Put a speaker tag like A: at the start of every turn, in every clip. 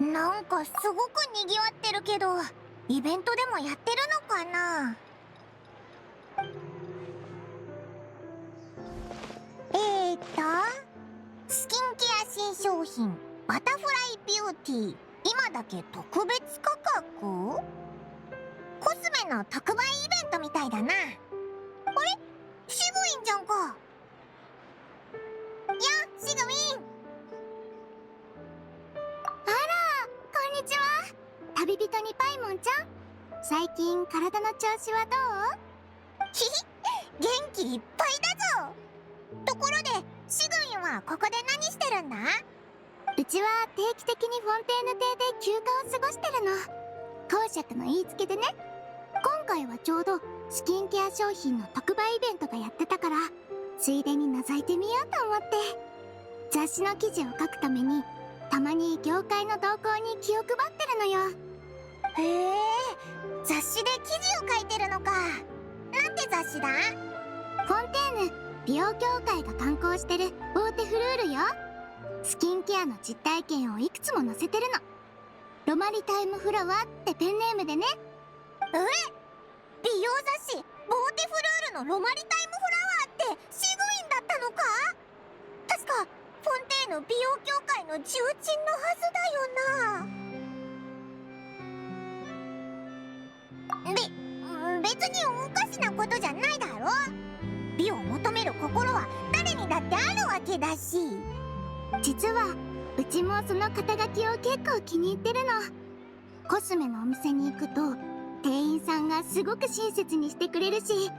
A: なんかすごくにぎわってるけど、イベントでもやってるのかな。スキンケア新商品バタフライビューティー、今だけ特別価格。コスメの特売イベントみたいだな。あれ、シグウィンじゃんか。やあ、シグウィン。
B: あら、こんにちは。旅人にパイモンちゃん。最近体の調子はどう？
A: ひひ、元気いっぱいだぞ。ところで、シグウィンはここで何してるんだ？
B: うちは定期的にフォンテーヌ邸で休暇を過ごしてるの。公爵の言いつけでね。今回はちょうどスキンケア商品の特売イベントがやってたから、ついでに覗いてみようと思って。雑誌の記事を書くためにたまに業界の動向に気を配ってるのよ。
A: へえ、雑誌で記事を書いてるのか。なんて雑誌だ？
B: フォンテーヌ美容協会が刊行してる大手フルールよ。スキンケアの実体験をいくつも載せてるの。ロマリタイムフラワーってペンネームでね。
A: 美容雑誌ボーテフルールのロマリタイムフラワーってシグウィンだったのか？確かフォンテーヌ美容協会の重鎮のはずだよな。別におかしなことじゃないだろ。美を求める心は誰にだってあるわけだし。
B: 実はうちもその肩書きを結構気に入ってるの。コスメのお店に行くと店員さんがすごく親切にしてくれるし、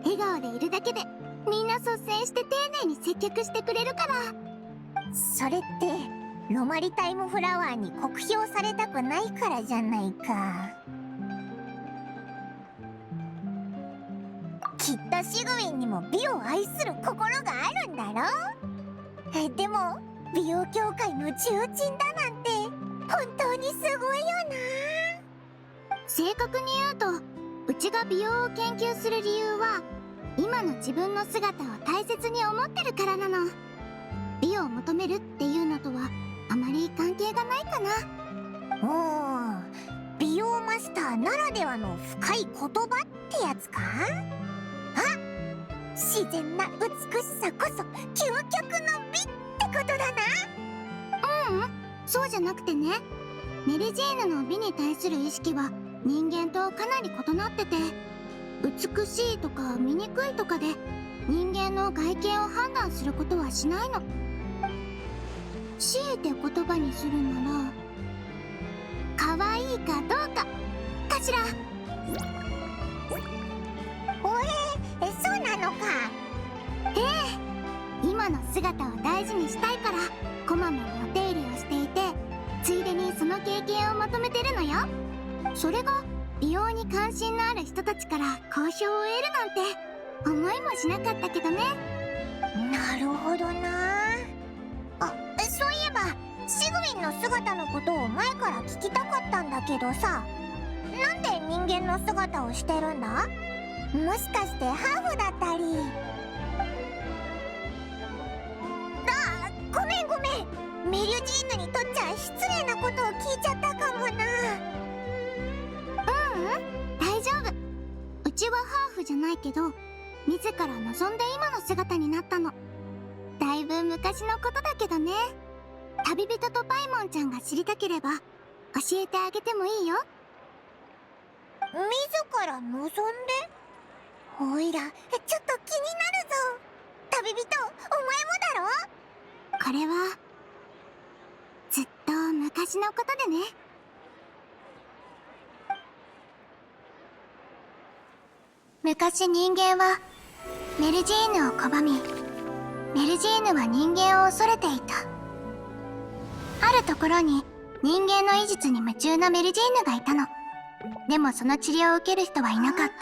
B: 笑顔でいるだけでみんな率先して丁寧に接客してくれるから。
A: それってロマリタイムフラワーに酷評されたくないからじゃないか。きっとシグウィンにも美を愛する心があるんだろ。でも美容協会の重鎮だなんて本当にすごいよな。
B: 正確に言うと、うちが美容を研究する理由は今の自分の姿を大切に思ってるからなの。美を求めるっていうのとはあまり関係がないかな。
A: おー、美容マスターならではの深い言葉ってやつか。自然な美しさこそ究極の美ってことだな。
B: そうじゃなくてね、メリジーヌの美に対する意識は人間とかなり異なってて、美しいとか醜いとかで人間の外見を判断することはしないの。強いて言葉にするなら、可愛いかどうかかしら。
A: そうなのか。
B: 今の姿を大事にしたいからこまめにお手入れをしていて、ついでにその経験をまとめてるのよ。それが美容に関心のある人たちから好評を得るなんて思いもしなかったけどね。
A: なるほどな。そういえばシグウィンの姿のことを前から聞きたかったんだけどさ、なんで人間の姿をしてるんだ？もしかしてハーフだったり。ごめんメリュジーヌにとっちゃ失礼なことを聞いちゃったかもな。
B: 大丈夫。うちはハーフじゃないけど自ら望んで今の姿になったの。だいぶ昔のことだけどね。旅人とパイモンちゃんが知りたければ教えてあげてもいいよ。
A: 自ら望んで？おいらちょっと気になるぞ。旅人、お前もだろ？
B: これはずっと昔のことでね。昔人間はメルジーヌを拒み、メルジーヌは人間を恐れていた。あるところに人間の医術に夢中なメルジーヌがいたの。でもその治療を受ける人はいなかった。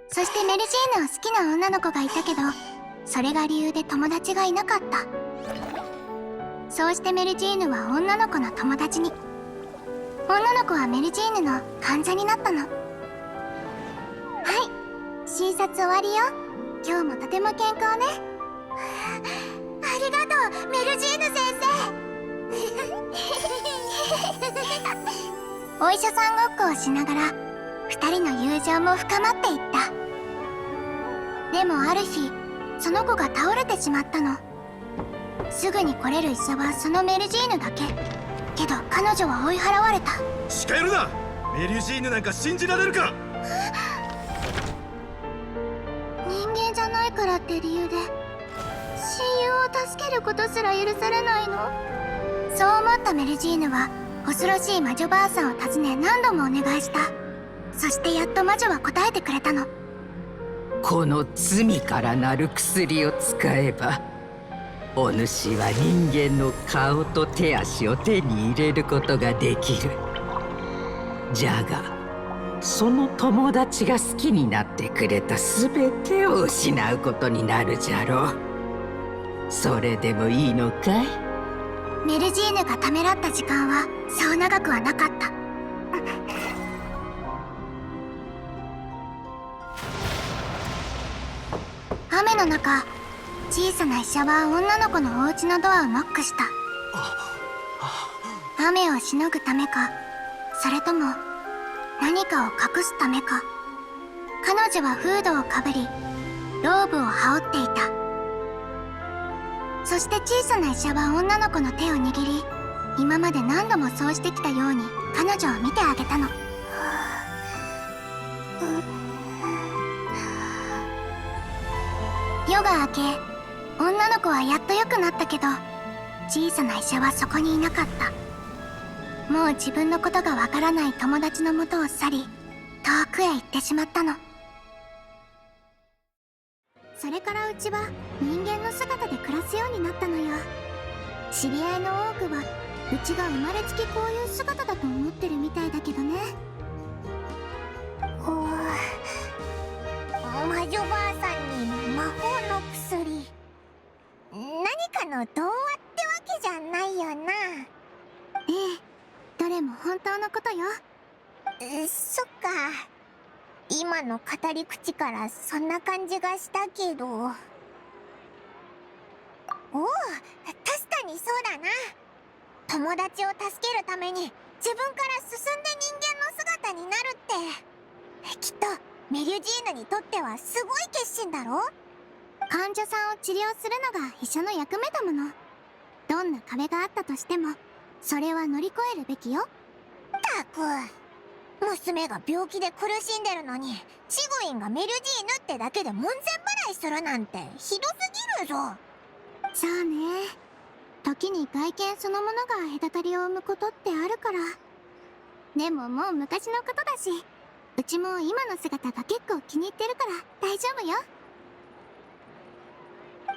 B: そしてメルジーヌを好きな女の子がいたけど、それが理由で友達がいなかった。そうしてメルジーヌは女の子の友達に。女の子はメルジーヌの患者になったの。はい、診察終わりよ。今日もとても健康ね。ありがとう、メルジーヌ先生。お医者さんごっこをしながら2人の友情も深まっていった。でもある日その子が倒れてしまったの。すぐに来れる医者はそのメルジーヌだけ。けど彼女は追い払われた。
C: 近寄るな。メリュジーヌなんか信じられるか。
B: 人間じゃないからって理由で親友を助けることすら許されないの。そう思ったメルジーヌは恐ろしい魔女ばあさんを訪ね何度もお願いした。そしてやっと魔女は答えてくれたの。
D: この罪からなる薬を使えば、お主は人間の顔と手足を手に入れることができる。じゃがその友達が好きになってくれた全てを失うことになるじゃろう。それでもいいのかい？
B: メルジーヌがためらった時間はそう長くはなかった。雨の中、小さな医者は女の子のお家のドアをノックした。雨をしのぐためか、それとも何かを隠すためか、彼女はフードをかぶりローブを羽織っていた。そして小さな医者は女の子の手を握り、今まで何度もそうしてきたように彼女を見てあげたの。夜が明け、女の子はやっと良くなったけど、小さな医者はそこにいなかった。もう自分のことがわからない友達のもとを去り、遠くへ行ってしまったの。それからうちは人間の姿で暮らすようになったのよ。知り合いの多くはうちが生まれつきこういう姿だと思ってるみたいだけどね。
A: 魔女ばあさんに魔法の薬、何かの童話ってわけじゃないよな。
B: ええ、どれも本当のことよ。
A: そっか。今の語り口からそんな感じがしたけど。おお、確かにそうだな。友達を助けるために自分から進んで人間の姿になるって、きっとメリュジーヌにとってはすごい決心だろ。
B: 患者さんを治療するのが医者の役目だもの。どんな壁があったとしてもそれは乗り越えるべきよ。
A: ったく、娘が病気で苦しんでるのにシグウィンがメリュジーヌってだけで門前払いするなんてひどすぎるぞ。
B: そうね、時に外見そのものが隔たりを生むことってあるから。でももう昔のことだし、うちも今の姿が結構気に入ってるから大丈夫よ。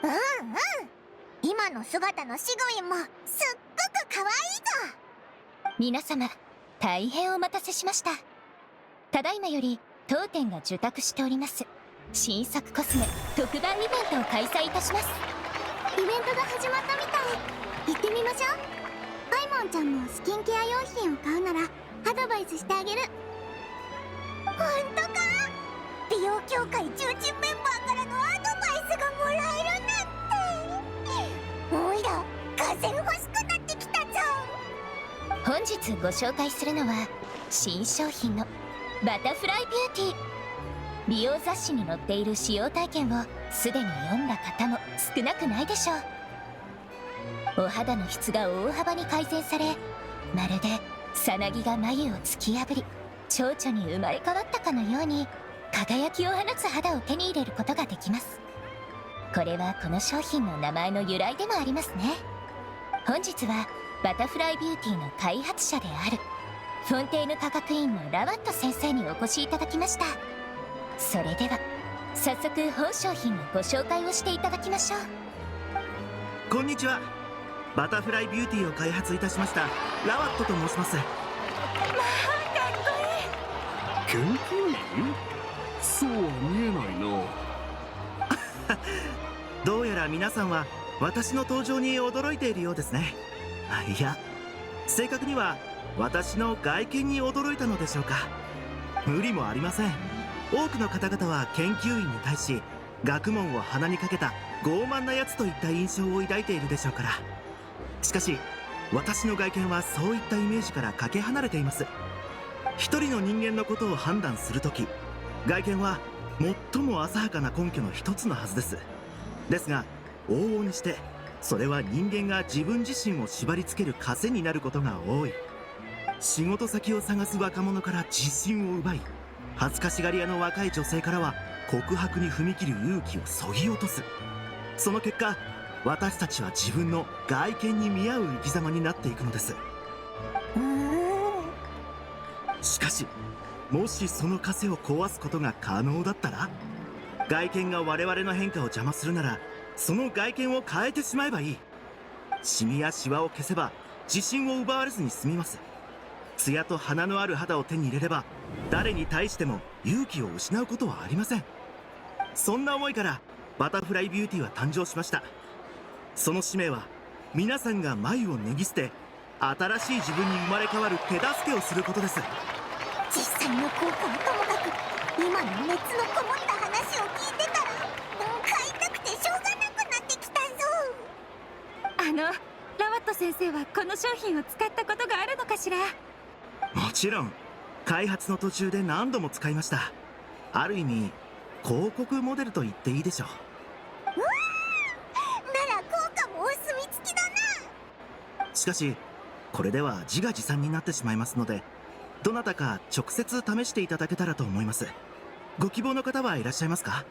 A: うんうん、今の姿のシグウィンもすっごく可愛いぞ。
E: 皆様、大変お待たせしました。ただいまより当店が受託しております新作コスメ特売イベントを開催いたします。
B: イベントが始まったみたい。行ってみましょう。パイモンちゃんもスキンケア用品を買うならアドバイスしてあげる。
A: ほんとか？美容協会重鎮メンバーからのアドバイスがもらえるなんて。おいら、風欲しくなってきたぞ。
E: 本日ご紹介するのは新商品のバタフライビューティー。美容雑誌に載っている使用体験をすでに読んだ方も少なくないでしょう。お肌の質が大幅に改善され、まるでさなぎが眉を突き破り蝶々に生まれ変わったかのように輝きを放つ肌を手に入れることができます。これはこの商品の名前の由来でもありますね。本日はバタフライビューティーの開発者であるフォンテーヌ科学院のラワット先生にお越しいただきました。それでは早速本商品のご紹介をしていただきましょう。
F: こんにちは。バタフライビューティーを開発いたしましたラワットと申します。
C: 研究員？そうは見えないな。
F: どうやら皆さんは私の登場に驚いているようですね。いや、正確には私の外見に驚いたのでしょうか。無理もありません。多くの方々は研究員に対し学問を鼻にかけた傲慢なやつといった印象を抱いているでしょうから。しかし私の外見はそういったイメージからかけ離れています。一人の人間のことを判断するとき、外見は最も浅はかな根拠の一つのはずです。ですが往々にしてそれは人間が自分自身を縛り付ける枷になることが多い。仕事先を探す若者から自信を奪い、恥ずかしがり屋の若い女性からは告白に踏み切る勇気をそぎ落とす。その結果、私たちは自分の外見に見合う生き様になっていくのです。しかし、もしその枷を壊すことが可能だったら、外見が我々の変化を邪魔するなら、その外見を変えてしまえばいい。シミやシワを消せば自信を奪われずに済みます。ツヤと花のある肌を手に入れれば、誰に対しても勇気を失うことはありません。そんな思いからバタフライビューティーは誕生しました。その使命は、皆さんが眉を脱ぎ捨て新しい自分に生まれ変わる手助けをすることです。
A: 実際の効果はともかく、今の熱のこもった話を聞いてたら、買いたくてしょうがなくなってきたぞ。
E: ラワット先生はこの商品を使ったことがあるのかしら？
F: もちろん、開発の途中で何度も使いました。ある意味広告モデルと言っていいでしょう。
A: なら効果もお墨付きだな。
F: しかしこれでは自画自賛になってしまいますので、どなたか直接試していただけたらと思います。ご希望の方はいらっしゃいますか？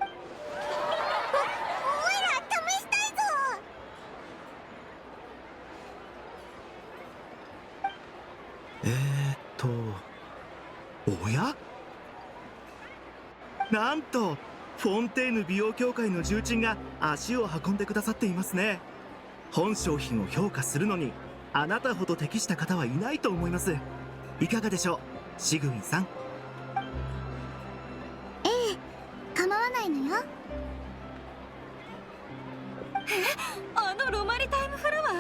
A: おいら試したいぞ。
F: おや？なんとフォンテーヌ美容協会の重鎮が足を運んでくださっていますね。本商品を評価するのにあなたほど適した方はいないと思います。いかがでしょう、シグウィンさん。
B: ええ、構わないのよ。
E: ロマリタイムフラワー？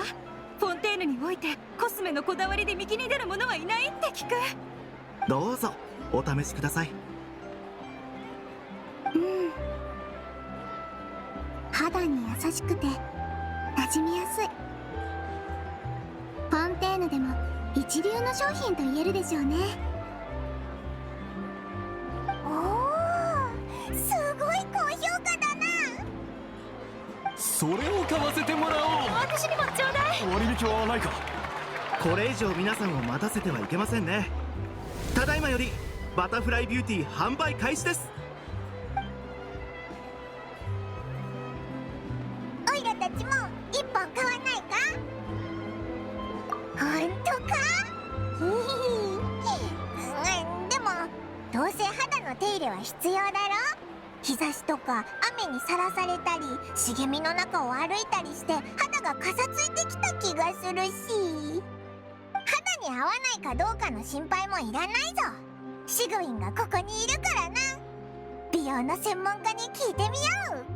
E: フォンテーヌにおいてコスメのこだわりで右に出る者はいないって聞く。
F: どうぞお試しください。
B: 肌に優しくて馴染みやすい。フォンテーヌでも一流の商品と言えるでしょうね。
A: おお、すごい高評価だな。
C: それを買わせてもらおう。
E: 私にもちょうだい。
C: 割引はないか？
F: これ以上皆さんを待たせてはいけませんね。ただいまよりバタフライビューティー販売開始です。
A: オイラたちも一本買わないか？ほんとか？でもどうせ肌の手入れは必要だろ。日差しとか雨にさらされたり茂みの中を歩いたりして肌がかさついてきた気がするし、肌に合わないかどうかの心配もいらないぞ。シグウィンがここにいるからな。美容の専門家に聞いてみよう。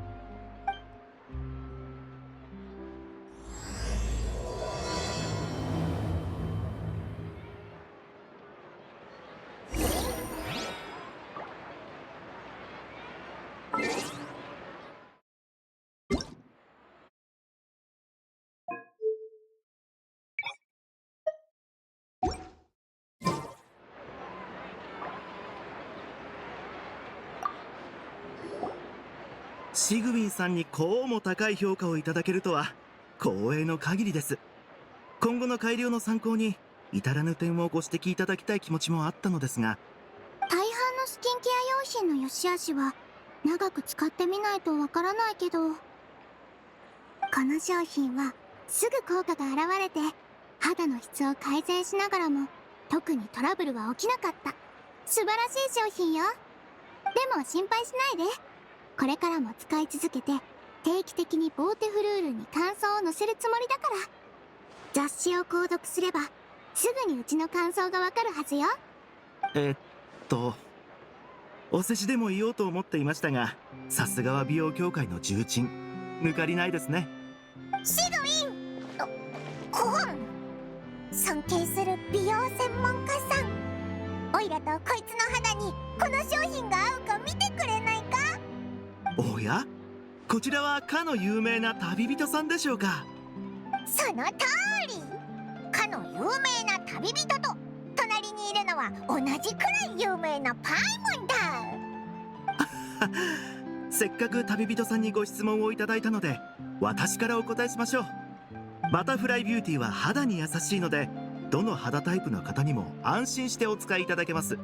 F: シグウィンさんにこうも高い評価をいただけるとは光栄の限りです。今後の改良の参考に至らぬ点をご指摘いただきたい気持ちもあったのですが、
B: 大半のスキンケア用品の良し悪しは長く使ってみないとわからないけど、この商品はすぐ効果が現れて肌の質を改善しながらも特にトラブルは起きなかった。素晴らしい商品よ。でも心配しないで。これからも使い続けて定期的にボーテフルールに感想を載せるつもりだから。雑誌を購読すればすぐにうちの感想がわかるはずよ。
F: お世辞でも言おうと思っていましたが、さすがは美容協会の重鎮、抜かりないですね。
A: シグウィン、コーン、尊敬する美容専門家さん、オイラとこいつの肌にこの商品が合うか見てくれないか？
F: おや、こちらはかの有名な旅人さんでしょうか？
A: その通り。かの有名な旅人と隣にいるのは同じくらい有名なパイモンだ。
F: せっかく旅人さんにご質問をいただいたので、私からお答えしましょう。バタフライビューティーは肌に優しいので、どの肌タイプの方にも安心してお使いいただけます。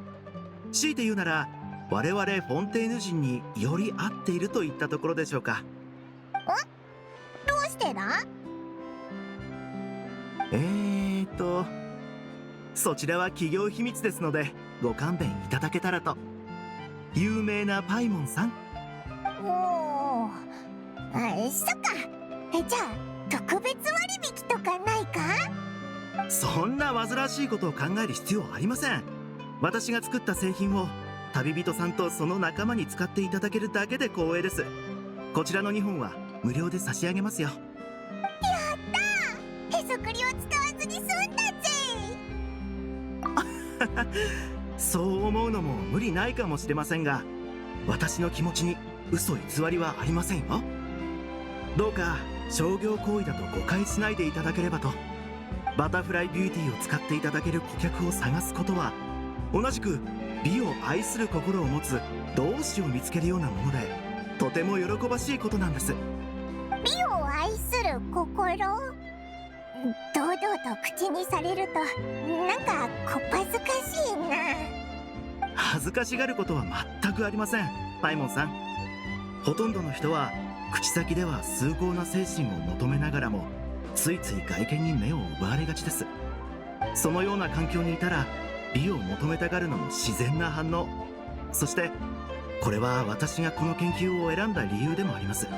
F: 強いて言うなら、我々フォンテーヌ人により合っているといったところでしょうか。
A: どうしてだ？
F: そちらは企業秘密ですのでご勘弁いただけたらと。有名なパイモンさん。
A: おー、そっか。じゃあ特別割引とかないか？
F: そんな煩わしいことを考える必要はありません。私が作った製品を旅人さんとその仲間に使っていただけるだけで光栄です。こちらの2本は無料で差し上げますよ。
A: へそくりを使わずに済んだぜ。
F: そう思うのも無理ないかもしれませんが、私の気持ちに嘘偽りはありませんよ。どうか商業行為だと誤解しないでいただければと。バタフライビューティーを使っていただける顧客を探すことは、同じく美を愛する心を持つ同志を見つけるようなもので、とても喜ばしいことなんです。
A: 美を愛する心？堂々と口にされるとなんかこっぱずかしいな。
F: 恥ずかしがることは全くありません、パイモンさん。ほとんどの人は口先では崇高な精神を求めながらも、ついつい外見に目を奪われがちです。そのような環境にいたら美を求めたがるのも自然な反応。そしてこれは私がこの研究を選んだ理由でもあります。
A: そう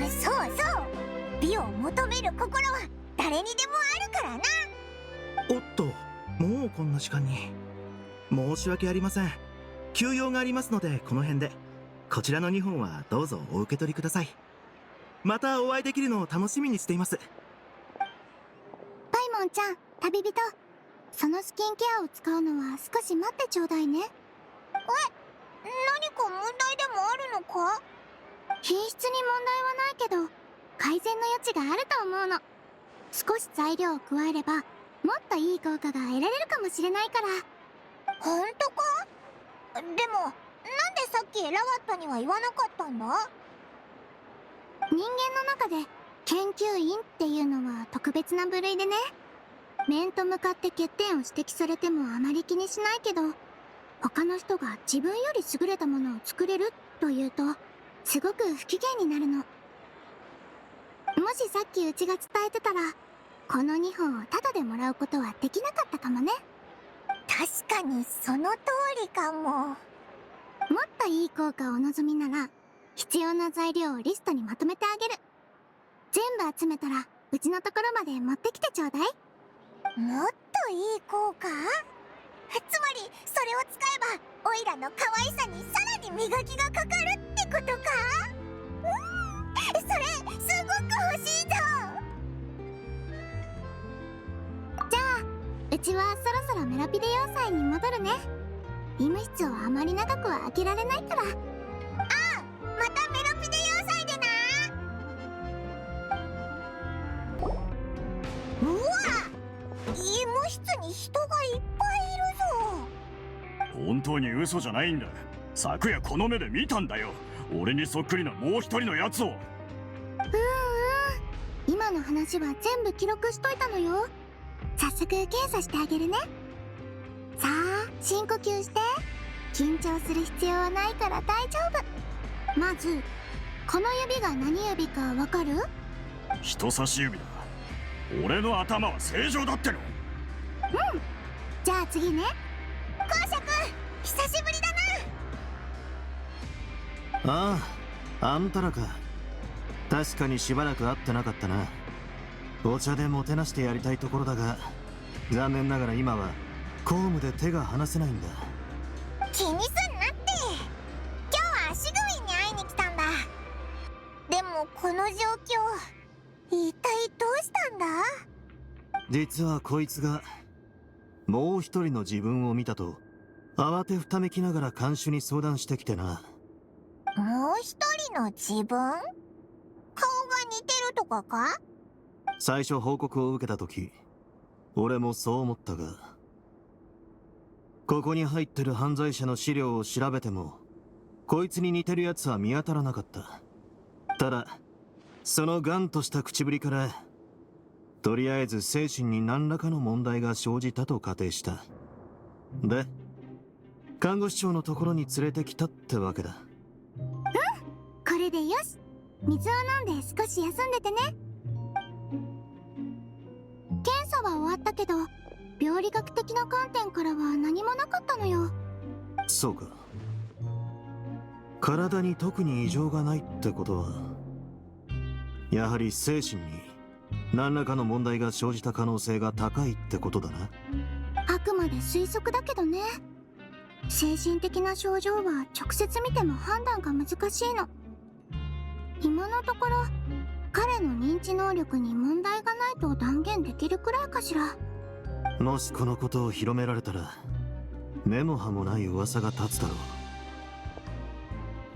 A: そう、美を求める心は誰にでもあるからな。
F: おっと、もうこんな時間に。申し訳ありません。休養がありますのでこの辺で。こちらの2本はどうぞお受け取りください。またお会いできるのを楽しみにしています。
B: パイモンちゃん、旅人、そのスキンケアを使うのは少し待ってちょうだいね。
A: 何か問題でもあるのか？
B: 品質に問題はないけど改善の余地があると思うの。少し材料を加えればもっといい効果が得られるかもしれないから。
A: 本当か？でもなんでさっきエラワットには言わなかったんだ？
B: 人間の中で研究員っていうのは特別な部類でね。面と向かって欠点を指摘されてもあまり気にしないけど、他の人が自分より優れたものを作れるというとすごく不機嫌になるの。もしさっきうちが伝えてたらこの2本をタダでもらうことはできなかったかもね。
A: 確かにその通りかも。
B: もっといい効果をお望みなら必要な材料をリストにまとめてあげる。全部集めたらうちのところまで持ってきてちょうだい。
A: もっといい効果？つまりそれを使えばオイラの可愛さにさらに磨きがかかるってことか？それすごく欲しいぞ。
B: じゃあうちはそろそろメロピデ要塞に戻るね。医務室をあまり長くは開けられないから。
A: またメロピデ要塞でな。うわ！医務室に人がいっぱいいるぞ。
C: 本当に嘘じゃないんだ。昨夜この目で見たんだよ。俺にそっくりなもう一人のやつを。
B: 今の話は全部記録しといたのよ。早速検査してあげるね。さあ深呼吸して。緊張する必要はないから大丈夫。まずこの指が何指かわかる？
C: 人差し指だ。俺の頭は正常だっての。
B: じゃあ次ね。
A: 公爵、久しぶりだな。
G: ああ、あんたらか。確かにしばらく会ってなかったな。お茶でもてなしてやりたいところだが、残念ながら今は公務で手が離せないんだ。
A: 気にすんなって。今日は足首に会いに来たんだ。でもこの状況、一体どうしたんだ？
G: 実はこいつがもう一人の自分を見たと慌てふためきながら看守に相談してきてな。
A: もう一人の自分？顔が似てるとかか？
G: 最初報告を受けた時、俺もそう思ったが、ここに入ってる犯罪者の資料を調べても、こいつに似てるやつは見当たらなかった。ただ、そのガンとした口ぶりから、とりあえず精神に何らかの問題が生じたと仮定した。で、看護師長のところに連れてきたってわけだ。
B: これでよし。水を飲んで少し休んでてね。検査は終わったけど、病理学的な観点からは何もなかったのよ。
G: そうか。体に特に異常がないってことは、やはり精神に何らかの問題が生じた可能性が高いってことだな。
B: あくまで推測だけどね。精神的な症状は直接見ても判断が難しいの。今のところ彼の認知能力に問題がないと断言できるくらいかしら。
G: もしこのことを広められたら、根も葉もない噂が立つだろう。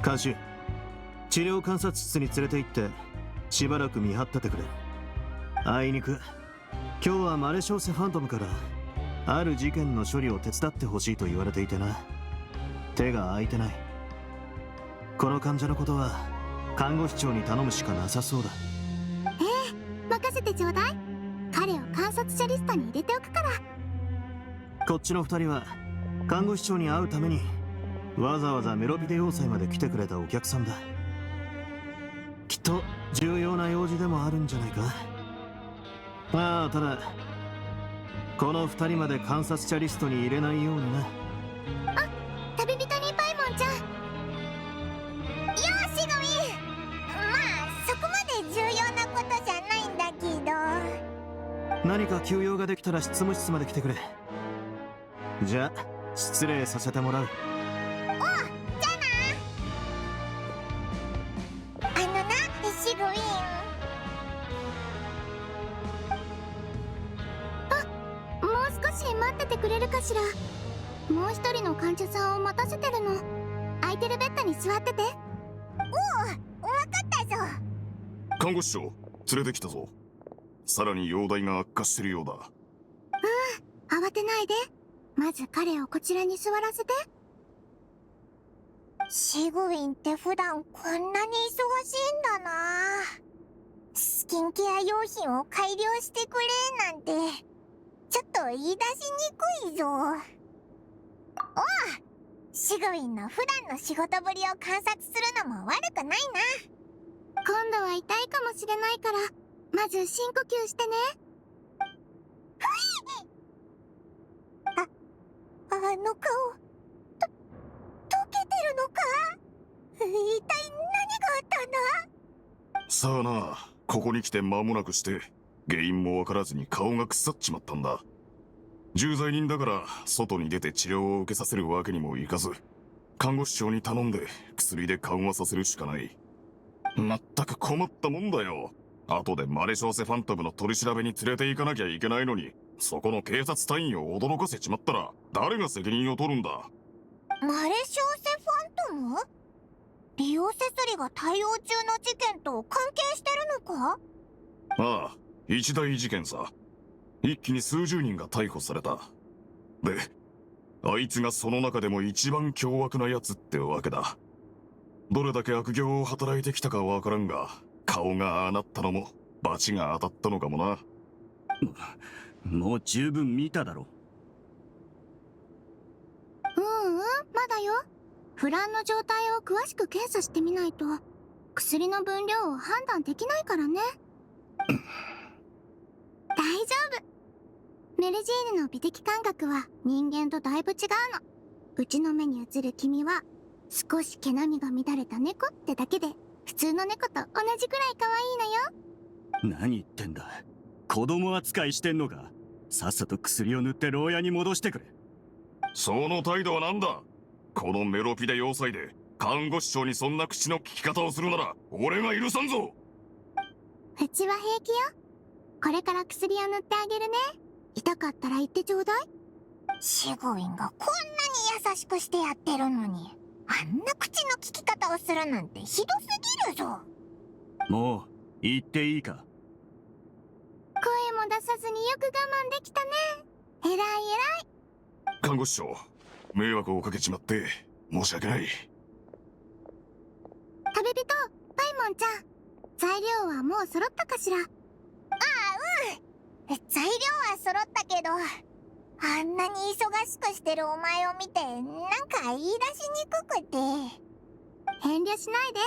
G: 監修、治療観察室に連れて行ってしばらく見張っててくれ。あいにく今日はマレショーセファントムからある事件の処理を手伝ってほしいと言われていてな。手が空いてない。この患者のことは看護師長に頼むしかなさそうだ。
B: 任せてちょうだい。彼を観察者リストに入れておくから。
G: こっちの2人は看護師長に会うためにわざわざメロピデ要塞まで来てくれたお客さんだ。きっと重要な用事でもあるんじゃないか。まあただこの2人まで観察者リストに入れないようにな。
B: 旅人にパイモンちゃん。
A: よしぐみ。まあそこまで重要なことじゃないんだけど。
G: 何か急用ができたら執務室まで来てくれ。じゃあ失礼させてもらう。
A: シグウィン。
B: もう少し待っててくれるかしら。もう一人の患者さんを待たせてるの。空いてるベッドに座ってて。
A: わかったぞ。
H: 看護師長、連れてきたぞ。さらに容体が悪化してるようだ。
B: 慌てないで。まず彼をこちらに座らせて。
A: シグウィンって普段こんなに忙しいんだな。スキンケア用品を改良してくれなんてちょっと言い出しにくいぞ。おう、シグウィンの普段の仕事ぶりを観察するのも悪くないな。
B: 今度は痛いかもしれないから、まず深呼吸してね。
A: あの顔溶けてるのか。一体何があったんだ。
H: さあな、ここに来て間もなくして原因もわからずに顔が腐っちまったんだ。重罪人だから外に出て治療を受けさせるわけにもいかず、看護師長に頼んで薬で緩和させるしかない。まったく困ったもんだよ。後でマレショーセファントムの取り調べに連れて行かなきゃいけないのに、そこの警察隊員を驚かせちまったら誰が責任を取るんだ。
A: マレショーセファントム？リオセスリが対応中の事件と関係してるのか？
H: ああ、一大事件さ。一気に数十人が逮捕された。で、あいつがその中でも一番凶悪な奴ってわけだ。どれだけ悪行を働いてきたかわからんが、顔がああなったのも罰が当たったのかもな。
C: もう十分見ただろ。
B: まだよ。不乱の状態を詳しく検査してみないと薬の分量を判断できないからね。大丈夫。メルジーヌの美的感覚は人間とだいぶ違うの。うちの目に映る君は少し毛並みが乱れた猫ってだけで普通の猫と同じくらい可愛いのよ。
C: 何言ってんだ。子供扱いしてんのか。さっさと薬を塗って牢屋に戻してくれ。
H: その態度は何だ。このメロピデ要塞で看護師長にそんな口の利き方をするなら俺が許さんぞ。
B: うちは平気よ。これから薬を塗ってあげるね。痛かったら言ってちょうだい。
A: シグウィンがこんなに優しくしてやってるのに、あんな口の利き方をするなんてひどすぎるぞ。
C: もう言っていいか。
B: も出さずによく我慢できたね。えらいえらい。
H: 看護師長、迷惑をかけちまって申し訳ない。
B: 旅人、パイモンちゃん、材料はもう揃ったかしら？
A: 材料は揃ったけど、あんなに忙しくしてるお前を見てなんか言い出しにくくて。
B: 遠慮しないで。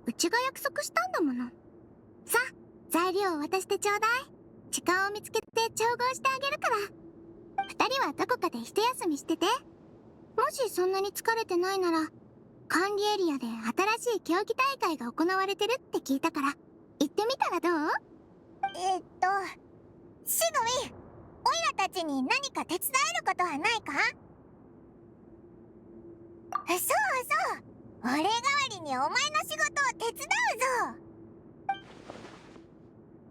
B: うちが約束したんだもの。さあ、材料を渡してちょうだい。時間を見つけて調合してあげるから。二人はどこかで一休みしてて。もしそんなに疲れてないなら、管理エリアで新しい競技大会が行われてるって聞いたから、行ってみたらどう？
A: しぐみ、オイラたちに何か手伝えることはないか？そうそう、俺代わりにお前の仕事を手伝うぞ。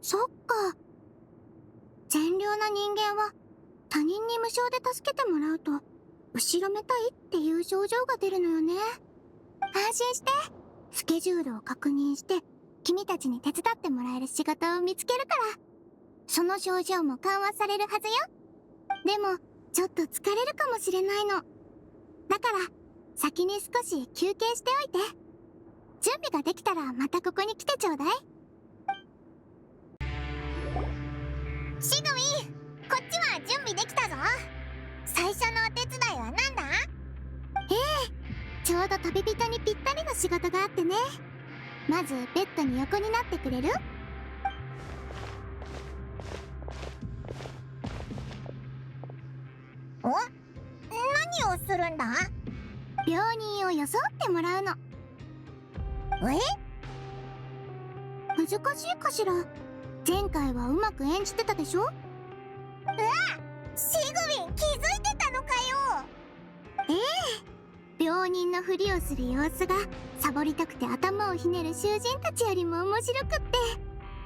B: そっか。善良な人間は他人に無償で助けてもらうと後ろめたいっていう症状が出るのよね。安心して。スケジュールを確認して君たちに手伝ってもらえる仕事を見つけるから。その症状も緩和されるはずよ。でもちょっと疲れるかもしれないの。だから先に少し休憩しておいて。準備ができたらまたここに来てちょうだい。
A: しぐみ、こっちは準備できたぞ。最初のお手伝いは何だ？
B: ちょうど旅人にぴったりの仕事があってね。まずベッドに横になってくれる？
A: 何をするんだ？
B: 病人を装ってもらうの。難しいかしら？前回はうまく演じてたでしょ？
A: しぐみ、気づいてたのかよ。
B: 病人のふりをする様子がサボりたくて頭をひねる囚人たちよりも面白くって、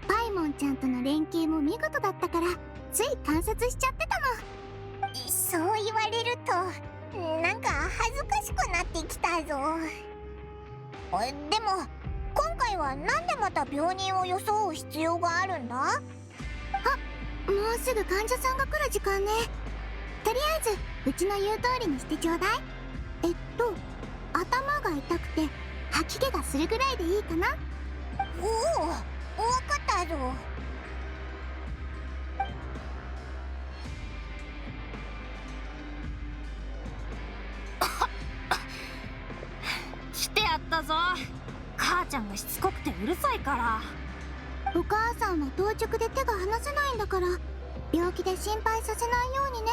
B: パイモンちゃんとの連携も見事だったからつい観察しちゃってたの。
A: そう言われるとなんか恥ずかしくなってきたぞ。でも今回はなんでまた病人を装う必要があるんだ？
B: もうすぐ患者さんが来る時間ね。とりあえずうちの言う通りにしてちょうだい。頭が痛くて吐き気がするぐらいでいいかな？
A: おお、わかったぞ。
E: してやったぞ。母ちゃんがしつこくてうるさいから。
B: お母さんは当直で手が離せないんだから、病気で心配させないようにね。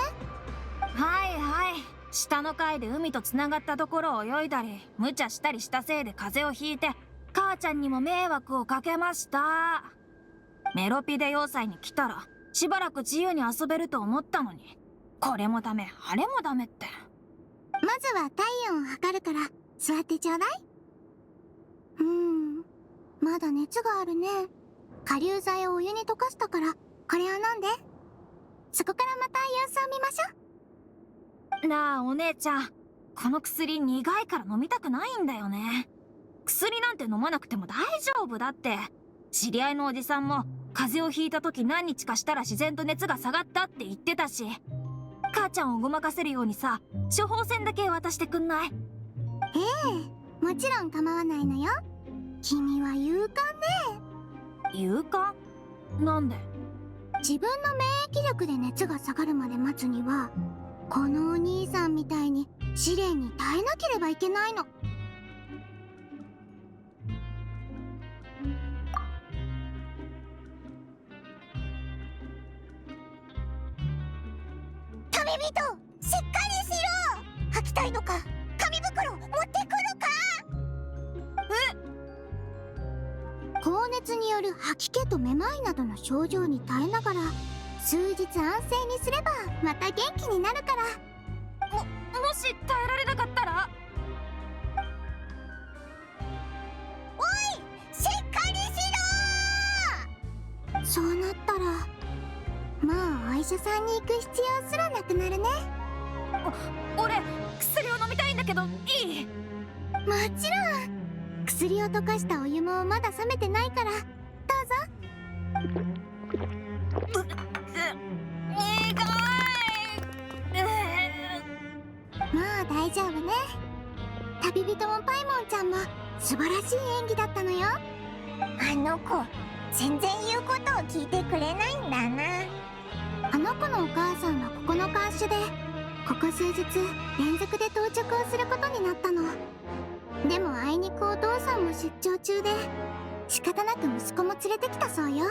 E: はいはい。下の階で海とつながったところを泳いだり無茶したりしたせいで風邪をひいて、母ちゃんにも迷惑をかけました。メロピデ要塞に来たらしばらく自由に遊べると思ったのに、これもダメあれもダメって。
B: まずは体温を測るから座ってちょうだい。まだ熱があるね。顆粒剤をお湯に溶かしたからこれを飲んで。そこからまた様子を見ましょう。
E: なあお姉ちゃん、この薬苦いから飲みたくないんだよね。薬なんて飲まなくても大丈夫だって。知り合いのおじさんも風邪をひいた時何日かしたら自然と熱が下がったって言ってたし。母ちゃんをごまかせるようにさ、処方箋だけ渡してくんない？
B: もちろん構わないのよ。君は勇敢ね。
E: 勇敢？なんで？
B: 自分の免疫力で熱が下がるまで待つには、このお兄さんみたいに試練に耐えなければいけないの。
A: 旅人、しっかりしろ。吐きたいのか？紙袋持ってくるか？
B: 高熱による吐き気とめまいなどの症状に耐えながら数日安静にすればまた元気になるから。
E: もし耐えられなかったら？
A: おい、しっかりしろ。
B: そうなったらもうお医者さんに行く必要すらなくなるね。
E: 俺薬を飲みたいんだけどいい？
B: もちろん。薬を溶かしたお湯もまだ冷めてないからどうぞ。旅人もパイモンちゃんも素晴らしい演技だったのよ。
A: あの子全然言うことを聞いてくれないんだな。
B: あの子のお母さんはここの看守で、ここ数日連続で当直をすることになったの。でもあいにくお父さんも出張中で、仕方なく息子も連れてきたそうよ。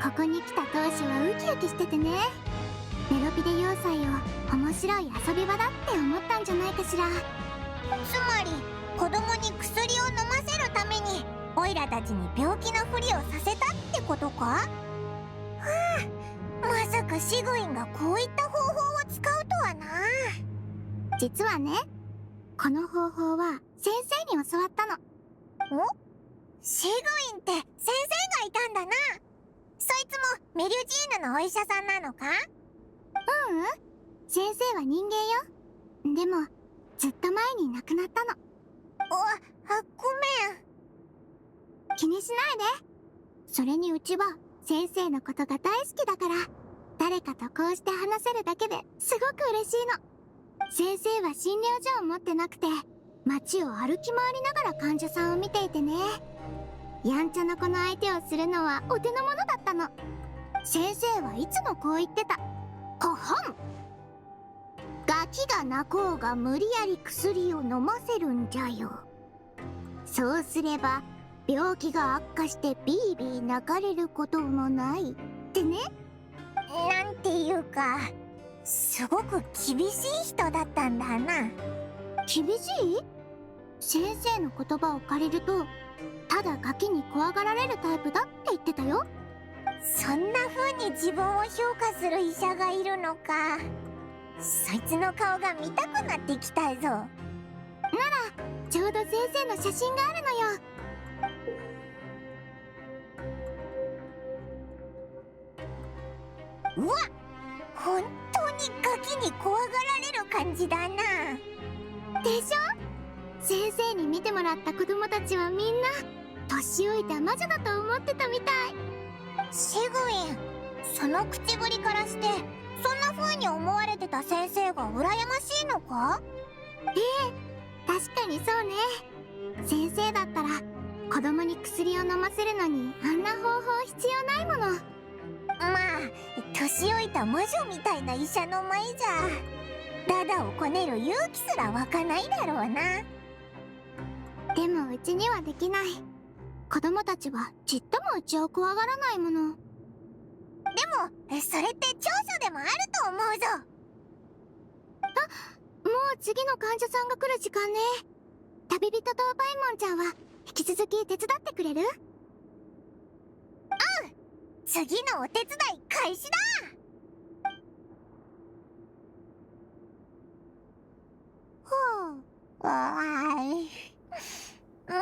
B: ここに来た当初はウキウキしててね。メロピデ要塞を面白い遊び場だって思ったんじゃないかしら。
A: つまり子供に薬を飲ませるためにオイラたちに病気のふりをさせたってことか。はあ、まさかシグウィンがこういった方法を使うとはな。
B: 実はね、この方法は先生に教わったの。
A: お？シグウィンって先生がいたんだな。そいつもメリュジーヌのお医者さんなのか？
B: ううん、先生は人間よ。でもずっと前に亡くなったの。
A: ごめん。
B: 気にしないで。それにうちは先生のことが大好きだから、誰かとこうして話せるだけですごく嬉しいの。先生は診療所を持ってなくて、街を歩き回りながら患者さんを見ていてね。やんちゃな子の相手をするのはお手の物だったの。先生はいつもこう言ってた。ほほん。ガキが泣こうが無理やり薬を飲ませるんじゃよ。そうすれば病気が悪化してビービー泣かれることもないってね。
A: なんていうか、すごく厳しい人だったんだな。
B: 厳しい？先生の言葉を借りると、ただガキに怖がられるタイプだって言ってたよ。
A: そんな風に自分を評価する医者がいるのか。そいつの顔が見たくなってきたぞ。なら
B: ちょうど先生の写真があるのよ。
A: うわっ、本当にガキに怖がられる感じだな。
B: でしょ？先生に見てもらった子供たちはみんな年老いた魔女だと思ってたみたい。
A: シグウィン、その口ぶりからしてそんな風に思われてた先生が羨ましいのか？
B: 確かにそうね。先生だったら子供に薬を飲ませるのにあんな方法必要ないもの。
A: まあ、年老いた魔女みたいな医者の前じゃダダをこねる勇気すら湧かないだろうな。
B: でもうちにはできない。子供たちはちっともうちを怖がらないもの。
A: でもそれって長所でもあると思うぞ。
B: もう次の患者さんが来る時間ね。旅人とパイモンちゃんは引き続き手伝ってくれる？
A: 次のお手伝い開始だ。わーい、もう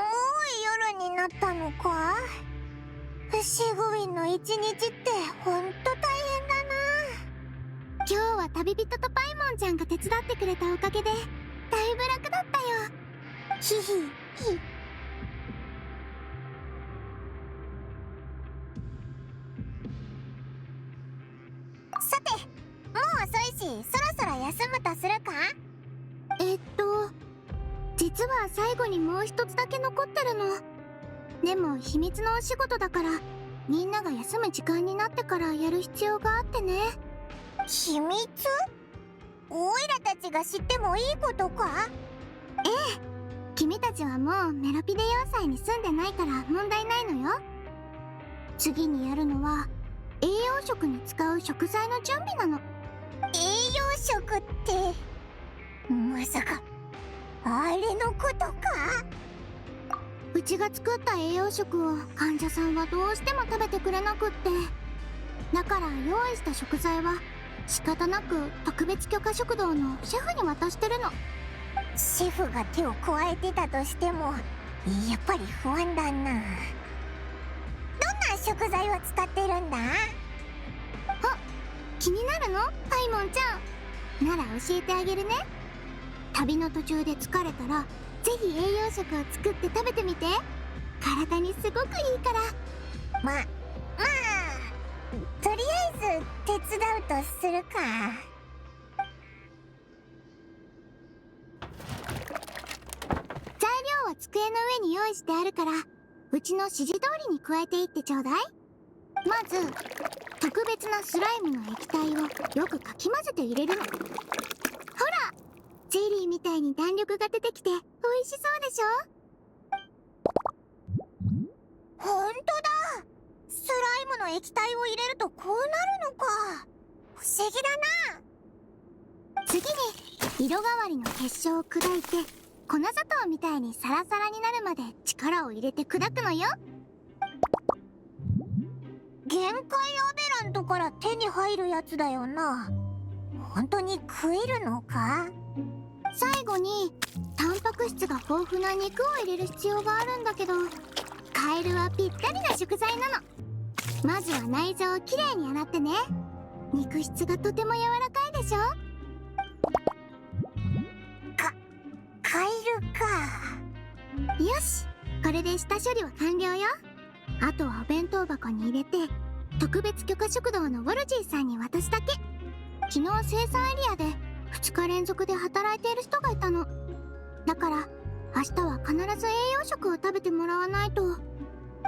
A: 夜になったのか。シグウィンの一日ってほんと大変だな。
B: 今日は旅人とパイモンちゃんが手伝ってくれたおかげでだいぶ楽だったよ。
A: ヒヒヒ。さて、もう遅いしそろそろ休むとするか。
B: 実は最後にもう一つだけ残ってるの。でも秘密のお仕事だから、みんなが休む時間になってからやる必要があってね。
A: 秘密？オイラたちが知ってもいいことか？
B: ええ、君たちはもうメロピデ要塞に住んでないから問題ないのよ。次にやるのは栄養食に使う食材の準備なの。
A: 栄養食ってまさかあれのことか？
B: うちが作った栄養食を患者さんはどうしても食べてくれなくって、だから用意した食材は仕方なく特別許可食堂のシェフに渡してるの。
A: シェフが手を加えてたとしてもやっぱり不安だな。どんな食材を使ってるんだ？
B: 気になるの？パイモンちゃんなら教えてあげるね。旅の途中で疲れたらぜひ栄養食を作って食べてみて。体にすごくいいから。
A: まあとりあえず手伝うとするか。
B: 机の上に用意してあるから、うちの指示通りに加えていってちょうだい。まず特別なスライムの液体をよくかき混ぜて入れるの。ほら、ゼリーみたいに弾力が出てきて美味しそうでしょ。
A: ほんとだ。スライムの液体を入れるとこうなるのか。不思議だな。
B: 次に色変わりの結晶を砕いて、粉砂糖みたいにサラサラになるまで力を入れて砕くのよ。
A: 限界アベラントから手に入るやつだよな。本当に食えるのか？
B: 最後にタンパク質が豊富な肉を入れる必要があるんだけど、カエルはぴったりな食材なの。まずは内臓をきれいに洗ってね。肉質がとても柔らかいでしょ。
A: カエルか。
B: よし、これで下処理は完了よ。あとはお弁当箱に入れて、特別許可食堂のウォルジーさんに渡すだけ。昨日生産エリアで2日連続で働いている人がいたの。だから明日は必ず栄養食を食べてもらわないと。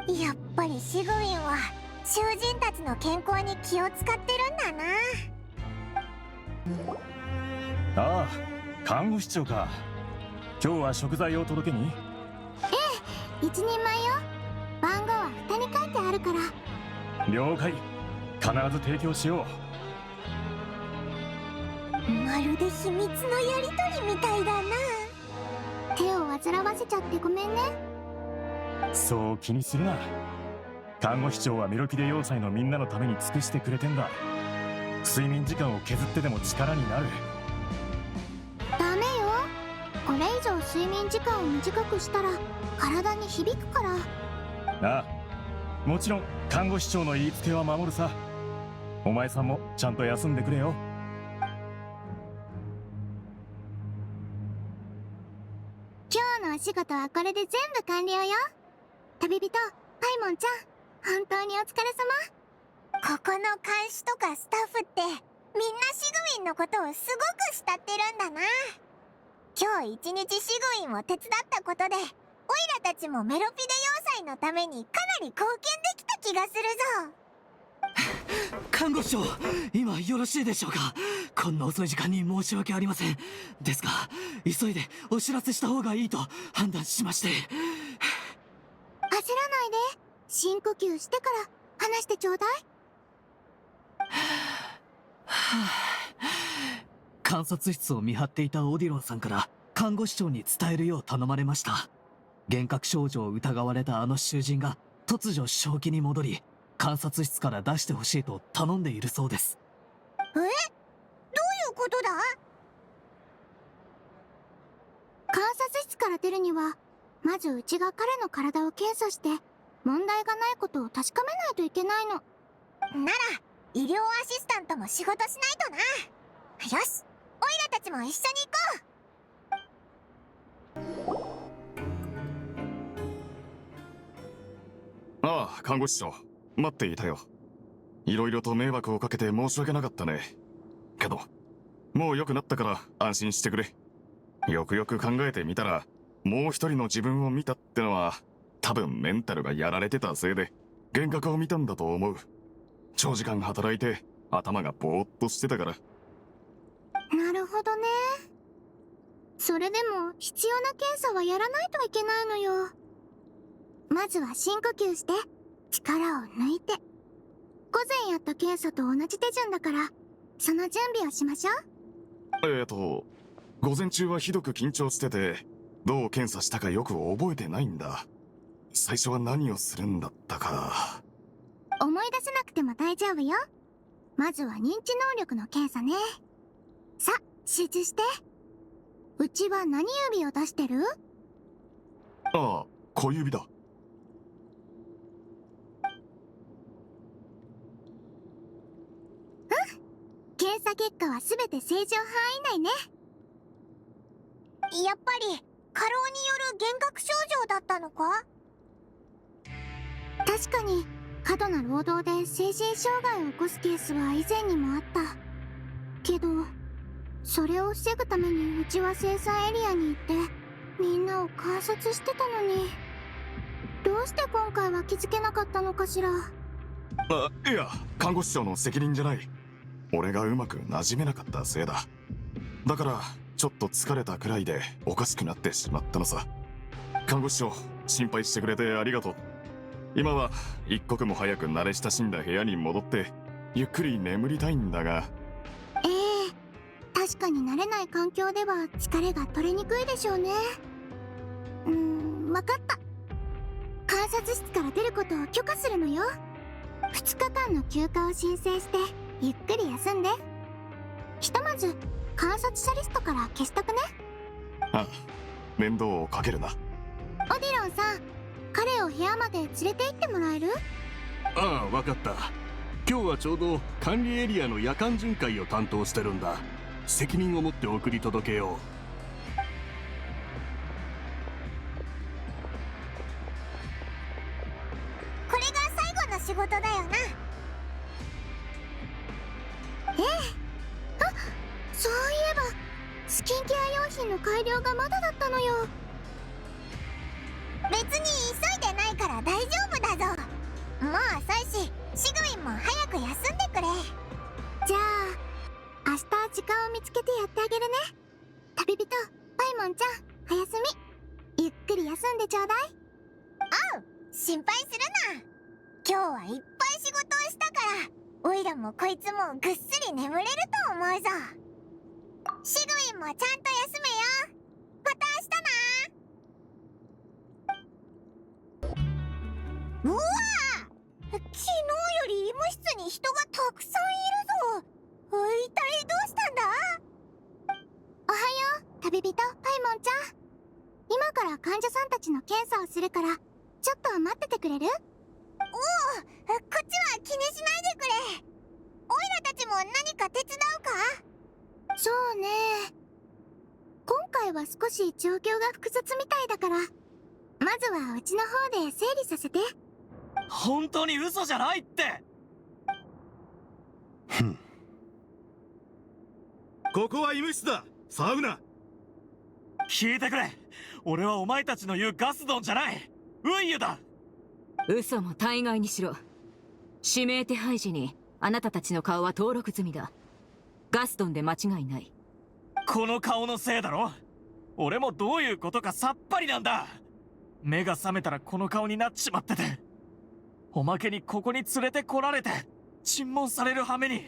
A: やっぱりシグウィンは囚人たちの健康に気を使ってるんだな。
I: ああ、看護師長か。今日は食材を届けに？
B: 一人前よ。番号は蓋に書いてあるから。
I: 了解。必ず提供しよ
A: まるで秘密のやりとりみたいだな。
B: 手を煩わせちゃってごめんね。
I: う。そう気にするな。看護師長はメロピデ要塞のみんなのために尽くしてくれてんだ。睡眠時間を削ってでも力になる。
B: ダメよ。これ以上睡眠時間を短くしたら体に響くから。
I: ああ、もちろん看護師長の言いつけは守るさ。お前さんもちゃんと休んでくれよ。
B: 今日のお仕事はこれで全部完了よ。旅人パイモンちゃん、本当にお疲れ様。
A: ここの監視とかスタッフってみんなシグウィンのことをすごく慕ってるんだな。今日一日シグウィンを手伝ったことでオイラたちもメロピデ要塞のためにかなり貢献できた気がするぞ。
J: 看護師長、今よろしいでしょうか。こんな遅い時間に申し訳ありません。ですが急いでお知らせした方がいいと判断しまして。
B: 焦らないで。深呼吸してから話してちょうだい。
J: 観察室を見張っていたオディロンさんから看護師長に伝えるよう頼まれました。幻覚症状を疑われたあの囚人が突如正気に戻り、観察室から出してほしいと頼んでいるそうです。
A: どういうことだ？
B: 観察室から出るにはまずうちが彼の体を検査して問題がないことを確かめないといけないの。
A: なら医療アシスタントも仕事しないとな。よし、オイラたちも一緒に行こ
H: う。ああ、看護師長、待っていたよ。いろいろと迷惑をかけて申し訳なかったね。けどもう良くなったから安心してくれ。よくよく考えてみたら、もう一人の自分を見たってのは多分メンタルがやられてたせいで幻覚を見たんだと思う。長時間働いて頭がぼーっとしてたから。
B: なるほどね。それでも必要な検査はやらないといけないのよ。まずは深呼吸して力を抜いて。午前やった検査と同じ手順だから、その準備をしましょう。
H: 午前中はひどく緊張してて、どう検査したかよく覚えてないんだ。最初は何をするんだったか。
B: 思い出せなくても大丈夫よ。まずは認知能力の検査ね。さ、集中して。うちは何指を出してる？
H: ああ、小指だ。
B: 検査結果はすべて正常範囲内ね。
A: やっぱり過労による幻覚症状だったのか？
B: 確かに過度な労働で精神障害を起こすケースは以前にもあった。けどそれを防ぐためにうちは生産エリアに行ってみんなを観察してたのに、どうして今回は気づけなかったのかしら。
H: いや、看護師長の責任じゃない。俺がうまく馴染めなかったせいだ。だからちょっと疲れたくらいでおかしくなってしまったのさ。看護師長、心配してくれてありがとう。今は一刻も早く慣れ親しんだ部屋に戻ってゆっくり眠りたいんだが。
B: 確かに慣れない環境では疲れが取れにくいでしょうね。わかった。観察室から出ることを許可するのよ。2日間の休暇を申請してゆっくり休んで。ひとまず観察者リストから消しとくね。
H: あ、面倒をかけるな。
B: オディロンさん、彼を部屋まで連れて行ってもらえる？
K: ああ、わかった。今日はちょうど管理エリアの夜間巡回を担当してるんだ。責任を持って送り届けよう。
A: これが最後の仕事だよな。
B: そういえばスキンケア用品の改良がまだだったのよ。
A: 別に急いでないから大丈夫だぞ。もう遅いし、シグウィンも早く休んでくれ。
B: じゃあ明日時間を見つけてやってあげるね。旅人パイモンちゃん、おやすみ。ゆっくり休んでちょうだい。
A: 心配するな。今日はいっぱい仕事をしたから、オイラもこいつもぐっすり眠れると思うぞ。シグウィンもちゃんと休めよ。また明日な。うわぁ、昨日より医務室に人がたくさんいるぞ。一体どうしたんだ？
B: おはよう旅人パイモンちゃん。今から患者さんたちの検査をするからちょっと待っててくれる？
A: おお、こっちは気にしないでくれ。オイラたちも何か手伝うか？
B: そうね、今回は少し状況が複雑みたいだから、まずはうちの方で整理させて。
J: 本当に嘘じゃないって。
F: ここは医務室だ。騒ぐな。
J: 聞いてくれ。俺はお前たちの言うガスドンじゃない。運輸だ。
D: 嘘も大概にしろ。指名手配時にあなたたちの顔は登録済みだ。ガストンで間違いない。
J: この顔のせいだろ。俺もどういうことかさっぱりなんだ。目が覚めたらこの顔になっちまってて、おまけにここに連れてこられて尋問される羽目に。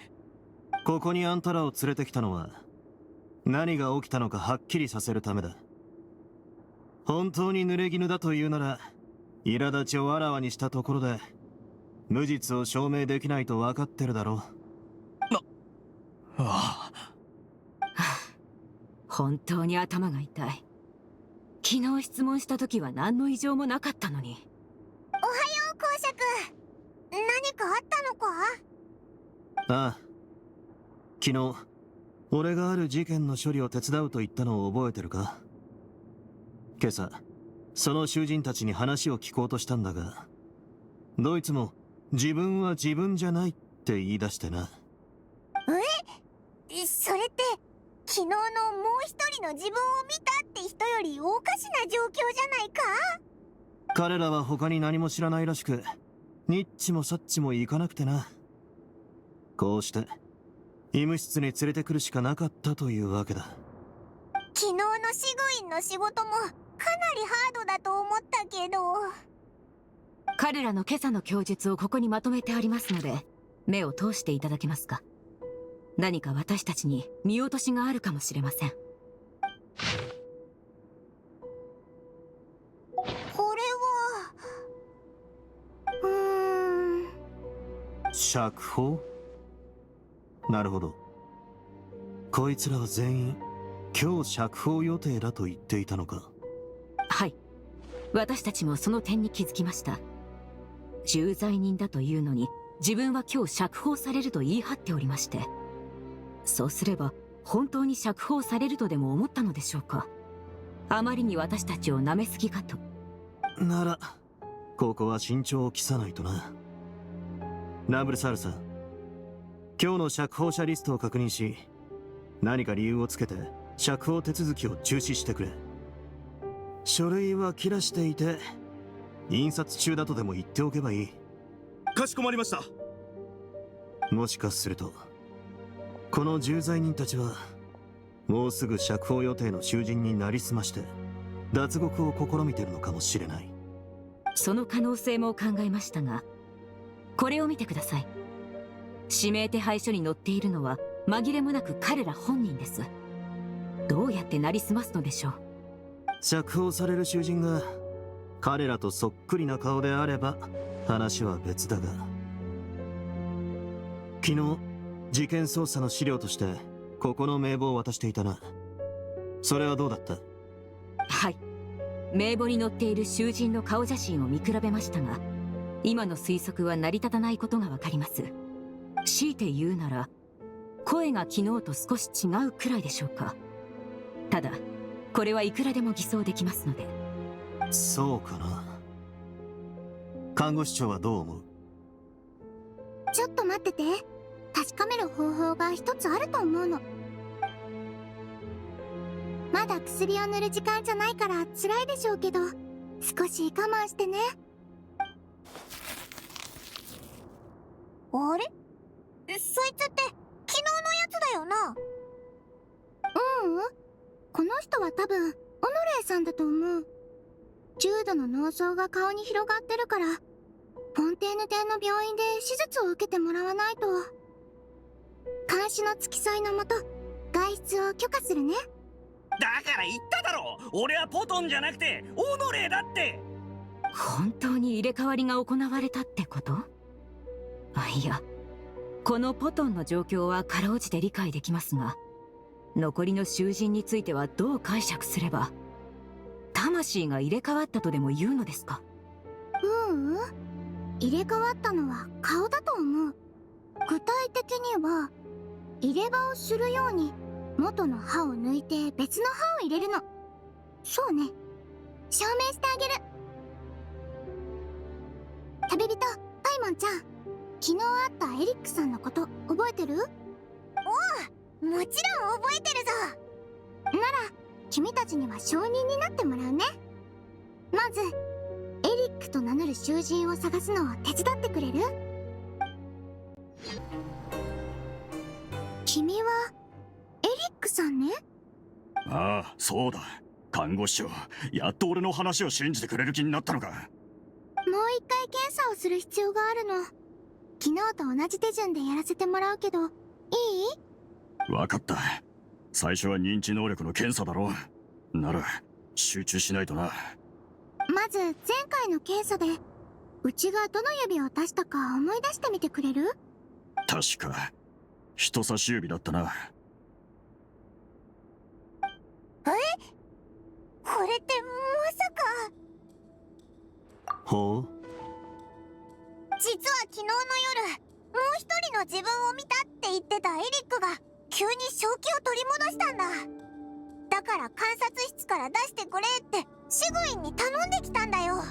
G: ここにあんたらを連れてきたのは何が起きたのかはっきりさせるためだ。本当に濡れ衣だというなら苛立ちをあらわにしたところで無実を証明できないと分かってるだろう。
D: 本当に頭が痛い。昨日質問した時は何の異常もなかったのに。
A: おはよう公爵。何かあったのか？
G: ああ、昨日俺がある事件の処理を手伝うと言ったのを覚えてるか？今朝その囚人たちに話を聞こうとしたんだが、どいつも自分は自分じゃないって言い出してな。
A: それって昨日のもう一人の自分を見たって人よりおかしな状況じゃないか？
G: 彼らは他に何も知らないらしく、ニッチもサッチも行かなくてな。こうして医務室に連れてくるしかなかったというわけだ。
A: 昨日のシグウィンの仕事もかなりハードだと思ったけど。
D: 彼らの今朝の供述をここにまとめてありますので、目を通していただけますか？何か私たちに見落としがあるかもしれません。
A: これは
G: 釈放？なるほど。こいつらは全員今日釈放予定だと言っていたのか？
D: はい、私たちもその点に気づきました。重罪人だというのに自分は今日釈放されると言い張っておりまして、そうすれば本当に釈放されるとでも思ったのでしょうか。あまりに私たちを舐めすぎかと。
G: ならここは慎重を期さないとな。ナブルサールさん、今日の釈放者リストを確認し、何か理由をつけて釈放手続きを中止してくれ。書類は切らしていて、印刷中だとでも言っておけばいい。
F: かしこまりました。
G: もしかするとこの重罪人たちはもうすぐ釈放予定の囚人になりすまして脱獄を試みてるのかもしれない。
L: その可能性も考えましたが、これを見てください。指名手配書に載っているのは紛れもなく彼ら本人です。どうやってなりすますのでしょう。
G: 釈放される囚人が彼らとそっくりな顔であれば話は別だが、昨日事件捜査の資料としてここの名簿を渡していたな。それはどうだった？
L: はい、名簿に載っている囚人の顔写真を見比べましたが、今の推測は成り立たないことがわかります。強いて言うなら声が昨日と少し違うくらいでしょうか。ただこれはいくらでも偽装できますので。
G: そうかな。看護師長はどう思う？
B: ちょっと待ってて。確かめる方法が一つあると思うの。まだ薬を塗る時間じゃないから辛いでしょうけど、少し我慢してね。
A: あれ？そいつって昨日のやつだよな。
B: この人は多分オノレイさんだと思う。重度の脳症が顔に広がってるから、フォンテーヌ邸の病院で手術を受けてもらわないと。監視の付き添いのもと外出を許可するね。
C: だから言っただろ、俺はポトンじゃなくてオノレだって。
L: 本当に入れ替わりが行われたってこと？いや、このポトンの状況はかろうじて理解できますが、残りの囚人についてはどう解釈すれば魂が入れ替わったとでも言うのですか？
B: 入れ替わったのは顔だと思う。具体的には入れ歯をするように元の歯を抜いて別の歯を入れるの。そうね、証明してあげる。旅人パイモンちゃん、昨日会ったエリックさんのこと覚えてる？
A: おう、もちろん覚えてるぞ。
B: なら君たちには証人になってもらうね。まずエリックと名乗る囚人を探すのを手伝ってくれる？君はエリックさんね。
C: ああ、そうだ。看護師長、やっと俺の話を信じてくれる気になったのか。
B: もう一回検査をする必要があるの。昨日と同じ手順でやらせてもらうけどいい？
C: わかった。最初は認知能力の検査だろう。なら集中しないとな。
B: まず前回の検査でうちがどの指を出したか思い出してみてくれる？
C: 確か人差し指だったな。
A: これってまさか。
G: ほう。
A: 実は昨日の夜、もう一人の自分を見たって言ってたエリックが急に正気を取り戻したんだ。だから観察室から出してくれってシグウィンに頼んできたんだよ。で、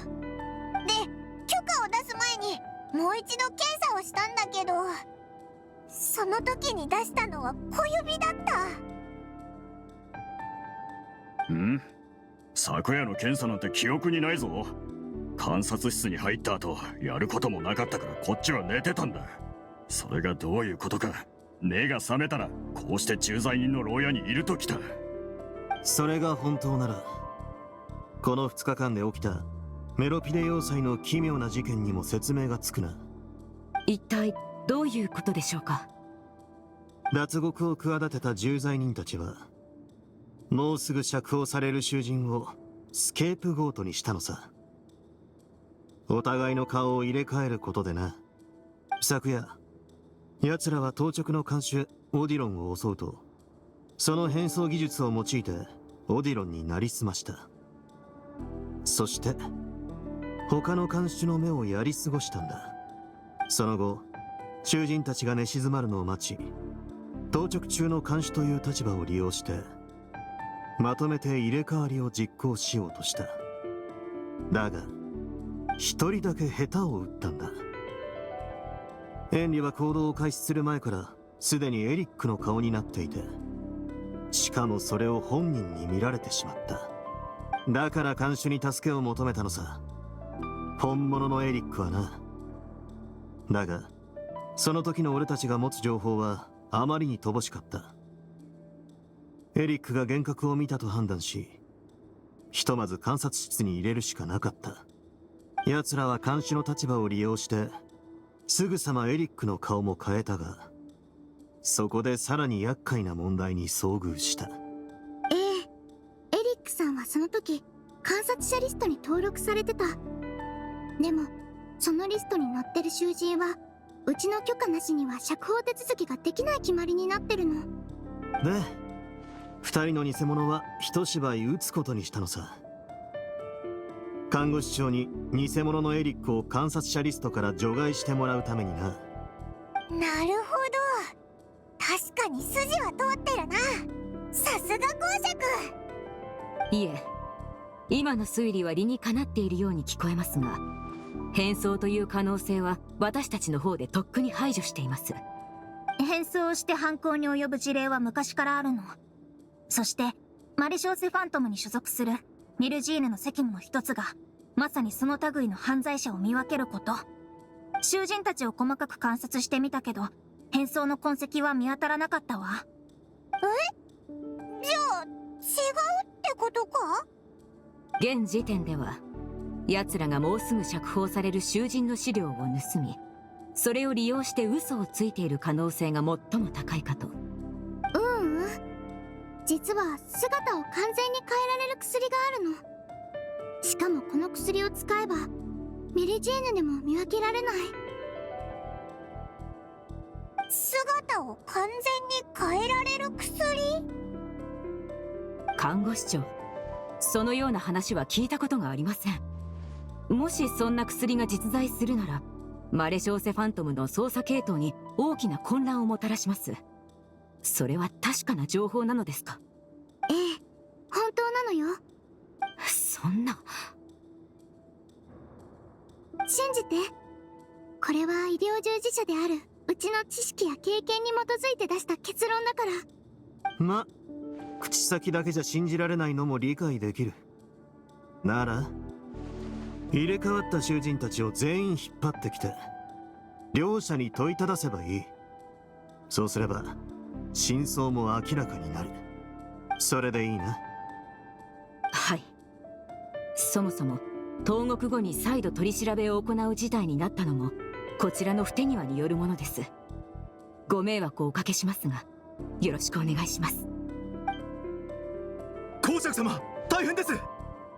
A: 許可を出す前にもう一度検査をしたんだけど、その時に出したのは小指だった。
C: ん？昨夜の検査なんて記憶にないぞ。観察室に入った後やることもなかったからこっちは寝てたんだ。それがどういうことか目が覚めたらこうして重罪人の牢屋にいるときた。
G: それが本当ならこの2日間で起きたメロピデ要塞の奇妙な事件にも説明がつくな。
L: 一体どういうことでしょうか？
G: 脱獄を企てた重罪人たちはもうすぐ釈放される囚人をスケープゴートにしたのさ。お互いの顔を入れ替えることでな。昨夜奴らは当直の看守オディロンを襲うと、その変装技術を用いてオディロンになりすました。そして他の看守の目をやり過ごしたんだ。その後囚人たちが寝静まるのを待ち、当直中の看守という立場を利用してまとめて入れ替わりを実行しようとした。だが一人だけ下手を打ったんだ。エンリは行動を開始する前からすでにエリックの顔になっていて、しかもそれを本人に見られてしまった。だから看守に助けを求めたのさ。本物のエリックはな。だがその時の俺たちが持つ情報はあまりに乏しかった。エリックが幻覚を見たと判断し、ひとまず観察室に入れるしかなかった。奴らは看守の立場を利用してすぐさまエリックの顔も変えたが、そこでさらに厄介な問題に遭遇した。
B: エリックさんはその時観察者リストに登録されてた。でもそのリストに載ってる囚人はうちの許可なしには釈放手続きができない決まりになってるの。
G: で、二人の偽物は一芝居打つことにしたのさ。看護師長に偽物のエリックを観察者リストから除外してもらうためにな。
A: なるほど、確かに筋は通ってるな。さすが公爵。
L: いえ、今の推理は理にかなっているように聞こえますが、変装という可能性は私たちの方でとっくに排除しています。
E: 変装をして犯行に及ぶ事例は昔からあるの。そしてマリショーセファントムに所属するミルジーヌの責務の一つがまさにその類の犯罪者を見分けること。囚人たちを細かく観察してみたけど変装の痕跡は見当たらなかったわ。
A: じゃあ違うってことか？
L: 現時点では奴らがもうすぐ釈放される囚人の資料を盗み、それを利用して嘘をついている可能性が最も高いかと。
B: 実は姿を完全に変えられる薬があるの。しかもこの薬を使えばメリジーヌでも見分けられない。
A: 姿を完全に変えられる薬？
L: 看護師長、そのような話は聞いたことがありません。もしそんな薬が実在するなら、マレショーセファントムの捜査系統に大きな混乱をもたらします。それは確かな情報なのですか？
B: ええ、本当なのよ。
L: そんな。
B: 信じて。これは医療従事者であるうちの知識や経験に基づいて出した結論だから。
G: ま、口先だけじゃ信じられないのも理解できる。なら入れ替わった囚人たちを全員引っ張ってきて両者に問いただせばいい。そうすれば真相も明らかになる。それでいいな。
L: はい。そもそも投獄後に再度取り調べを行う事態になったのもこちらの不手際によるものです。ご迷惑をおかけしますがよろしくお願いします。
F: 公爵様、大変です。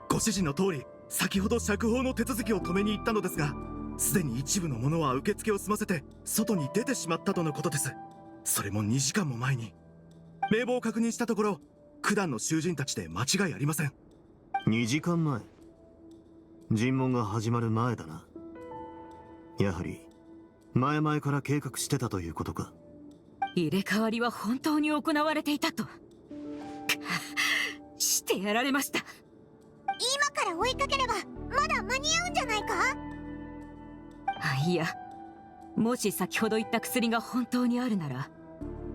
F: ご指示の通り先ほど釈放の手続きを止めに行ったのですが、すでに一部の者は受付を済ませて外に出てしまったとのことです。それも2時間も前に。名簿を確認したところ九段の囚人たちで間違いありません。
G: 2時間前。尋問が始まる前だな。やはり前々から計画してたということか。
L: 入れ替わりは本当に行われていたと。してやられました。
A: 今から追いかければまだ間に合うんじゃないか？
L: いや、もし先ほど言った薬が本当にあるなら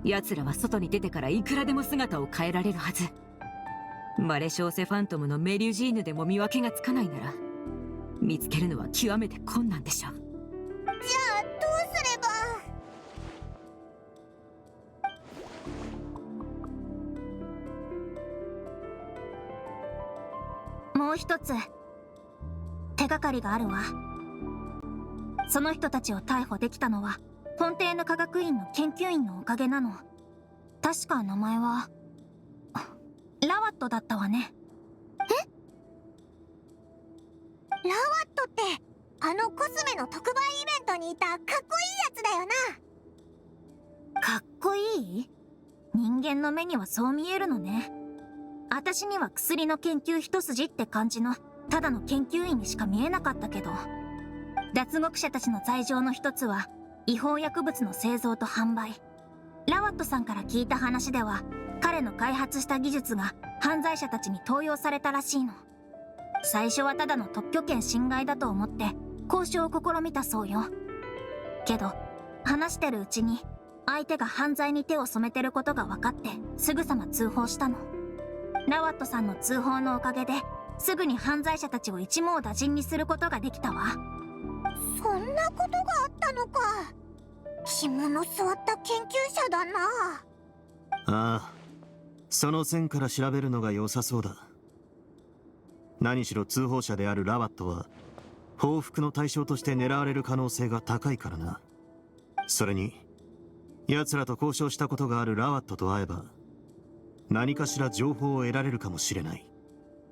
L: 奴らは外に出てからいくらでも姿を変えられるはず。マレショーセファントムのメリュジーヌでも見分けがつかないなら見つけるのは極めて困難でしょう。
A: じゃあどうすれば？
E: もう一つ手がかりがあるわ。その人たちを逮捕できたのはフォンテーヌ科学院の研究員のおかげなの。確か名前はラワットだったわね。
A: ラワットってあのコスメの特売イベントにいたかっこいいやつだよな。
E: かっこいい？人間の目にはそう見えるのね。私には薬の研究一筋って感じのただの研究員にしか見えなかったけど、脱獄者たちの罪状の一つは違法薬物の製造と販売。ラワットさんから聞いた話では彼の開発した技術が犯罪者たちに盗用されたらしいの。最初はただの特許権侵害だと思って交渉を試みたそうよ。けど話してるうちに相手が犯罪に手を染めてることが分かってすぐさま通報したの。ラワットさんの通報のおかげで
B: すぐに犯罪者たちを一網打尽にすることができたわ。
A: そんなことがあったのか。肝の据わった研究者だな。
G: ああ、その線から調べるのが良さそうだ。何しろ通報者であるラバットは報復の対象として狙われる可能性が高いからな。それに奴らと交渉したことがあるラワットと会えば何かしら情報を得られるかもしれない。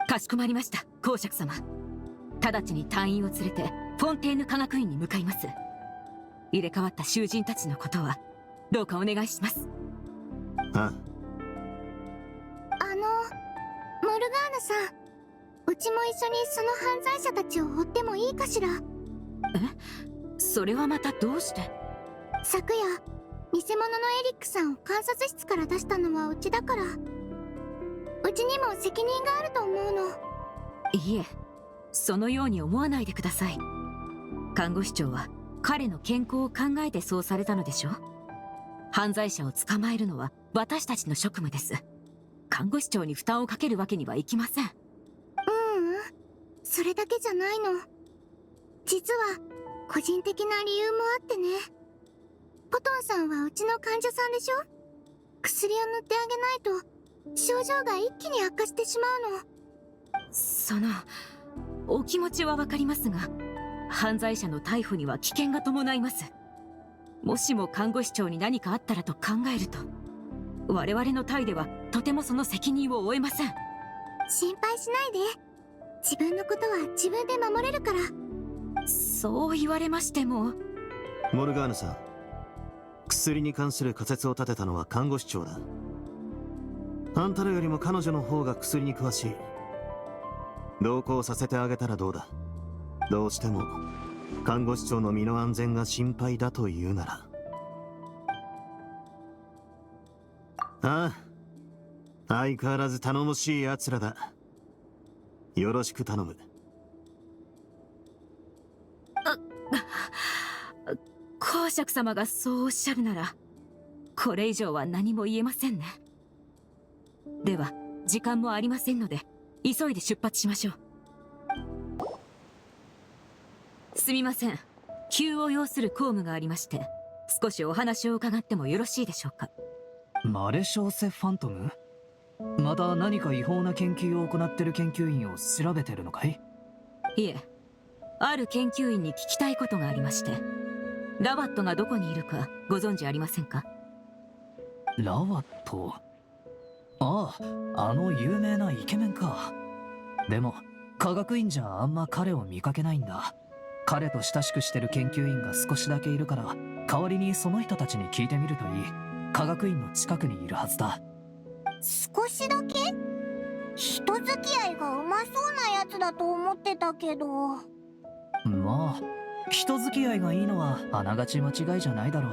L: かしこまりました、公爵様。直ちに隊員を連れてフォンテーヌ科学院に向かいます。入れ替わった囚人たちのことはどうかお願いします。
G: ああ、
B: モルガーナさん、うちも一緒にその犯罪者たちを追ってもいいかしら。
L: それはまたどうして？
B: 昨夜偽物のエリックさんを観察室から出したのはうちだから、うちにも責任があると思うの。
L: いえ、そのように思わないでください。看護師長は彼の健康を考えてそうされたのでしょう。犯罪者を捕まえるのは私たちの職務です。看護師長に負担をかけるわけにはいきません。
B: それだけじゃないの。実は個人的な理由もあってね。ポトンさんはうちの患者さんでしょ。薬を塗ってあげないと症状が一気に悪化してしまうの。
L: お気持ちはわかりますが、犯罪者の逮捕には危険が伴います。もしも看護師長に何かあったらと考えると、我々の隊ではとてもその責任を負えません。
B: 心配しないで。自分のことは自分で守れるから。
L: そう言われましても。
G: モルガーヌさん、薬に関する仮説を立てたのは看護師長だ。あんたらよりも彼女の方が薬に詳しい。同行させてあげたらどうだ。どうしても看護師長の身の安全が心配だというなら。ああ、相変わらず頼もしい奴らだ。よろしく頼む。
L: 公爵様がそうおっしゃるなら、これ以上は何も言えませんね。では時間もありませんので急いで出発しましょう。すみません、急を要する公務がありまして、少しお話を伺ってもよろしいでしょうか。
J: マレショーセ・ファントム？また何か違法な研究を行ってる研究員を調べてるのかい？
L: いえ、ある研究員に聞きたいことがありまして。ラバットがどこにいるかご存知ありませんか？
J: ラワット。ああ、あの有名なイケメンか。でも科学院じゃあんま彼を見かけないんだ。彼と親しくしてる研究員が少しだけいるから、代わりにその人たちに聞いてみるといい。科学院の近くにいるはずだ。
A: 少しだけ？人付き合いがうまそうなやつだと思ってたけど。
J: まあ人付き合いがいいのはあながち間違いじゃないだろ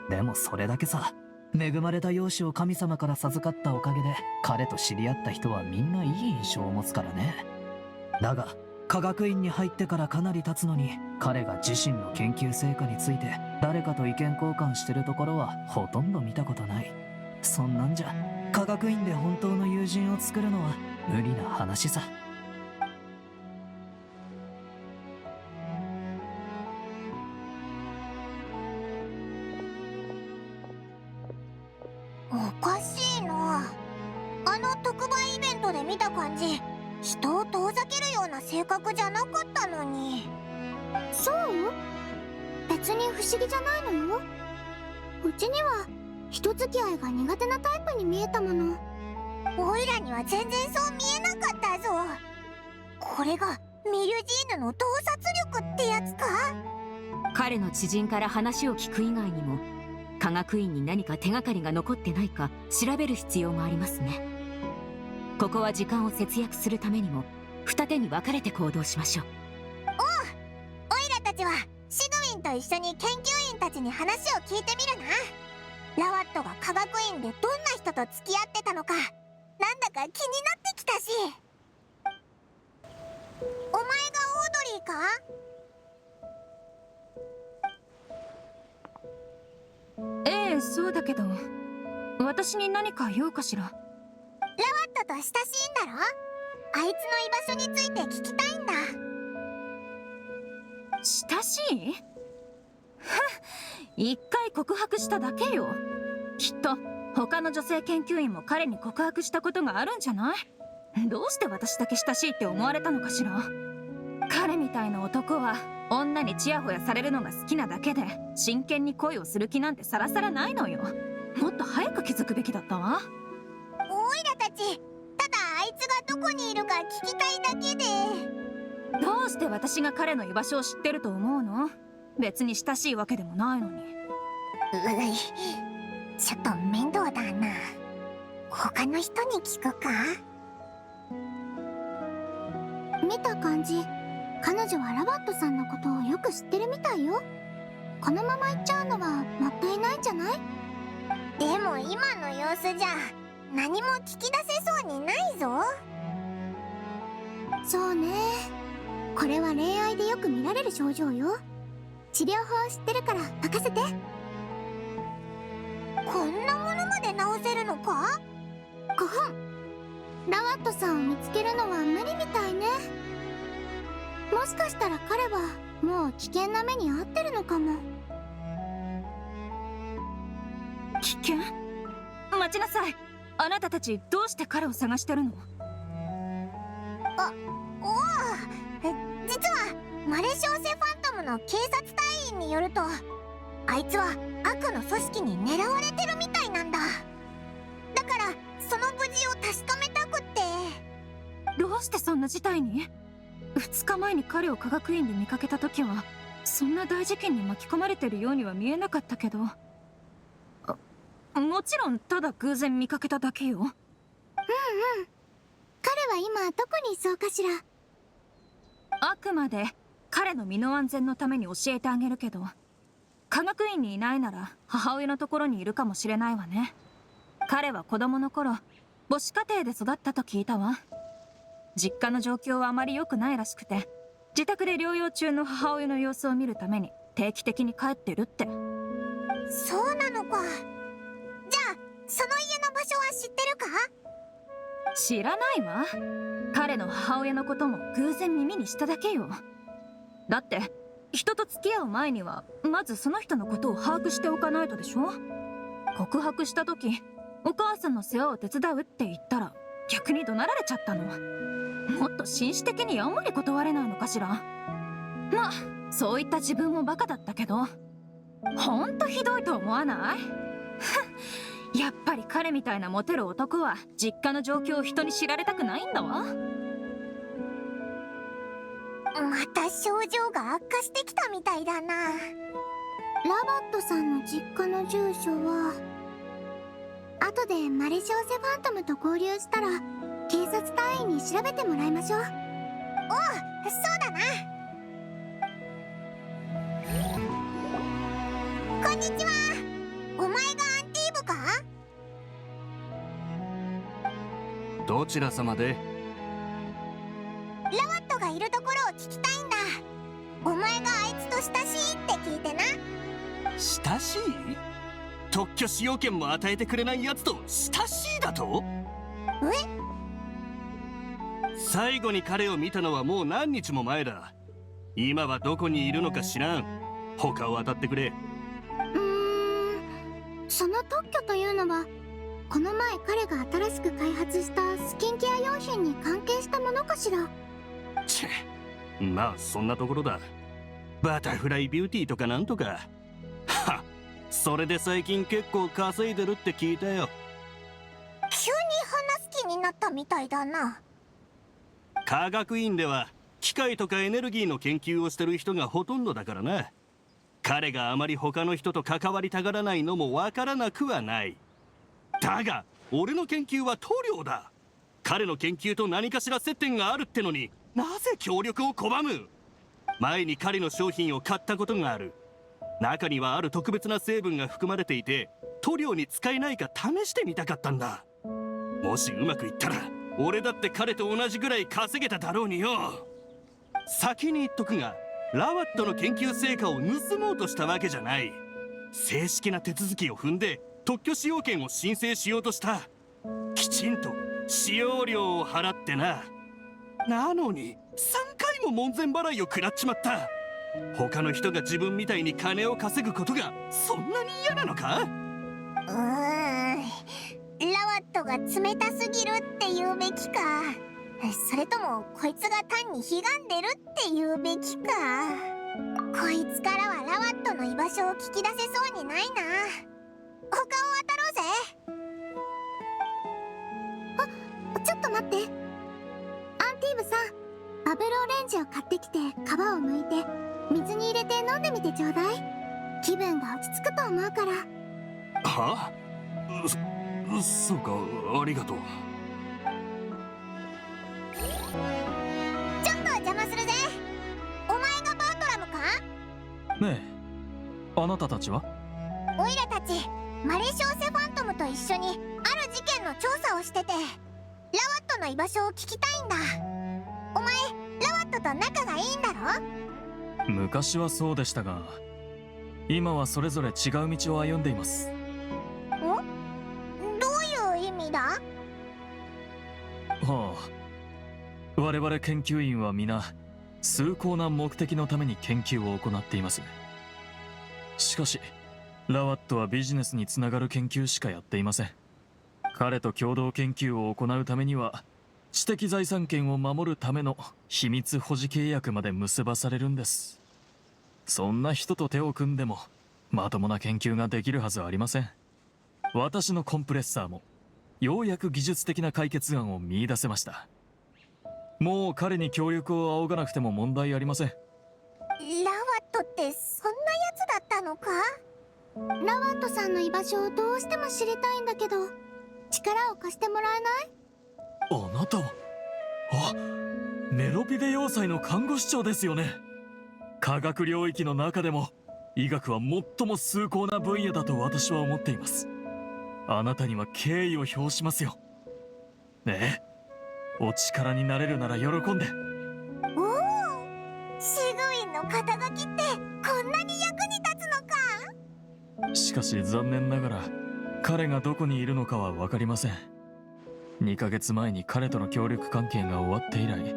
J: う。でもそれだけさ。恵まれた容姿を神様から授かったおかげで彼と知り合った人はみんないい印象を持つからね。だが科学院に入ってからかなり経つのに、彼が自身の研究成果について誰かと意見交換してるところはほとんど見たことない。そんなんじゃ科学院で本当の友人を作るのは無理な話さ。
A: おかしいな。あの特売イベントで見た感じ、人を遠ざけるような性格じゃなかったのに。
B: そう？別に不思議じゃないのよ。うちには人付き合いが苦手なタイプに見えたもの。
A: オイラには全然そう見えなかったぞ。これがミルジーヌの洞察力ってやつか？
L: 彼の知人から話を聞く以外にも、科学院に何か手がかりが残ってないか調べる必要もありますね。ここは時間を節約するためにも二手に分かれて行動しましょう。
A: オイラたちはシグウィンと一緒に研究員たちに話を聞いてみるな。ラワットが科学院でどんな人と付き合ってたのか、なんだか気になってきたし。お前がオードリーか？
B: ええ、そうだけど、私に何か用かしら。
A: ラワットと親しいんだろ？あいつの居場所について聞きたいんだ。
L: 親しい？一回告白しただけよ。きっと他の女性研究員も彼に告白したことがあるんじゃない？どうして私だけ親しいって思われたのかしら。彼みたいな男は女にチヤホヤされるのが好きなだけで、真剣に恋をする気なんてさらさらないのよ。もっと早く気づくべきだったわ。
A: オイラたち、ただあいつがどこにいるか聞きたいだけで。
L: どうして私が彼の居場所を知ってると思うの？別に親しいわけでもないのに。
A: ちょっと面倒だな。他の人に聞くか？
B: 見た感じ、彼女はラバットさんのことをよく知ってるみたいよ。このまま行っちゃうのはもったいないんじゃない？
A: でも今の様子じゃ何も聞き出せそうにないぞ。
B: そうね。これは恋愛でよく見られる症状よ。治療法を知ってるから任せて。
A: こんなものまで治せるのか？5
B: 分。ラワットさんを見つけるのは無理みたいね。もしかしたら彼はもう危険な目に遭ってるのかも。
L: 危険？待ちなさい。あなたたちどうして彼を探してるの？
A: 実はマレシオセファントムの警察隊員によると、あいつは悪の組織に狙われてるみたいなんだ。だからその無事を確かめたくって。
L: どうしてそんな事態に？2日前に彼を科学院で見かけた時はそんな大事件に巻き込まれてるようには見えなかったけど。もちろんただ偶然見かけただけよ。
B: 彼は今どこにいそうかしら。
L: あくまで彼の身の安全のために教えてあげるけど、科学院にいないなら母親のところにいるかもしれないわね。彼は子供の頃母子家庭で育ったと聞いたわ。実家の状況はあまり良くないらしくて、自宅で療養中の母親の様子を見るために定期的に帰ってるって。
A: そうなのか。じゃあその家の場所は知ってるか？
L: 知らないわ。彼の母親のことも偶然耳にしただけよ。だって人と付き合う前にはまずその人のことを把握しておかないとでしょ。告白した時お母さんの世話を手伝うって言ったら逆に怒鳴られちゃったの。もっと紳士的にやんわり断れないのかしら。まあそういった自分もバカだったけど、ほんとひどいと思わない？やっぱり彼みたいなモテる男は実家の状況を人に知られたくないんだわ。
A: また症状が悪化してきたみたいだな。
B: ラバットさんの実家の住所は、後でマレシオセファントムと合流したら警察隊員に調べてもらいましょう。
A: おう、そうだな。こんにちは。お前がアンティーブか？
K: どちら様で？
A: ラワットがいるところを聞きたいんだ。お前があいつと親しいって聞いてな。
K: 親しい？特許使用権も与えてくれないやつと親しいだと？最後に彼を見たのはもう何日も前だ。今はどこにいるのか知らん。他を当たってくれ。
B: その特許というのは、この前彼が新しく開発したスキンケア用品に関係したものかしら。
K: チェ、まあそんなところだ。バタフライビューティーとかなんとか。はっ、それで最近結構稼いでるって聞いたよ。
A: 急に話す気になったみたいだな。
K: 科学院では機械とかエネルギーの研究をしてる人がほとんどだからな。彼があまり他の人と関わりたがらないのもわからなくはない。だが俺の研究は塗料だ。彼の研究と何かしら接点があるってのになぜ協力を拒む？前に彼の商品を買ったことがある。中にはある特別な成分が含まれていて塗料に使えないか試してみたかったんだ。もしうまくいったら俺だって彼と同じぐらい稼げただろうによ。先に言っとくがラワットの研究成果を盗もうとしたわけじゃない。正式な手続きを踏んで特許使用権を申請しようとした。きちんと使用料を払ってな。なのに3回も門前払いを食らっちまった。他の人が自分みたいに金を稼ぐことがそんなに嫌なのか？
A: ラワットが冷たすぎるって言うべきか、それともこいつが単にひがんでるって言うべきか。こいつからはラワットの居場所を聞き出せそうにないな。他を渡ろうぜ。
B: ちょっと待って。アンティーブさん、バブルオレンジを買ってきて皮を剥いて水に入れて飲んでみてちょうだい。気分が落ち着くと思うから。
K: は？そうか、ありがとう。
A: ちょっと邪魔するぜ。お前がバートラムか？
J: ねえ、あなたたちは？
A: オイラたちマレシオセファントムと一緒にある事件の調査をしてて、ラワットの居場所を聞きたいんだ。お前ラワットと仲がいいんだろ？
J: 昔はそうでしたが、今はそれぞれ違う道を歩んでいます。
A: どういう意味だ？
J: はあ、我々研究員は皆崇高な目的のために研究を行っています。しかしラワットはビジネスにつながる研究しかやっていません。彼と共同研究を行うためには知的財産権を守るための秘密保持契約まで結ばされるんです。そんな人と手を組んでもまともな研究ができるはずはありません。私のコンプレッサーもようやく技術的な解決案を見出せました。もう彼に協力を仰がなくても問題ありません。
A: ラワットってそんなやつだったのか？
B: ラワットさんの居場所をどうしても知りたいんだけど、力を貸してもらえない？
J: あなたは、メロピデ要塞の看護師長ですよね。科学領域の中でも医学は最も崇高な分野だと私は思っています。あなたには敬意を表しますよ。ねえ、お力になれるなら喜んで。
A: おお、シグウィンの肩書きってこんなに役に立つのか？
J: しかし残念ながら彼がどこにいるのかは分かりません。2ヶ月前に彼との協力関係が終わって以来、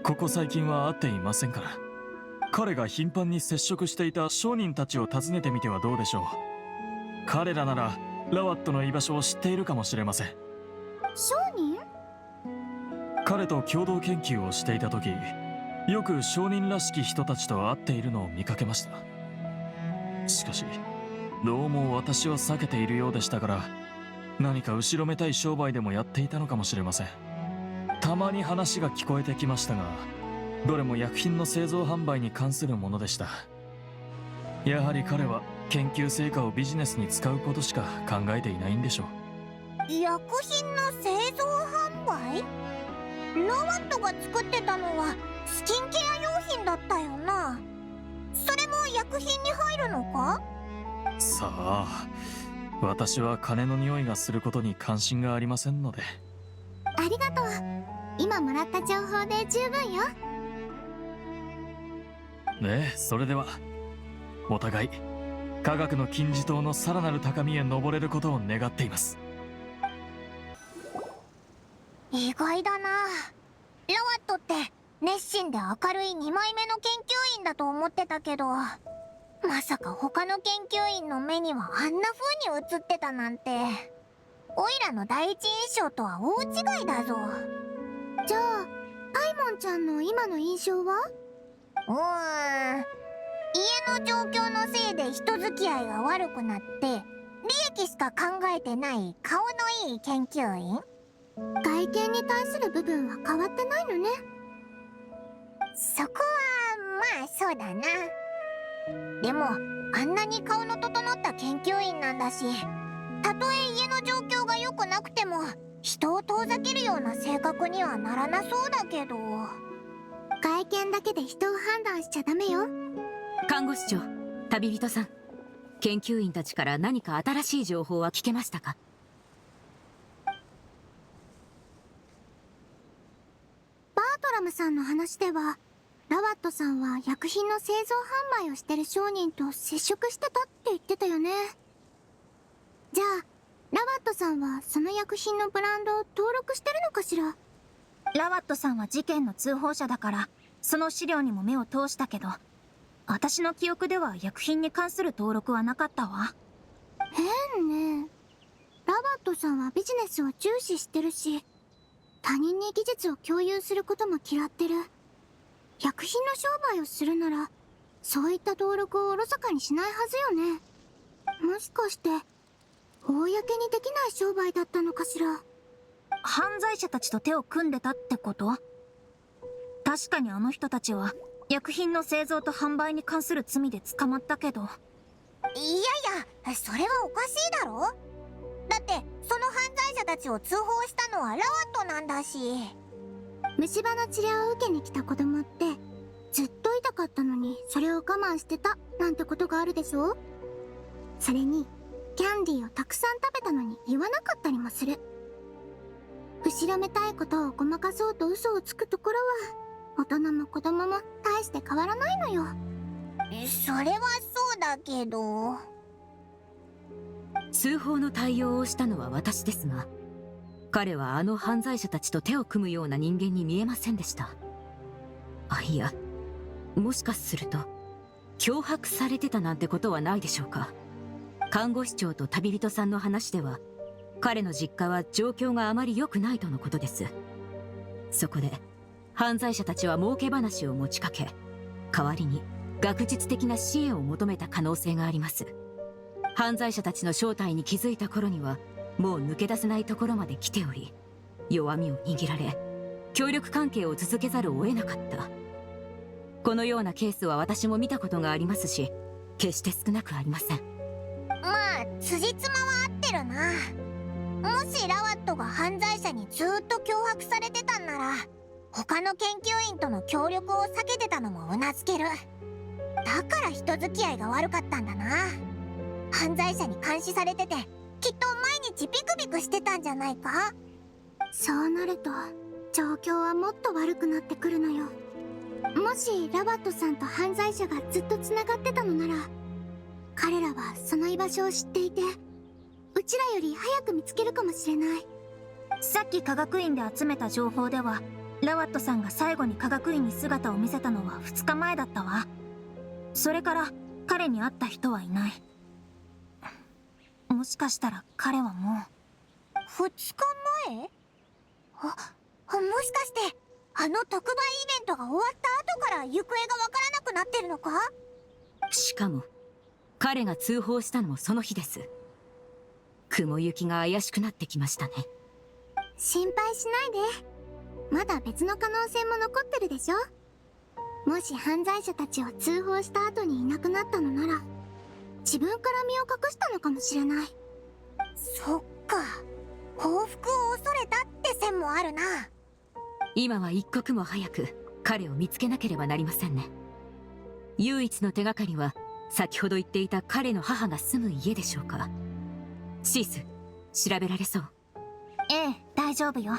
J: ここ最近は会っていませんから。彼が頻繁に接触していた商人たちを訪ねてみてはどうでしょう。彼らならラワットの居場所を知っているかもしれません。
B: 商人？
J: 彼と共同研究をしていた時、よく商人らしき人たちと会っているのを見かけました。しかしどうも私を避けているようでしたから、何か後ろめたい商売でもやっていたのかもしれません。たまに話が聞こえてきましたが、どれも薬品の製造販売に関するものでした。やはり彼は研究成果をビジネスに使うことしか考えていないんでしょう。
A: 薬品の製造販売？ラワットが作ってたのはスキンケア用品だったよな。それも薬品に入るのか？
J: さあ、私は金の匂いがすることに関心がありませんので。
B: ありがとう。今もらった情報で十分よ。
J: ねえ、それではお互い科学の金字塔のさらなる高みへ登れることを願っています。
A: 意外だな。ラワットって熱心で明るい2枚目の研究員だと思ってたけど、まさか他の研究員の目にはあんな風に映ってたなんて。オイラの第一印象とは大違いだぞ。
B: じゃあパイモンちゃんの今の印象は？
A: 家の状況のせいで人付き合いが悪くなって利益しか考えてない顔のいい研究員？
B: 外見に対する部分は変わってないのね。
A: そこはまあそうだな。でもあんなに顔の整った研究員なんだし、たとえ家の状況が良くなくても人を遠ざけるような性格にはならなそうだけど。
B: 外見だけで人を判断しちゃダメよ。
L: 看護師長、旅人さん、研究員たちから何か新しい情報は聞けましたか？
B: バートラムさんの話では、ラワットさんは薬品の製造販売をしてる商人と接触してたって言ってたよね。じゃあラワットさんはその薬品のブランドを登録してるのかしら？
M: ラワットさんは事件の通報者だからその資料にも目を通したけど、私の記憶では薬品に関する登録はなかったわ。
B: 変ね。ラバットさんはビジネスを重視してるし、他人に技術を共有することも嫌ってる。薬品の商売をするならそういった登録をおろそかにしないはずよね。もしかして公にできない商売だったのかしら。
M: 犯罪者たちと手を組んでたってこと？確かにあの人たちは薬品の製造と販売に関する罪で捕まったけど。
A: いやいや、それはおかしいだろ。だってその犯罪者たちを通報したのはラワットなんだし。
B: 虫歯の治療を受けに来た子供ってずっと痛かったのにそれを我慢してたなんてことがあるでしょ。それにキャンディーをたくさん食べたのに言わなかったりもする。後ろめたいことをごまかそうと嘘をつくところは大人も子供も大して変わらないのよ。
A: それはそうだけど。
L: 通報の対応をしたのは私ですが、彼はあの犯罪者たちと手を組むような人間に見えませんでした。あ、いや、もしかすると脅迫されてたなんてことはないでしょうか。看護師長と旅人さんの話では彼の実家は状況があまり良くないとのことです。そこで犯罪者たちは儲け話を持ちかけ、代わりに学術的な支援を求めた可能性があります。犯罪者たちの正体に気づいた頃にはもう抜け出せないところまで来ており、弱みを握られ協力関係を続けざるを得なかった。このようなケースは私も見たことがありますし、決して少なくありません。
A: まあ辻褄は合ってるな。もしラワットが犯罪者にずーっと脅迫されてたんなら、他の研究員との協力を避けてたのもうなずける。だから人付き合いが悪かったんだな。犯罪者に監視されててきっと毎日ピクピクしてたんじゃないか。
B: そうなると状況はもっと悪くなってくるのよ。もしラバットさんと犯罪者がずっとつながってたのなら、彼らはその居場所を知っていてうちらより早く見つけるかもしれない。
M: さっき科学院で集めた情報では、ラワットさんが最後に科学院に姿を見せたのは2日前だったわ。それから彼に会った人はいない。もしかしたら彼はもう
A: 2日前？もしかしてあの特売イベントが終わった後から行方がわからなくなってるのか？
L: しかも彼が通報したのもその日です。雲行きが怪しくなってきましたね。
B: 心配しないで。まだ別の可能性も残ってるでしょ。もし犯罪者たちを通報した後にいなくなったのなら、自分から身を隠したのかもしれない。
A: そっか、報復を恐れたって線もあるな。
L: 今は一刻も早く彼を見つけなければなりませんね。唯一の手がかりは先ほど言っていた彼の母が住む家でしょうか。シース、調べられそう？
M: ええ、大丈夫よ。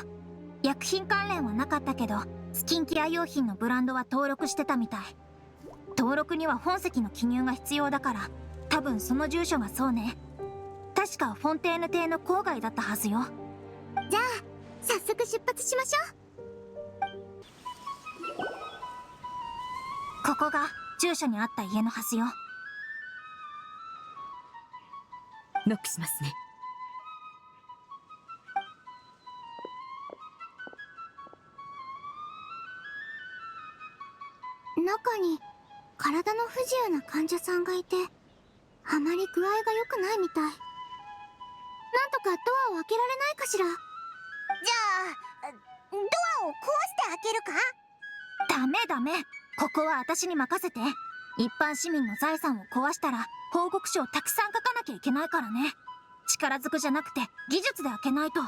M: 薬品関連はなかったけど、スキンケア用品のブランドは登録してたみたい。登録には本籍の記入が必要だから、多分その住所がそうね。確かフォンテーヌ邸の郊外だったはずよ。
B: じゃあ早速出発しましょう。
M: ここが住所にあった家のはずよ。
L: ノックしますね。
B: 中に体の不自由な患者さんがいて、あまり具合が良くないみたい。なんとかドアを開けられないかしら。
A: じゃあドアを壊して開けるか？
M: ダメダメ、ここは私に任せて。一般市民の財産を壊したら報告書をたくさん書かなきゃいけないからね。力ずくじゃなくて技術で開けないと。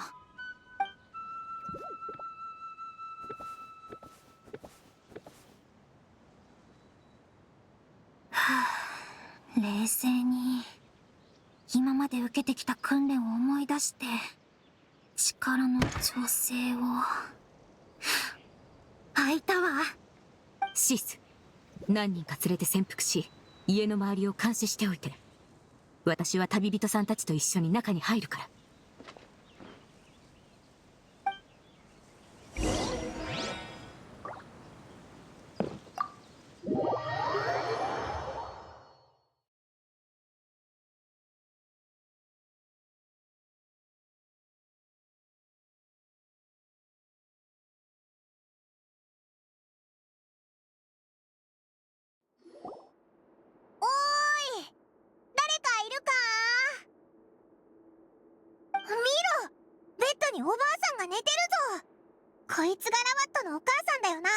M: 冷静に今まで受けてきた訓練を思い出して、力の調整を。開いたわ。
L: シース、何人か連れて潜伏し、家の周りを監視しておいて。私は旅人さんたちと一緒に中に入るから。
A: におばあさんが寝てるぞ。こいつがラバットのお母さんだよな。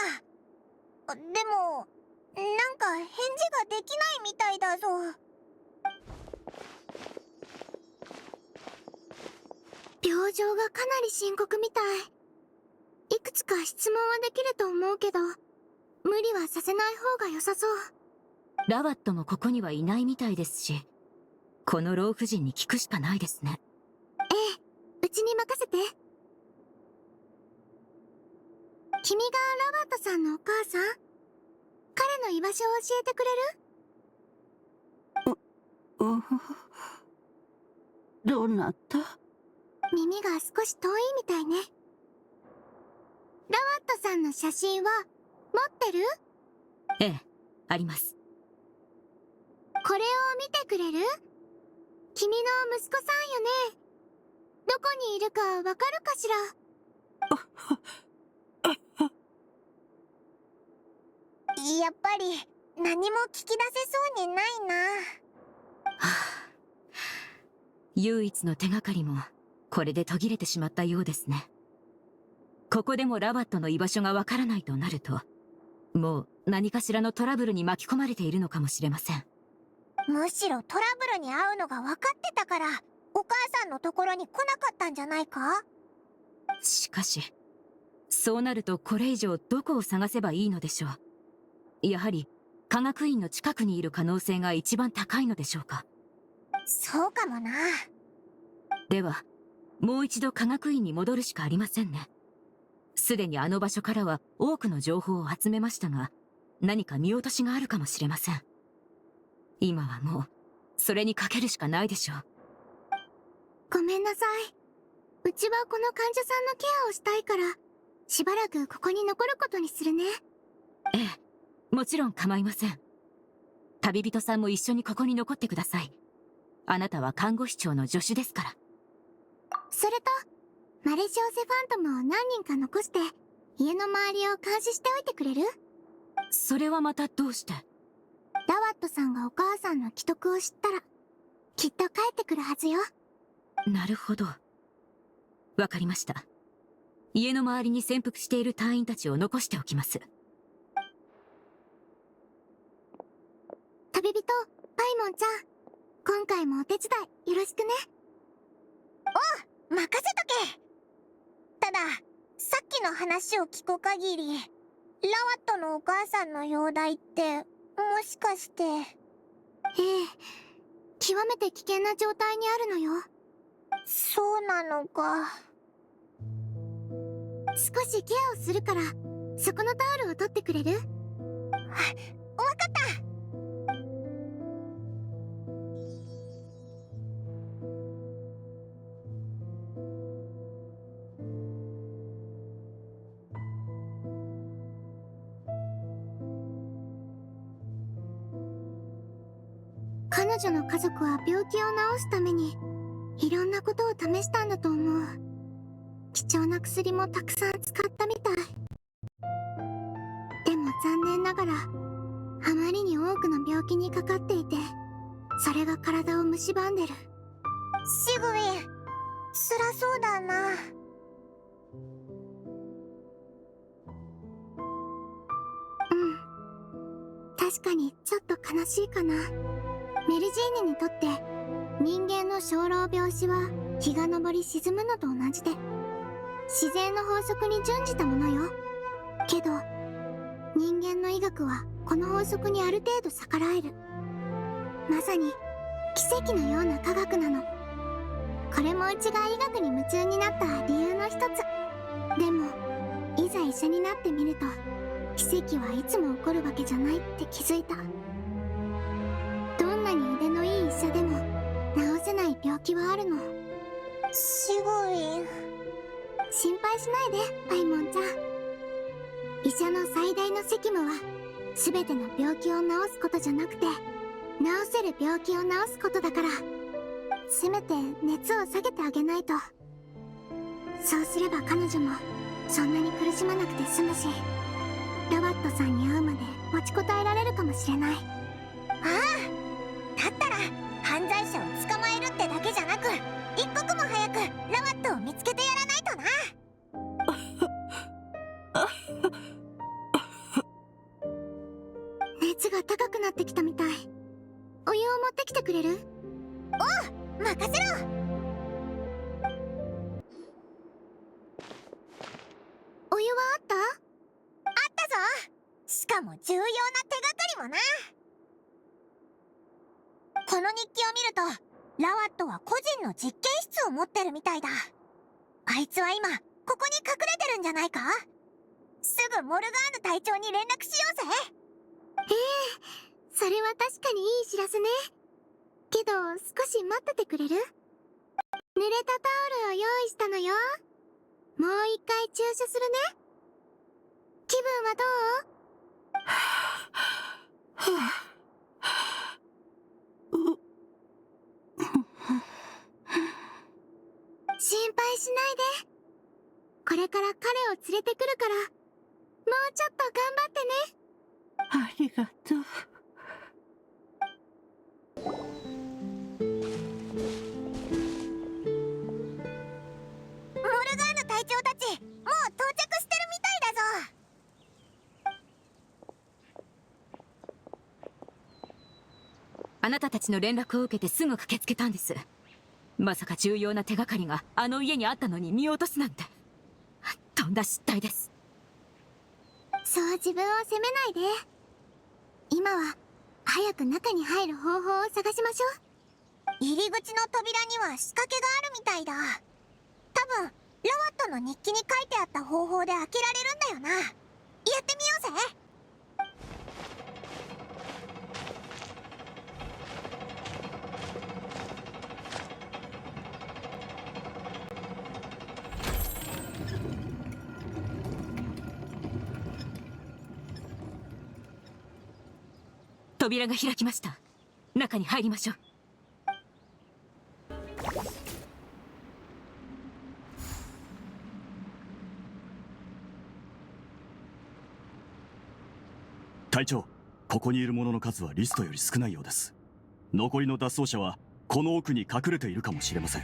A: でもなんか返事ができないみたいだぞ。
B: 病状がかなり深刻みたい。いくつか質問はできると思うけど、無理はさせない方が良さそう。
L: ラバットもここにはいないみたいですし、この老婦人に聞くしかないですね。
B: ええ、うちに任せて。君がラバットさんのお母さん？彼の居場所を教えてくれる？
N: どうなった？
B: 耳が少し遠いみたいね。ラバットさんの写真は持ってる？
L: ええ、あります。
B: これを見てくれる？君の息子さんよね。どこにいるかわかるかしら？
A: やっぱり何も聞き出せそうにないな。
L: 唯一の手がかりもこれで途切れてしまったようですね。ここでもラバットの居場所がわからないとなると、もう何かしらのトラブルに巻き込まれているのかもしれません。
A: むしろトラブルに遭うのが分かってたからお母さんのところに来なかったんじゃないか？
L: しかし、そうなるとこれ以上どこを探せばいいのでしょう。やはり科学院の近くにいる可能性が一番高いのでしょうか。
A: そうかもな。
L: ではもう一度科学院に戻るしかありませんね。すでにあの場所からは多くの情報を集めましたが、何か見落としがあるかもしれません。今はもうそれにかけるしかないでしょう。
B: ごめんなさい。うちはこの患者さんのケアをしたいから、しばらくここに残ることにするね。
L: ええ、もちろん構いません。旅人さんも一緒にここに残ってください。あなたは看護師長の助手ですから。
B: それと、マレシオセファントムを何人か残して、家の周りを監視しておいてくれる？
L: それはまたどうして？
B: ラワットさんがお母さんの危篤を知ったら、きっと帰ってくるはずよ。
L: なるほど。わかりました。家の周りに潜伏している隊員たちを残しておきます。
B: 旅人、パイモンちゃん、今回もお手伝いよろしくね。
A: おう、任せとけ。たださっきの話を聞く限り、ラワットのお母さんの容体ってもしかして。
B: ええ、極めて危険な状態にあるのよ。
A: そうなのか。
B: 少しケアをするから、そこのタオルを取ってくれる？
A: わかった。
B: 彼女の家族は病気を治すためにいろんなことを試したんだと思う。貴重な薬もたくさん使ったみたい。でも残念ながらあまりに多くの病気にかかっていて、それが体を蝕んでる。
A: シグウィン、辛そうだな。
B: 確かにちょっと悲しいかな。メルジーヌにとって人間の生老病死は日が昇り沈むのと同じで、自然の法則に準じたものよ。けど人間の医学はこの法則にある程度逆らえる。まさに奇跡のような科学なの。これもうちが医学に夢中になった理由の一つ。でもいざ医者になってみると、奇跡はいつも起こるわけじゃないって気づいた。どんなに腕のいい医者でも治せない病気はあるの。
A: シグウィン、
B: 心配しないでパイモンちゃん。医者の最大の責務は全ての病気を治すことじゃなくて、治せる病気を治すことだから、せめて熱を下げてあげないと。そうすれば彼女もそんなに苦しまなくて済むし、ラバットさんに会うまで持ちこたえられるかもしれない。
A: ああ、だったら犯罪者を捕まえるってだけじゃなく、一刻も早くラワットを見つけてやらないとな。
B: お湯はあった？
A: あったぞ。しかも重要な手がかりもな。この日記を見ると、ラワットは個人の実験室を持ってるみたいだ。あいつは今ここに隠れてるんじゃないか？すぐモルガーヌ隊長に連絡しようぜ。
B: それは確かにいい知らせね。けど少し待っててくれる？濡れたタオルを用意したのよ。もう一回注射するね。気分はどう？心配しないで。これから彼を連れてくるから、もうちょっと頑張ってね。
D: ありがとう。
A: モルガーヌ隊長たち、もう到着してるみたいだぞ。
L: あなたたちの連絡を受けてすぐ駆けつけたんです。まさか重要な手がかりがあの家にあったのに見落とすなんて。とんだ失態です。
B: そう自分を責めないで。今は早く中に入る方法を探しましょう。
A: 入り口の扉には仕掛けがあるみたいだ。多分ラワットの日記に書いてあった方法で開けられるんだよな。やってみようぜ。
L: 扉が開きました。中に入りましょう。
C: 隊長、ここにいる者の数はリストより少ないようです。残りの脱走者はこの奥に隠れているかもしれません。